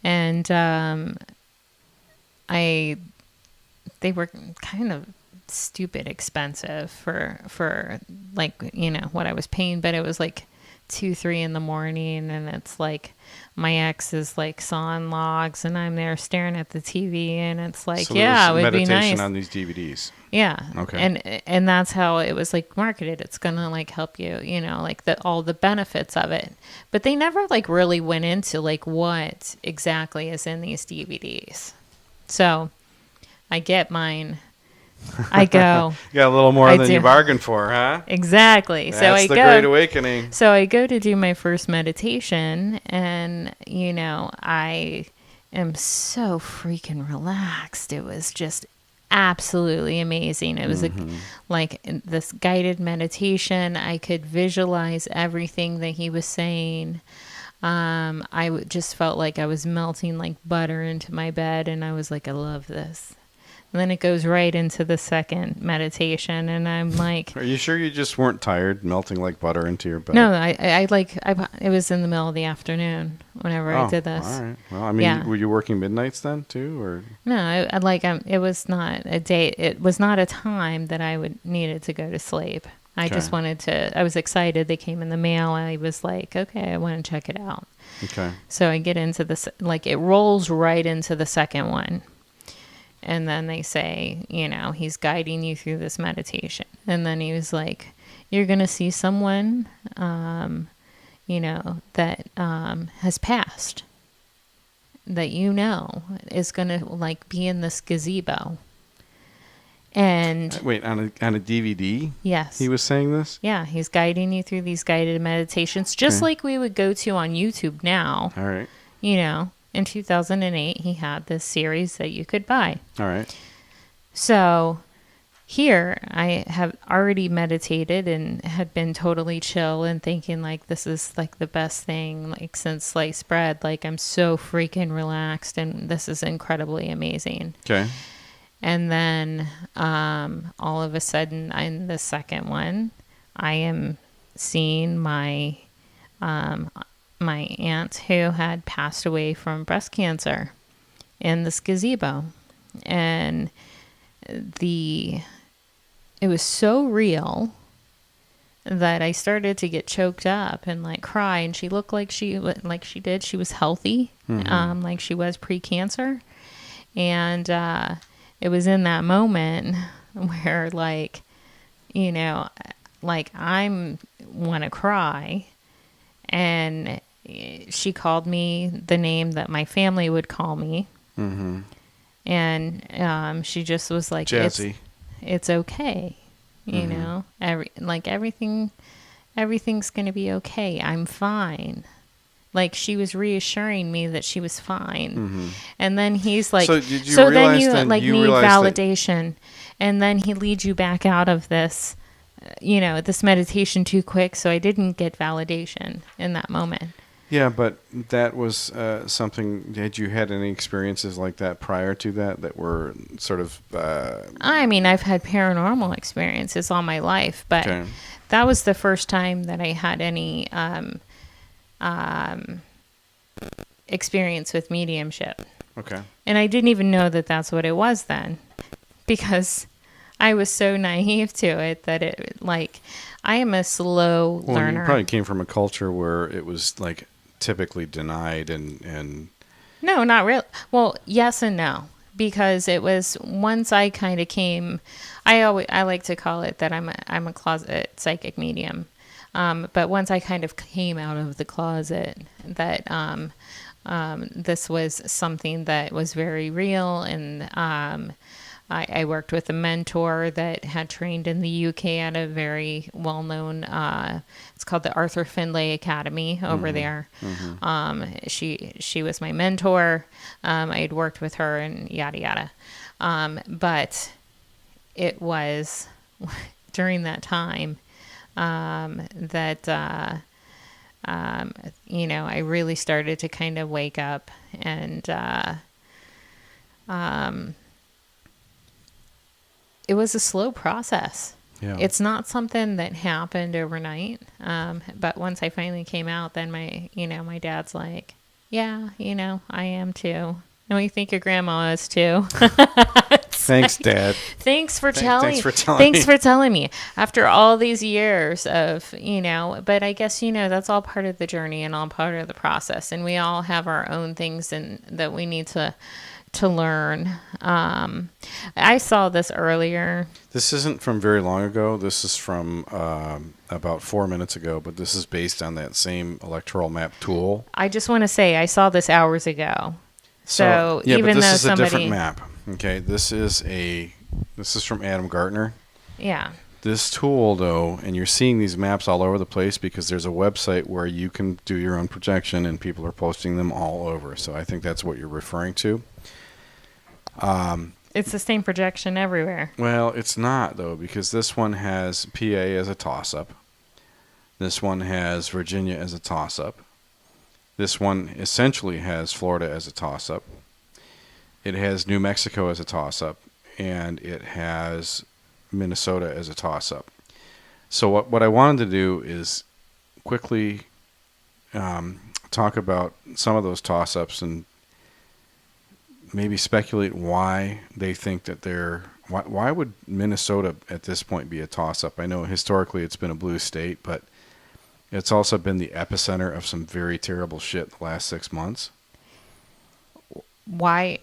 And they were kind of stupid expensive for like, you know, what I was paying, but it was like 2-3 in the morning, and it's like my ex is like sawing logs and I'm there staring at the TV, and it's like, so yeah, it would be nice. Meditation on these DVDs. Yeah. Okay. And that's how it was like marketed. It's gonna like help you, you know, like all the benefits of it. But they never like really went into like what exactly is in these DVDs. So I get mine. I go. You got a little more than you bargained for, huh? Exactly. That's the Great Awakening. So I go to do my first meditation, and, you know, I am so freaking relaxed. It was just absolutely amazing. It was like this guided meditation. I could visualize everything that he was saying. I just felt like I was melting like butter into my bed, and I was like, I love this. And then it goes right into the second meditation, and I'm like... Are you sure you just weren't tired, melting like butter into your bed? No, it was in the middle of the afternoon whenever I did this. All right. Well, I mean, were you working midnights then, too? Or No, it was not a day. It was not a time that I needed to go to sleep. I just wanted to... I was excited. They came in the mail. I was like, okay, I want to check it out. Okay. So I get into this... Like, it rolls right into the second one. And then they say, you know, he's guiding you through this meditation. And then he was like, you're going to see someone, you know, that has passed, that you know is going to, like, be in this gazebo. And... Wait, on a DVD? Yes. He was saying this? Yeah, he's guiding you through these guided meditations, just like we would go to on YouTube now. All right. You know. in 2008, he had this series that you could buy. All right. So here I have already meditated and had been totally chill and thinking like this is like the best thing like since sliced bread. Like I'm so freaking relaxed and this is incredibly amazing. Okay. And then all of a sudden in the second one, I am seeing my aunt who had passed away from breast cancer in this gazebo. And it was so real that I started to get choked up and like cry. And she looked like she did. She was healthy, like she was pre-cancer. And it was in that moment where like, you know, like I'm want to cry. And she called me the name that my family would call me. Mm-hmm. And she just was like, Jazzy. It's okay. You know, everything's going to be okay. I'm fine. Like she was reassuring me that she was fine. And then he's like, so did you so realize then you then like you need realized validation. And then he leads you back out of this, you know, this meditation too quick. So I didn't get validation in that moment. Yeah, but that was something. Had you had any experiences like that prior to that were sort of? I mean, I've had paranormal experiences all my life, but Okay. that was the first time that I had any experience with mediumship. Okay. And I didn't even know that that's what it was then, because I was so naive to it that it like I am a slow Well, learner. you probably came from a culture where it was like typically denied and. No, not really. Well, yes and no, because it was once I kind of came. I like to call it that I'm a closet psychic medium, but once I kind of came out of the closet, that this was something that was very real, and I worked with a mentor that had trained in the UK at a very well-known, it's called the Arthur Findlay Academy over there. She was my mentor. I had worked with her and yada, yada. But it was during that time that, you know, I really started to kind of wake up and it was a slow process. Yeah. It's not something that happened overnight. But once I finally came out, then my dad's like, yeah, you know, I am too. And we think your grandma is too. Thanks, Dad. Thanks for Thanks for telling me. After all these years of, you know, but I guess, you know, that's all part of the journey and all part of the process. And we all have our own things that we need to learn. I saw this earlier. This isn't from very long ago. This is from about 4 minutes ago, but this is based on that same electoral map tool. I just want to say I saw this hours ago. So yeah, even but this though is somebody, a different map. Okay, this is from Adam Gartner. Yeah. This tool, though, and you're seeing these maps all over the place because there's a website where you can do your own projection, and people are posting them all over. So I think that's what you're referring to. It's the same projection everywhere. Well, it's not, though, because this one has PA as a toss-up. This one has Virginia as a toss-up. This one essentially has Florida as a toss-up. It has New Mexico as a toss-up, and it has Minnesota as a toss-up. So what I wanted to do is quickly talk about some of those toss-ups and maybe speculate why they think that why would Minnesota at this point be a toss-up? I know historically it's been a blue state, but it's also been the epicenter of some very terrible shit the last 6 months. Why?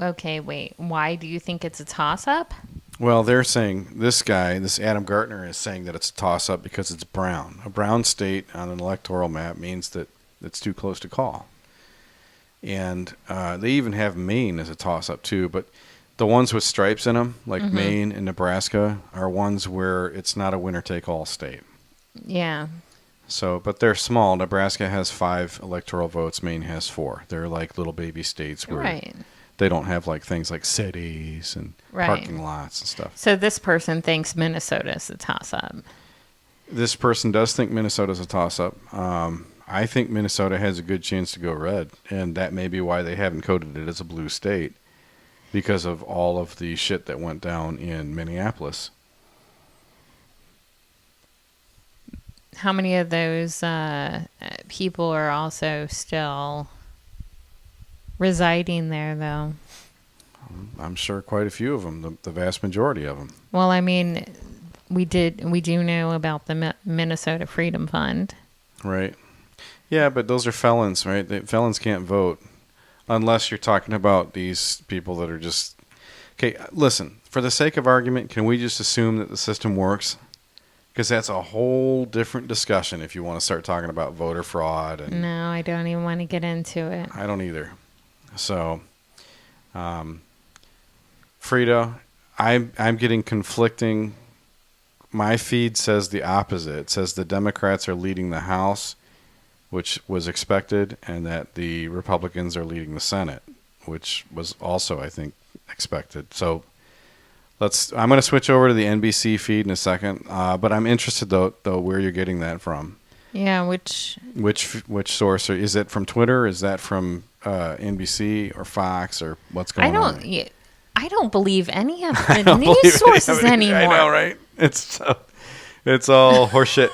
Okay, wait. Why do you think it's a toss-up? Well, they're saying, this Adam Gartner is saying that it's a toss-up because it's brown. A brown state on an electoral map means that it's too close to call. And they even have Maine as a toss-up too, but the ones with stripes in them, like Maine and Nebraska, are ones where it's not a winner-take-all state. Yeah. So, but they're small. Nebraska has 5 electoral votes. Maine has 4. They're like little baby states where Right. they don't have like things like cities and Right. parking lots and stuff. So this person thinks Minnesota is a toss-up. This person does think Minnesota's a toss-up. I think Minnesota has a good chance to go red, and that may be why they haven't coded it as a blue state, because of all of the shit that went down in Minneapolis. How many of those people are also still residing there, though? I'm sure quite a few of them, the vast majority of them. Well, I mean, we do know about the Minnesota Freedom Fund. Right. Yeah, but those are felons, right? Felons can't vote unless you're talking about these people that are just... Okay, listen, for the sake of argument, can we just assume that the system works? Because that's a whole different discussion if you want to start talking about voter fraud. And No, I don't even want to get into it. I don't either. So, Frida, I'm getting conflicting. My feed says the opposite. It says the Democrats are leading the House, which was expected, and that the Republicans are leading the Senate, which was also, I think, expected. So I'm going to switch over to the NBC feed in a second, but I'm interested though where you're getting that from. Yeah, which source? Is it from Twitter? Is that from NBC or Fox or what's going on? I don't believe any of the news sources anymore. I know, right? It's all horseshit.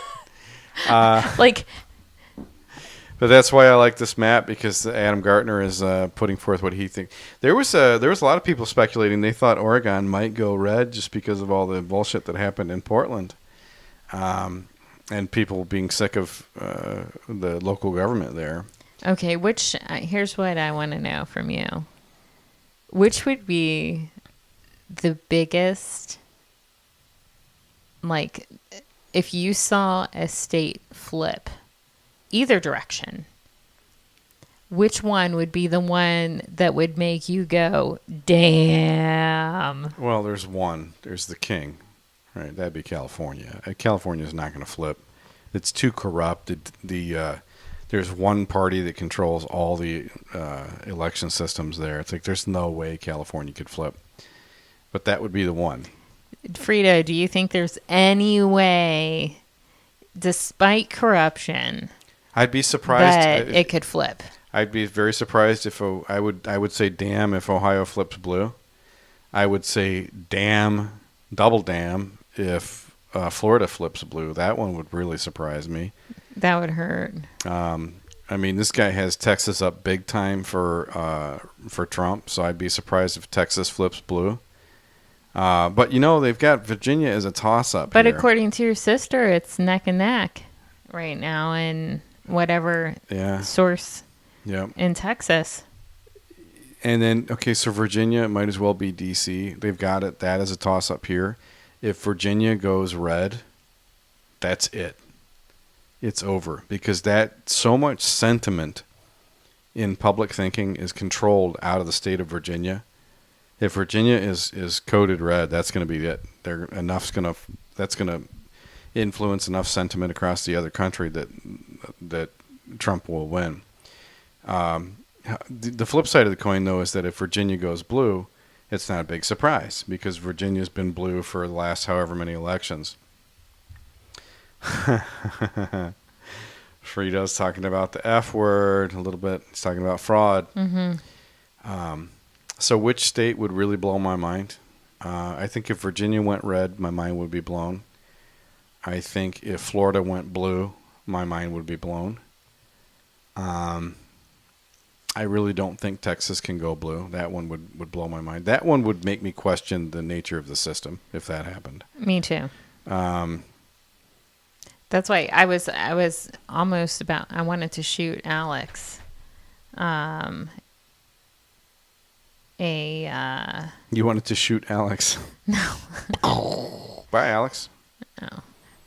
But that's why I like this map, because Adam Gartner is putting forth what he thinks. There was a lot of people speculating they thought Oregon might go red just because of all the bullshit that happened in Portland, and people being sick of the local government there. Okay, here's what I want to know from you. Which would be the biggest, like, if you saw a state flip either direction, which one would be the one that would make you go, damn? Well, there's one. There's the king, right? That'd be California. California's not going to flip. It's too corrupt. There's one party that controls all the election systems there. It's like there's no way California could flip. But that would be the one. Frida, do you think there's any way, despite corruption, I'd be surprised that it could flip? I'd be very surprised if I would say damn if Ohio flips blue. I would say damn, double damn if Florida flips blue. That one would really surprise me. That would hurt. I mean, this guy has Texas up big time for Trump, so I'd be surprised if Texas flips blue. But they've got Virginia as a toss-up. But here. According to your sister, it's neck and neck right now in whatever source in Texas. And then, so Virginia might as well be D.C. They've got that as a toss-up here. If Virginia goes red, that's it. It's over, because so much sentiment in public thinking is controlled out of the state of Virginia. If Virginia is coded red, that's going to be it. That's going to influence enough sentiment across the other country that Trump will win. The flip side of the coin, though, is that if Virginia goes blue, it's not a big surprise, because Virginia's been blue for the last however many elections. Frida's talking about the F word a little bit. He's talking about fraud. Mm-hmm. So which state would really blow my mind? I think if Virginia went red, my mind would be blown. I think if Florida went blue, my mind would be blown. I really don't think Texas can go blue. That one would blow my mind. That one would make me question the nature of the system if that happened. Me too. That's why I was almost about, I wanted to shoot Alex You wanted to shoot Alex? No. Bye, Alex. No.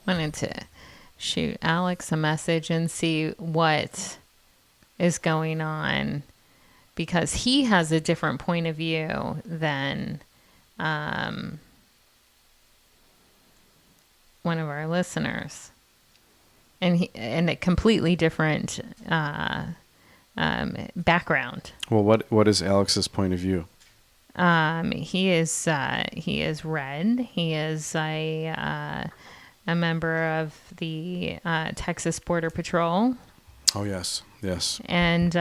Wanted to shoot Alex a message and see what is going on, because he has a different point of view than one of our listeners. and a completely different background. Well, what is Alex's point of view? He is red. He is a member of the Texas Border Patrol. Oh yes. And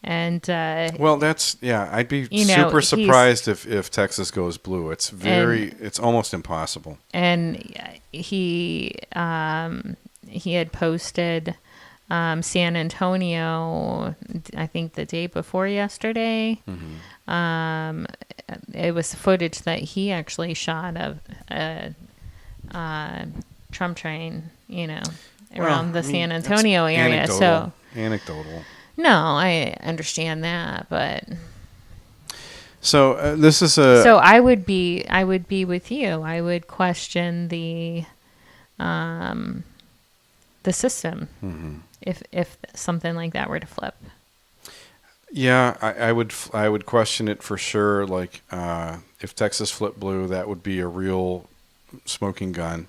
well, that's I'd be you know, super surprised if Texas goes blue. It's it's almost impossible. And he had posted San Antonio, I think the day before yesterday. Mm-hmm. It was footage that he actually shot of a Trump train, around the San Antonio area. So anecdotal. no, I understand that, but so this is a. So I would be with you. I would question the system if something like that were to flip. Yeah, I would question it for sure. Like if Texas flipped blue, that would be a real smoking gun.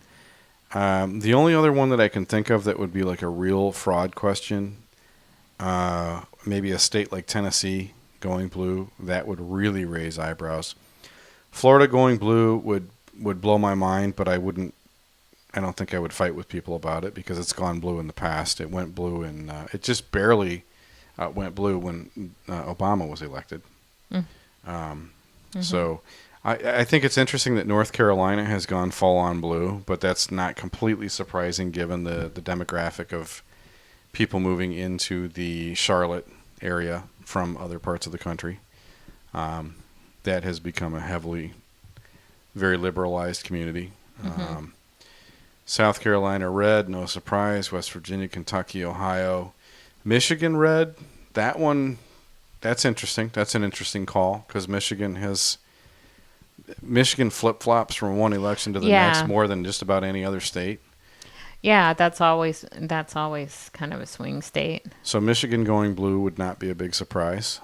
The only other one that I can think of that would be like a real fraud question, maybe a state like Tennessee going blue, that would really raise eyebrows. Florida going blue would blow my mind, but I don't think I would fight with people about it because it's gone blue in the past. It went blue and it just barely went blue when Obama was elected. So I think it's interesting that North Carolina has gone full on blue, but that's not completely surprising given the demographic of people moving into the Charlotte area from other parts of the country. That has become a very liberalized community. South Carolina red, no surprise. West Virginia, Kentucky, Ohio. Michigan red, that's interesting. That's an interesting call because Michigan flip-flops from one election to the next more than just about any other state. Yeah, that's always kind of a swing state. So Michigan going blue would not be a big surprise.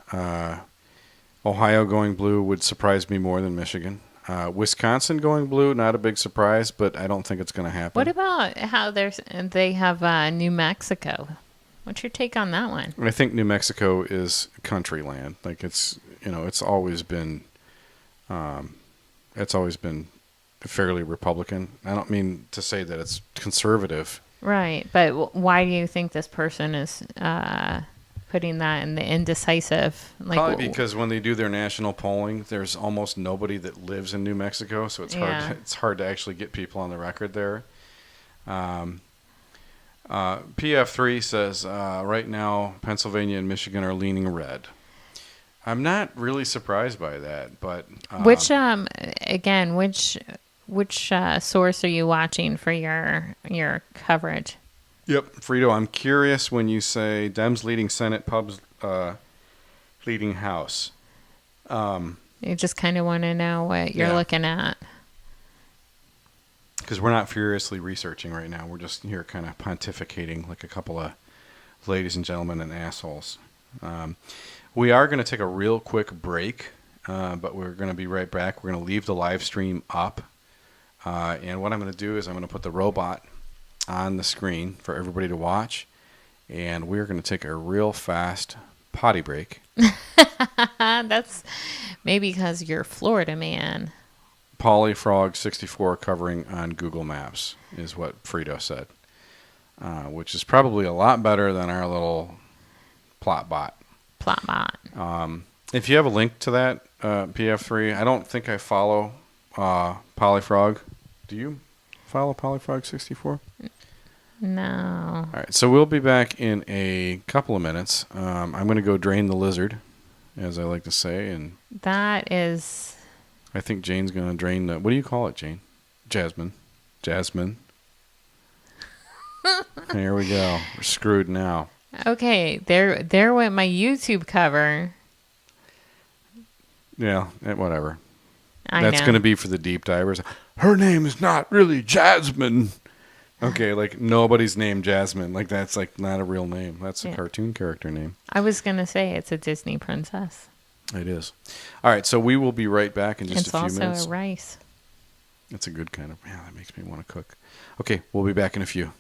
Ohio going blue would surprise me more than Michigan. Wisconsin going blue, not a big surprise, but I don't think it's going to happen. What about how they have New Mexico? What's your take on that one? I think New Mexico is country land. Like it's always been fairly Republican. I don't mean to say that it's conservative. Right, but why do you think this person is putting that in the indecisive? Probably because when they do their national polling, there's almost nobody that lives in New Mexico, so it's hard to actually get people on the record there. PF3 says right now Pennsylvania and Michigan are leaning red. I'm not really surprised by that, but which source are you watching for your coverage? Yep, Frito, I'm curious when you say Dems leading Senate, Pubs leading House. You just kind of want to know what you're looking at. Because we're not furiously researching right now. We're just here kind of pontificating like a couple of ladies and gentlemen and assholes. We are going to take a real quick break, but we're going to be right back. We're going to leave the live stream up. And what I'm going to do is I'm going to put the robot on the screen for everybody to watch. And we're going to take a real fast potty break. That's maybe because you're a Florida man. Polyfrog64 covering on Google Maps is what Frito said, which is probably a lot better than our little plot bot. If you have a link to that, PF3, I don't think I follow Polyfrog. Do you follow Polyfrog64? No. All right, so we'll be back in a couple of minutes. I'm going to go drain the lizard, as I like to say, and that is. I think Jane's going to drain the. What do you call it, Jane? Jasmine. Here we go. We're screwed now. Okay, there went my YouTube cover. Yeah, whatever. That's going to be for the deep divers. Her name is not really Jasmine. Okay, like nobody's named Jasmine. Like that's like not a real name. That's a cartoon character name. I was going to say it's a Disney princess. It is. All right, so we will be right back in just a few minutes. It's also a rice. It's a good kind of. Yeah, that makes me want to cook. Okay, we'll be back in a few.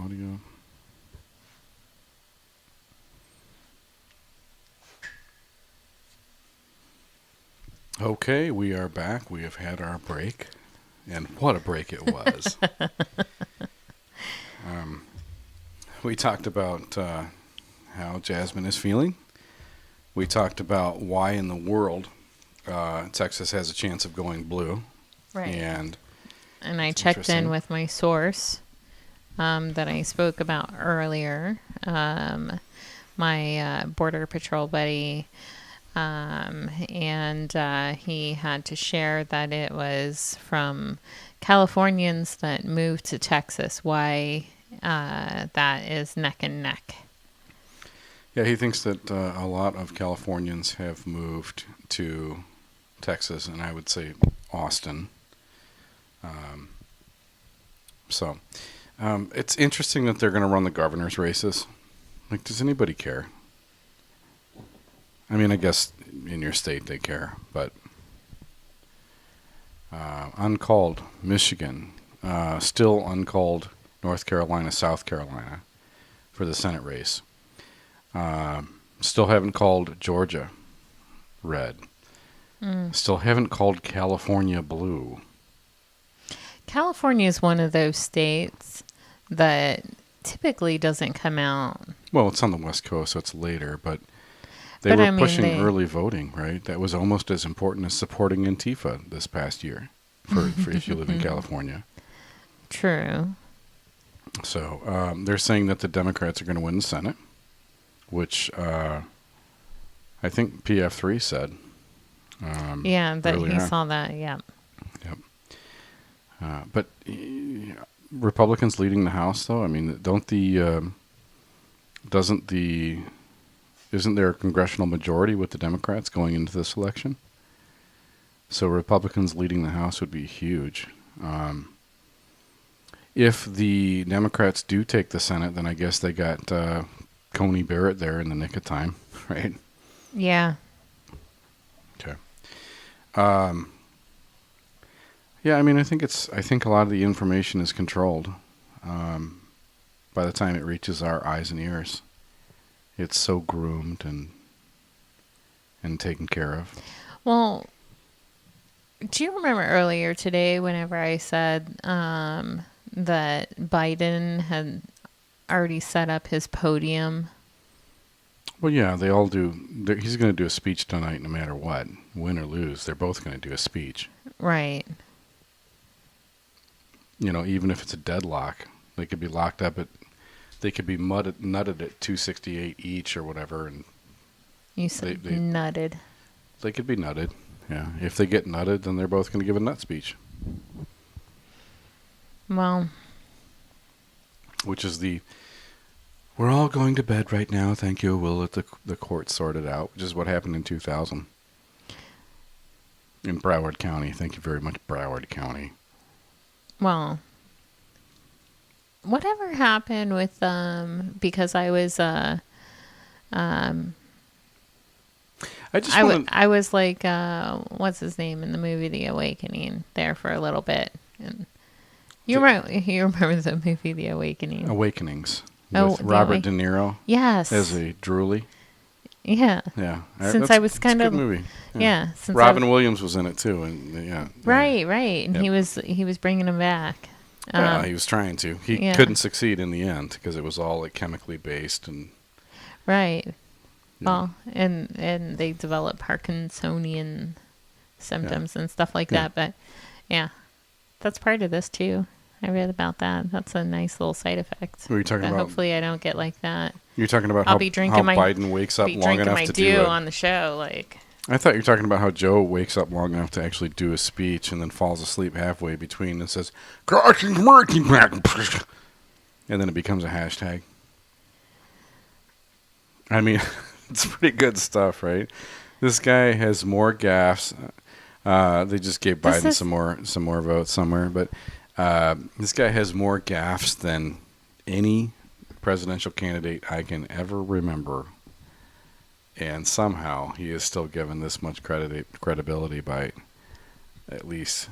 audio. Okay, we are back. We have had our break. And what a break it was. We talked about how Jazmine is feeling. We talked about why in the world Texas has a chance of going blue. Right. And I checked in with my source that I spoke about earlier. My Border Patrol buddy, and he had to share that it was from Californians that moved to Texas. Why that is neck and neck. Yeah, he thinks that a lot of Californians have moved to Texas, and I would say Austin. It's interesting that they're going to run the governor's races. Like, does anybody care? I mean, I guess in your state they care, but uncalled Michigan, still uncalled North Carolina, South Carolina for the Senate race. Still haven't called Georgia red. Still haven't called California blue. California is one of those states that typically doesn't come out. Well, it's on the West Coast, so it's later, but they were pushing early voting, right? That was almost as important as supporting Antifa this past year for if you live in California. True. So they're saying that the Democrats are going to win the Senate, which I think PF3 said. Yeah, that he on. saw that, yeah. Yep. But Republicans leading the House, though, I mean, isn't there a congressional majority with the Democrats going into this election? So Republicans leading the House would be huge. If the Democrats do take the Senate, then I guess they got Coney Barrett there in the nick of time, right? Yeah. Okay. Yeah, I mean, I think a lot of the information is controlled. By the time it reaches our eyes and ears, it's so groomed and taken care of. Well, do you remember earlier today whenever I said that Biden had already set up his podium? Well, yeah, they all do. He's going to do a speech tonight no matter what. Win or lose, they're both going to do a speech. Right. You know, even if it's a deadlock, they could be locked up they could be nutted at 268 each or whatever. And you said nutted. They could be nutted, yeah. If they get nutted, then they're both going to give a nut speech. Well. Which is we're all going to bed right now, thank you. We'll let the court sort it out, which is what happened in 2000 in Broward County. Thank you very much, Broward County. Well, whatever happened with because I was I was like what's his name in the movie The Awakening there for a little bit, and you remember the movie The Awakening? Awakenings with Robert De Niro. Yes, as a droolie. Yeah. Yeah. Since I was kind of a good movie. Yeah. Since Robin Williams was in it too, and yeah. Right. And yep. he was bringing him back. Well, he was trying to. He couldn't succeed in the end because it was all like chemically based and. Right. Yeah. Well, and they develop Parkinsonian symptoms and stuff like that, but yeah, that's part of this too. I read about that. That's a nice little side effect. What are you talking about? Hopefully, I don't get like that. You're talking about how Biden wakes up long enough to do on the show. Like, I thought you were talking about how Joe wakes up long enough to actually do a speech and then falls asleep halfway between and says, and then it becomes a hashtag. I mean, it's pretty good stuff, right? This guy has more gaffes. They just gave Biden some more votes somewhere, but this guy has more gaffes than any presidential candidate I can ever remember, and somehow he is still given this much credibility by at least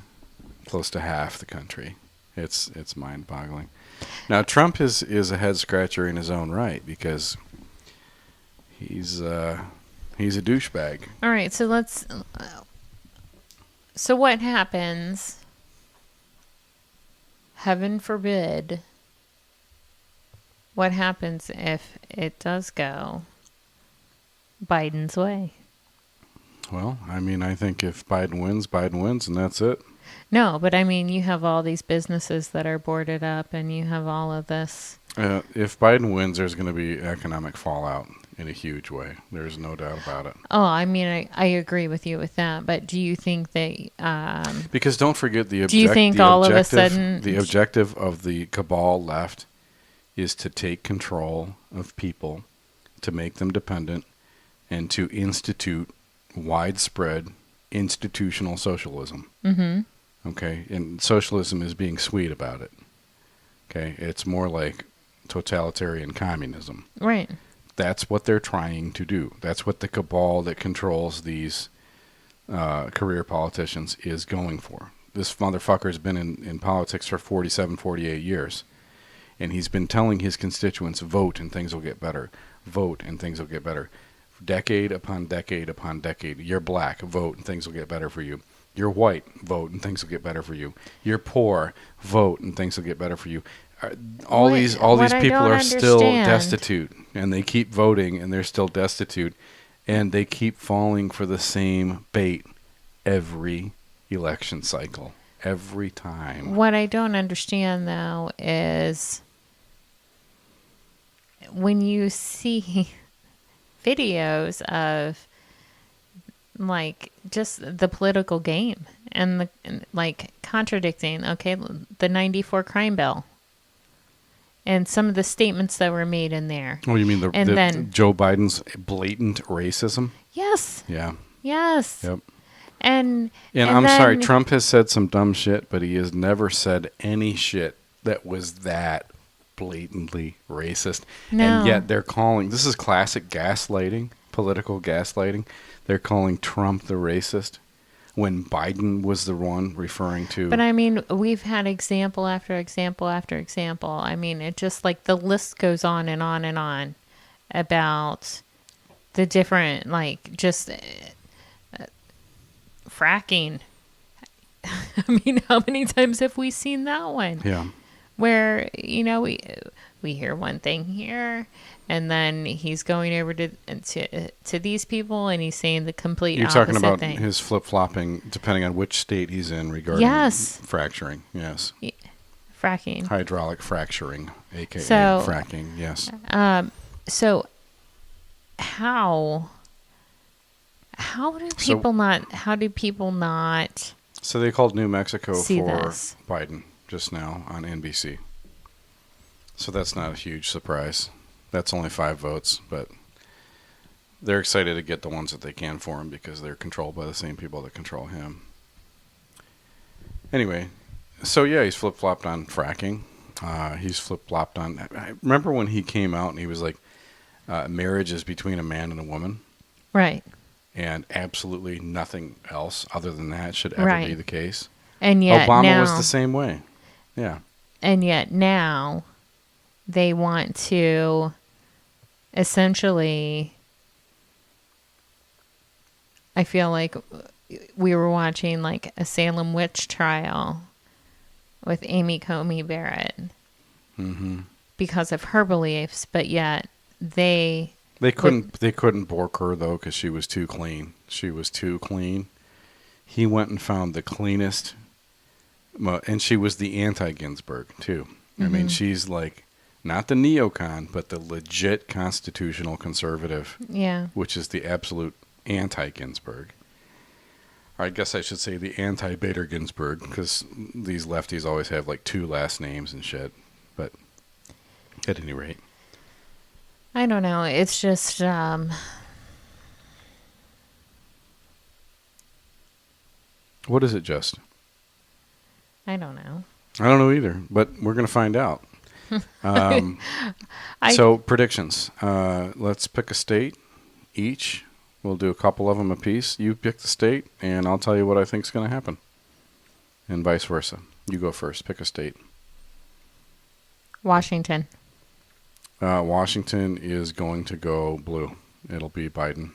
close to half the country. It's mind-boggling. Now, Trump is a head-scratcher in his own right because he's a douchebag. All right, so so what happens, heaven forbid, what happens if it does go Biden's way? Well, I mean, I think if Biden wins, and that's it. No, but I mean, you have all these businesses that are boarded up, and you have all of this. If Biden wins, there's going to be economic fallout in a huge way. There's no doubt about it. Oh, I mean, I agree with you with that, but do you think that... because don't forget the do you think all of a sudden... The objective of the cabal left is to take control of people, to make them dependent, and to institute widespread institutional socialism. Mm-hmm. Okay, and socialism is being sweet about it. Okay, it's more like totalitarian communism. Right. That's what they're trying to do. That's what the cabal that controls these career politicians is going for. This motherfucker's been in politics for 47, 48 years. And he's been telling his constituents, vote and things will get better. Vote and things will get better. Decade upon decade upon decade. You're black, vote and things will get better for you. You're white, vote and things will get better for you. You're poor, vote and things will get better for you. All these people are still destitute, and they keep voting and they're still destitute, and they keep falling for the same bait every election cycle, every time. What I don't understand though is when you see videos of like just the political game and like contradicting, okay, the 94 crime bill and some of the statements that were made in there. Oh, you mean then Joe Biden's blatant racism? Yes. Yeah. Yes. Yep. And I'm sorry, Trump has said some dumb shit, but he has never said any shit that was that blatantly racist. No. And yet they're calling, this is classic gaslighting, political gaslighting. They're calling Trump the racist when Biden was the one referring to. But I mean, we've had example after example after example. I mean, it just like the list goes on and on and on about the different, like just fracking. I mean, how many times have we seen that one? Yeah. Where, you know, we hear one thing here, and then he's going over to these people, and he's saying the complete opposite thing. You're talking about his flip-flopping, depending on which state he's in, regarding fracturing. Yes. Fracking. Hydraulic fracturing, a.k.a. fracking, yes. So how do people not So they called New Mexico see for this? Biden just now on NBC. So that's not a huge surprise. That's only 5 votes, but they're excited to get the ones that they can for him because they're controlled by the same people that control him. Anyway, so yeah, he's flip-flopped on fracking. He's flip-flopped on... I remember when he came out and he was like, marriage is between a man and a woman. Right. And absolutely nothing else other than that should ever be the case. And yet Obama was the same way. Yeah. And yet now they want to essentially, I feel like we were watching like a Salem witch trial with Amy Coney Barrett because of her beliefs, but yet they couldn't bork her though because she was too clean. She was too clean. He went and found the cleanest, and she was the anti-Ginsburg too. I mean, she's like not the neocon, but the legit constitutional conservative. Yeah. Which is the absolute anti-Ginsburg. Or I guess I should say the anti-Bader Ginsburg, because these lefties always have like 2 last names and shit. But at any rate. I don't know. It's just... What is it just? I don't know. I don't know either, but we're going to find out. So predictions. Let's pick a state each. We'll do a couple of them apiece. You pick the state, and I'll tell you what I think is going to happen, and vice versa. You go first. Pick a state. Washington. Washington is going to go blue. It'll be Biden.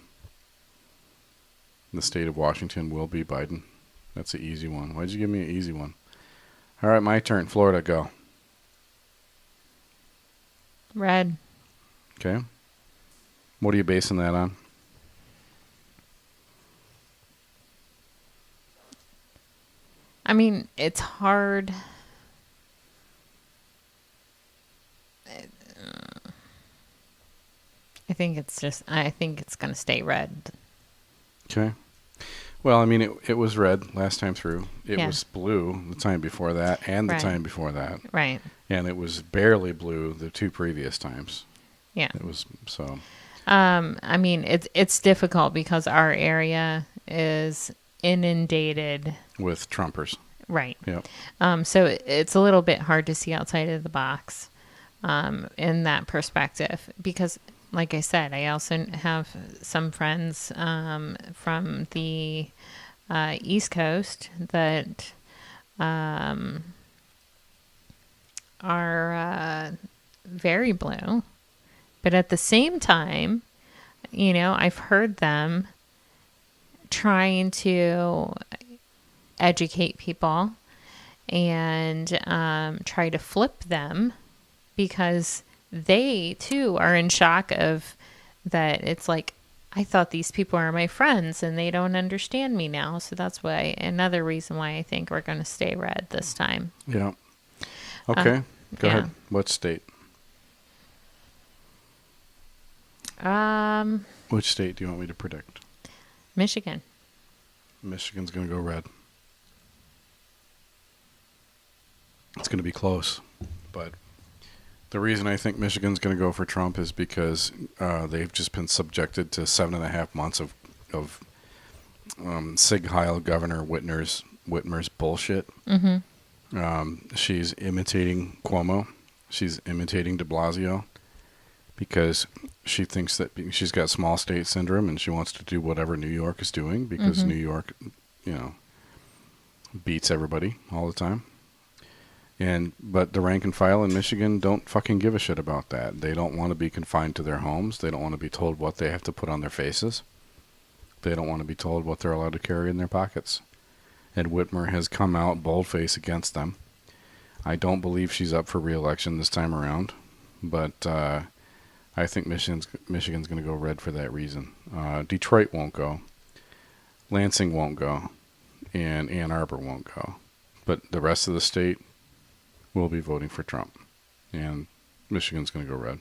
The state of Washington will be Biden. That's an easy one. Why'd you give me an easy one? All right, my turn. Florida, go. Red. Okay. What are you basing that on? I mean, it's hard. I think it's going to stay red. Okay. Well, I mean, it was red last time through. It Yeah. was blue the time before that and the Right. time before that. Right. And it was barely blue the two previous times. Yeah. It was so. I mean, it's difficult because our area is inundated. With Trumpers. Right. Yep. So it's a little bit hard to see outside of the box in that perspective because, like I said, I also have some friends from the East Coast that are very blue. But at the same time, you know, I've heard them trying to educate people and try to flip them because they too are in shock of that. It's like, I thought these people are my friends and they don't understand me now. So that's why another reason why I think we're going to stay red this time. Yeah. Okay. Go yeah. ahead. What state? Which state do you want me to predict? Michigan. Michigan's going to go red. It's going to be close, but the reason I think Michigan's going to go for Trump is because they've just been subjected to 7.5 months of Sig Heil Governor Whitmer's bullshit. Mm-hmm. She's imitating Cuomo. She's imitating de Blasio because she thinks that she's got small state syndrome and she wants to do whatever New York is doing because New York, you know, beats everybody all the time. But the rank and file in Michigan don't fucking give a shit about that. They don't want to be confined to their homes. They don't want to be told what they have to put on their faces. They don't want to be told what they're allowed to carry in their pockets. And Whitmer has come out boldface against them. I don't believe she's up for re-election this time around, but I think Michigan's going to go red for that reason. Detroit won't go. Lansing won't go. And Ann Arbor won't go. But the rest of the state will be voting for Trump, and Michigan's going to go red.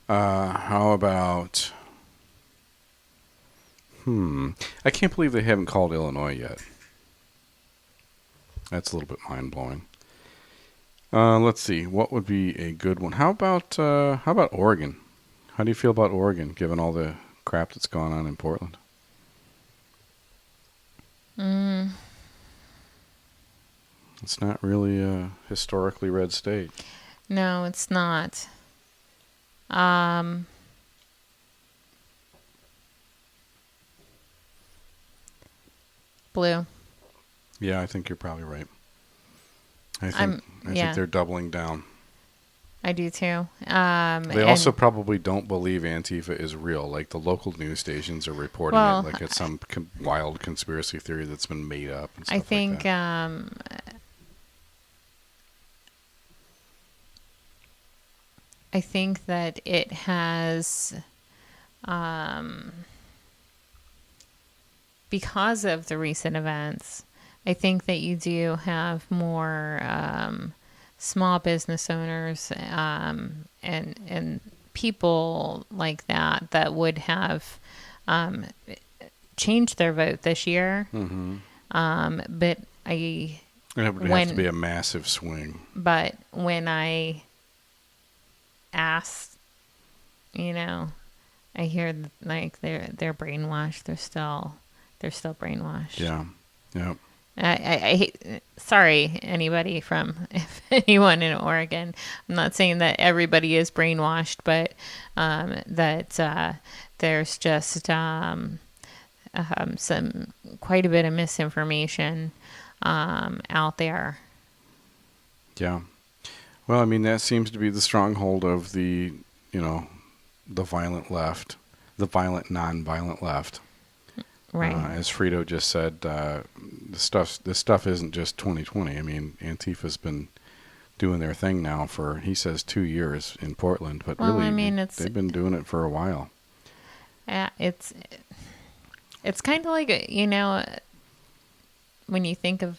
How about? I can't believe they haven't called Illinois yet. That's a little bit mind-blowing. Let's see. What would be a good one? How about Oregon? How do you feel about Oregon, given all the crap that's gone on in Portland? It's not really a historically red state. No, it's not. Blue. Yeah, I think you're probably right. I think they're doubling down. I do too. They also probably don't believe Antifa is real. Like the local news stations are reporting it like it's some wild conspiracy theory that's been made up. And stuff I think like that. I think that it has, because of the recent events, I think that you do have more small business owners and people like that would have changed their vote this year. Mm-hmm. But it would have to be a massive swing. But when I asked, I hear like they're brainwashed. They're still brainwashed. Yeah. Yep. I hate, sorry, if anyone in Oregon. I'm not saying that everybody is brainwashed, but that there's just some quite a bit of misinformation out there. Yeah. Well, I mean, that seems to be the stronghold of the, the violent left, the violent, non-violent left. Right. As Frito just said, this stuff isn't just 2020. I mean, Antifa's been doing their thing now for, he says, 2 years in Portland, but Well, really, I mean, they've been doing it for a while. It's kind of like, when you think of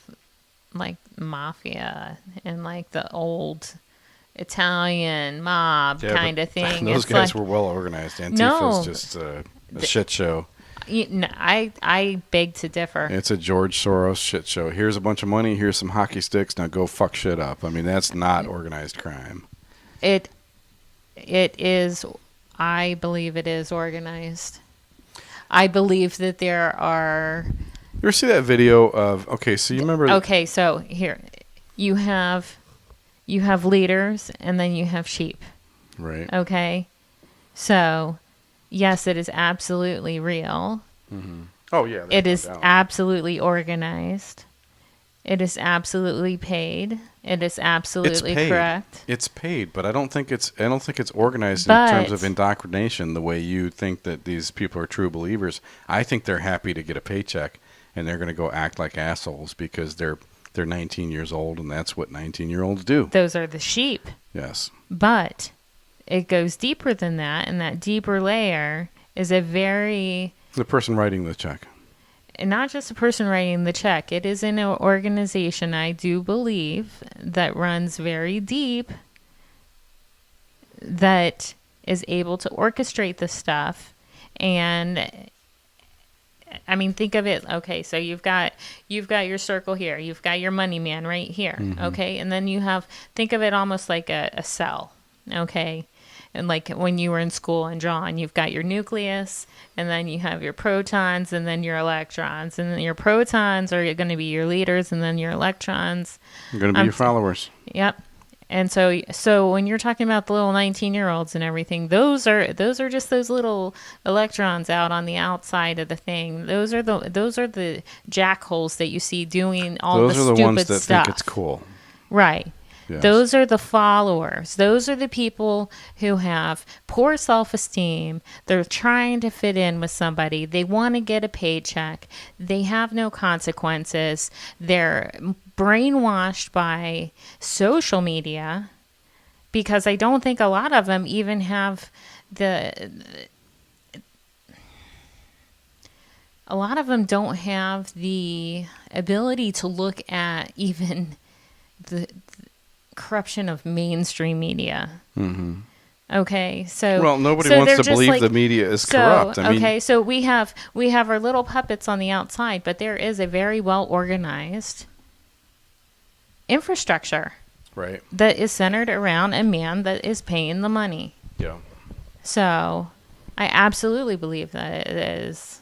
like mafia and like the old Italian mob kind of thing. Those it's guys like, were well organized. Antifa's just a shit show. I beg to differ. It's a George Soros shit show. Here's a bunch of money. Here's some hockey sticks. Now go fuck shit up. I mean, that's not organized crime. It is. I believe it is organized. I believe that there are. You ever see that video of? Okay, so you remember? Okay, so here you have leaders and then you have sheep. Right. Okay, so yes, it is absolutely real. Mm-hmm. Oh yeah. It is absolutely organized. It is absolutely paid. It is absolutely correct. It's paid, but I don't think it's organized in terms of indoctrination the way you think that these people are true believers. I think they're happy to get a paycheck and they're going to go act like assholes because they're 19 years old and that's what 19-year-olds do. Those are the sheep. Yes. But it goes deeper than that, and that deeper layer is the person writing the check. And not just a person writing the check. It is an organization, I do believe, that runs very deep, that is able to orchestrate the stuff. And I mean, think of it. Okay, so you've got your circle here. You've got your money man right here. Mm-hmm. Okay, and then think of it almost like a cell. Okay. And like when you were in school and John, you've got your nucleus, and then you have your protons, and then your electrons. And then your protons are going to be your leaders, and then your electrons are going to be your followers. Yep. And so when you're talking about the little 19-year-olds and everything, those are just those little electrons out on the outside of the thing. Those are the jackholes that you see doing all the stupid stuff. Those are the ones that think it's cool. Right. Yes. Those are the followers. Those are the people who have poor self-esteem. They're trying to fit in with somebody. They want to get a paycheck. They have no consequences. They're brainwashed by social media because I don't think a lot of them even have a lot of them don't have the ability to look at even the corruption of mainstream media. Mm-hmm. Okay, so nobody wants to believe the media is corrupt. So we have our little puppets on the outside, but there is a very well organized infrastructure, right, that is centered around a man that is paying the money. Yeah. So I absolutely believe that it is.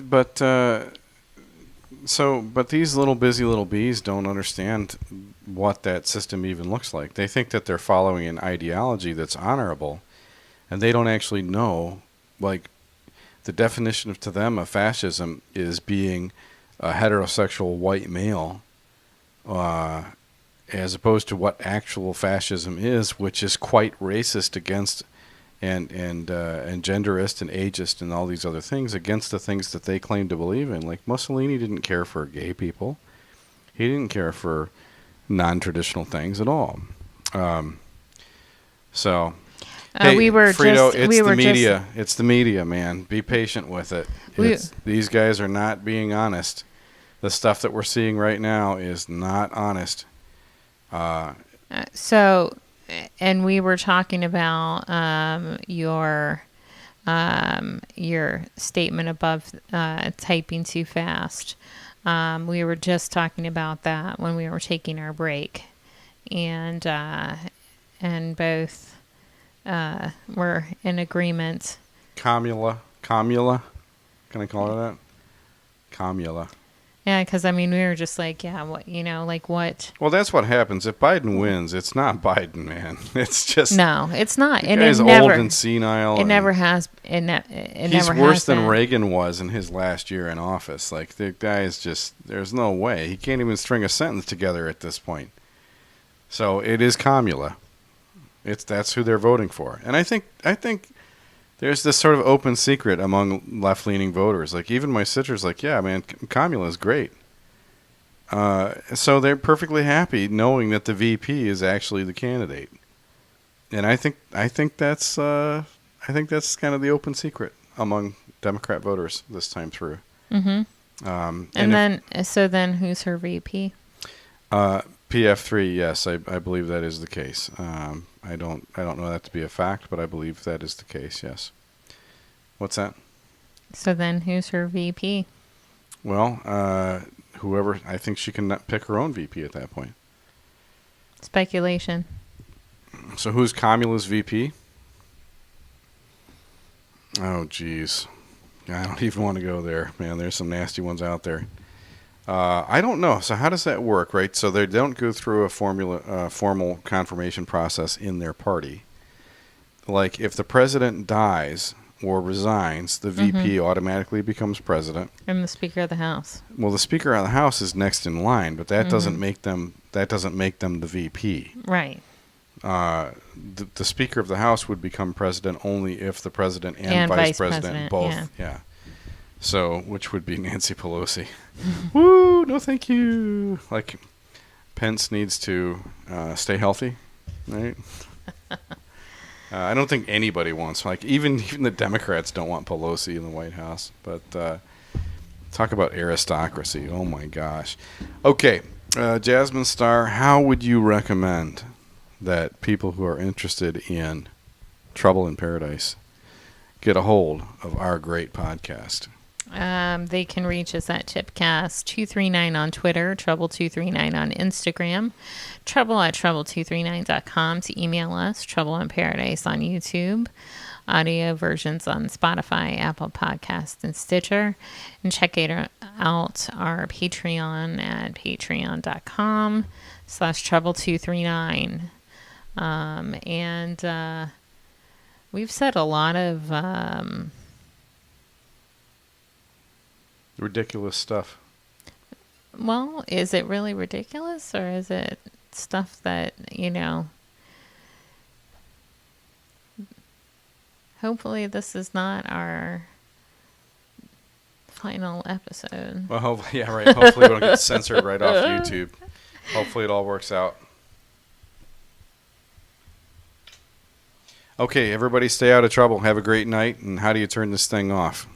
But these little busy little bees don't understand what that system even looks like. They think that they're following an ideology that's honorable, and they don't actually know, like, the definition to them of fascism is being a heterosexual white male, as opposed to what actual fascism is, which is quite racist against and genderist and ageist and all these other things against the things that they claim to believe in. Like Mussolini didn't care for gay people. He didn't care for non-traditional things at all. Hey, Frito, it's the media. It's the media, man. Be patient with it. These guys are not being honest. The stuff that we're seeing right now is not honest. And we were talking about your statement above typing too fast. We were just talking about that when we were taking our break, and both were in agreement. Commula, can I call her that? Commula. Yeah, because I mean, we were just like, yeah, what, like what? Well, that's what happens. If Biden wins, it's not Biden, man. It's just No, it's not. the And guy's it never, old and senile. It and never has. It he's never worse has than been. Reagan was in his last year in office. Like, the guy is just, there's no way. He can't even string a sentence together at this point. So it is Kamala. That's who they're voting for. And I think there's this sort of open secret among left-leaning voters. Like, even my sister's like, yeah, man, Kamala's great. So they're perfectly happy knowing that the VP is actually the candidate. And I think that's kind of the open secret among Democrat voters this time through. Mm-hmm. So then who's her VP? PF3, yes, I believe that is the case. I don't know that to be a fact, but I believe that is the case. Yes. What's that? So then who's her VP? Well, whoever. I think she can pick her own VP at that point. Speculation. So who's Kamala's VP? Oh, geez. I don't even want to go there, man. There's some nasty ones out there. I don't know. So how does that work, right? So they don't go through a formal confirmation process in their party. Like, if the president dies or resigns, the VP automatically becomes president. And the Speaker of the House. Well, the Speaker of the House is next in line, but that doesn't make them the VP. Right. The Speaker of the House would become president only if the president and vice president both. Yeah. So, which would be Nancy Pelosi. Woo! No, thank you. Like, Pence needs to stay healthy, right? I don't think anybody wants, like, even the Democrats don't want Pelosi in the White House. But talk about aristocracy. Oh my gosh. Okay, Jasmine Star, how would you recommend that people who are interested in Trouble in Paradise get a hold of our great podcast? They can reach us at Tipcast239 on Twitter, Trouble239 on Instagram, trouble@trouble239.com to email us, Trouble in Paradise on YouTube, audio versions on Spotify, Apple Podcasts, and Stitcher, and check out our Patreon at patreon.com/trouble239. And we've said a lot of ridiculous stuff. Well, is it really ridiculous, or is it stuff that, hopefully this is not our final episode. Well, yeah, right. Hopefully we don't get censored right off YouTube. Hopefully it all works out. Okay, everybody stay out of trouble. Have a great night. And how do you turn this thing off?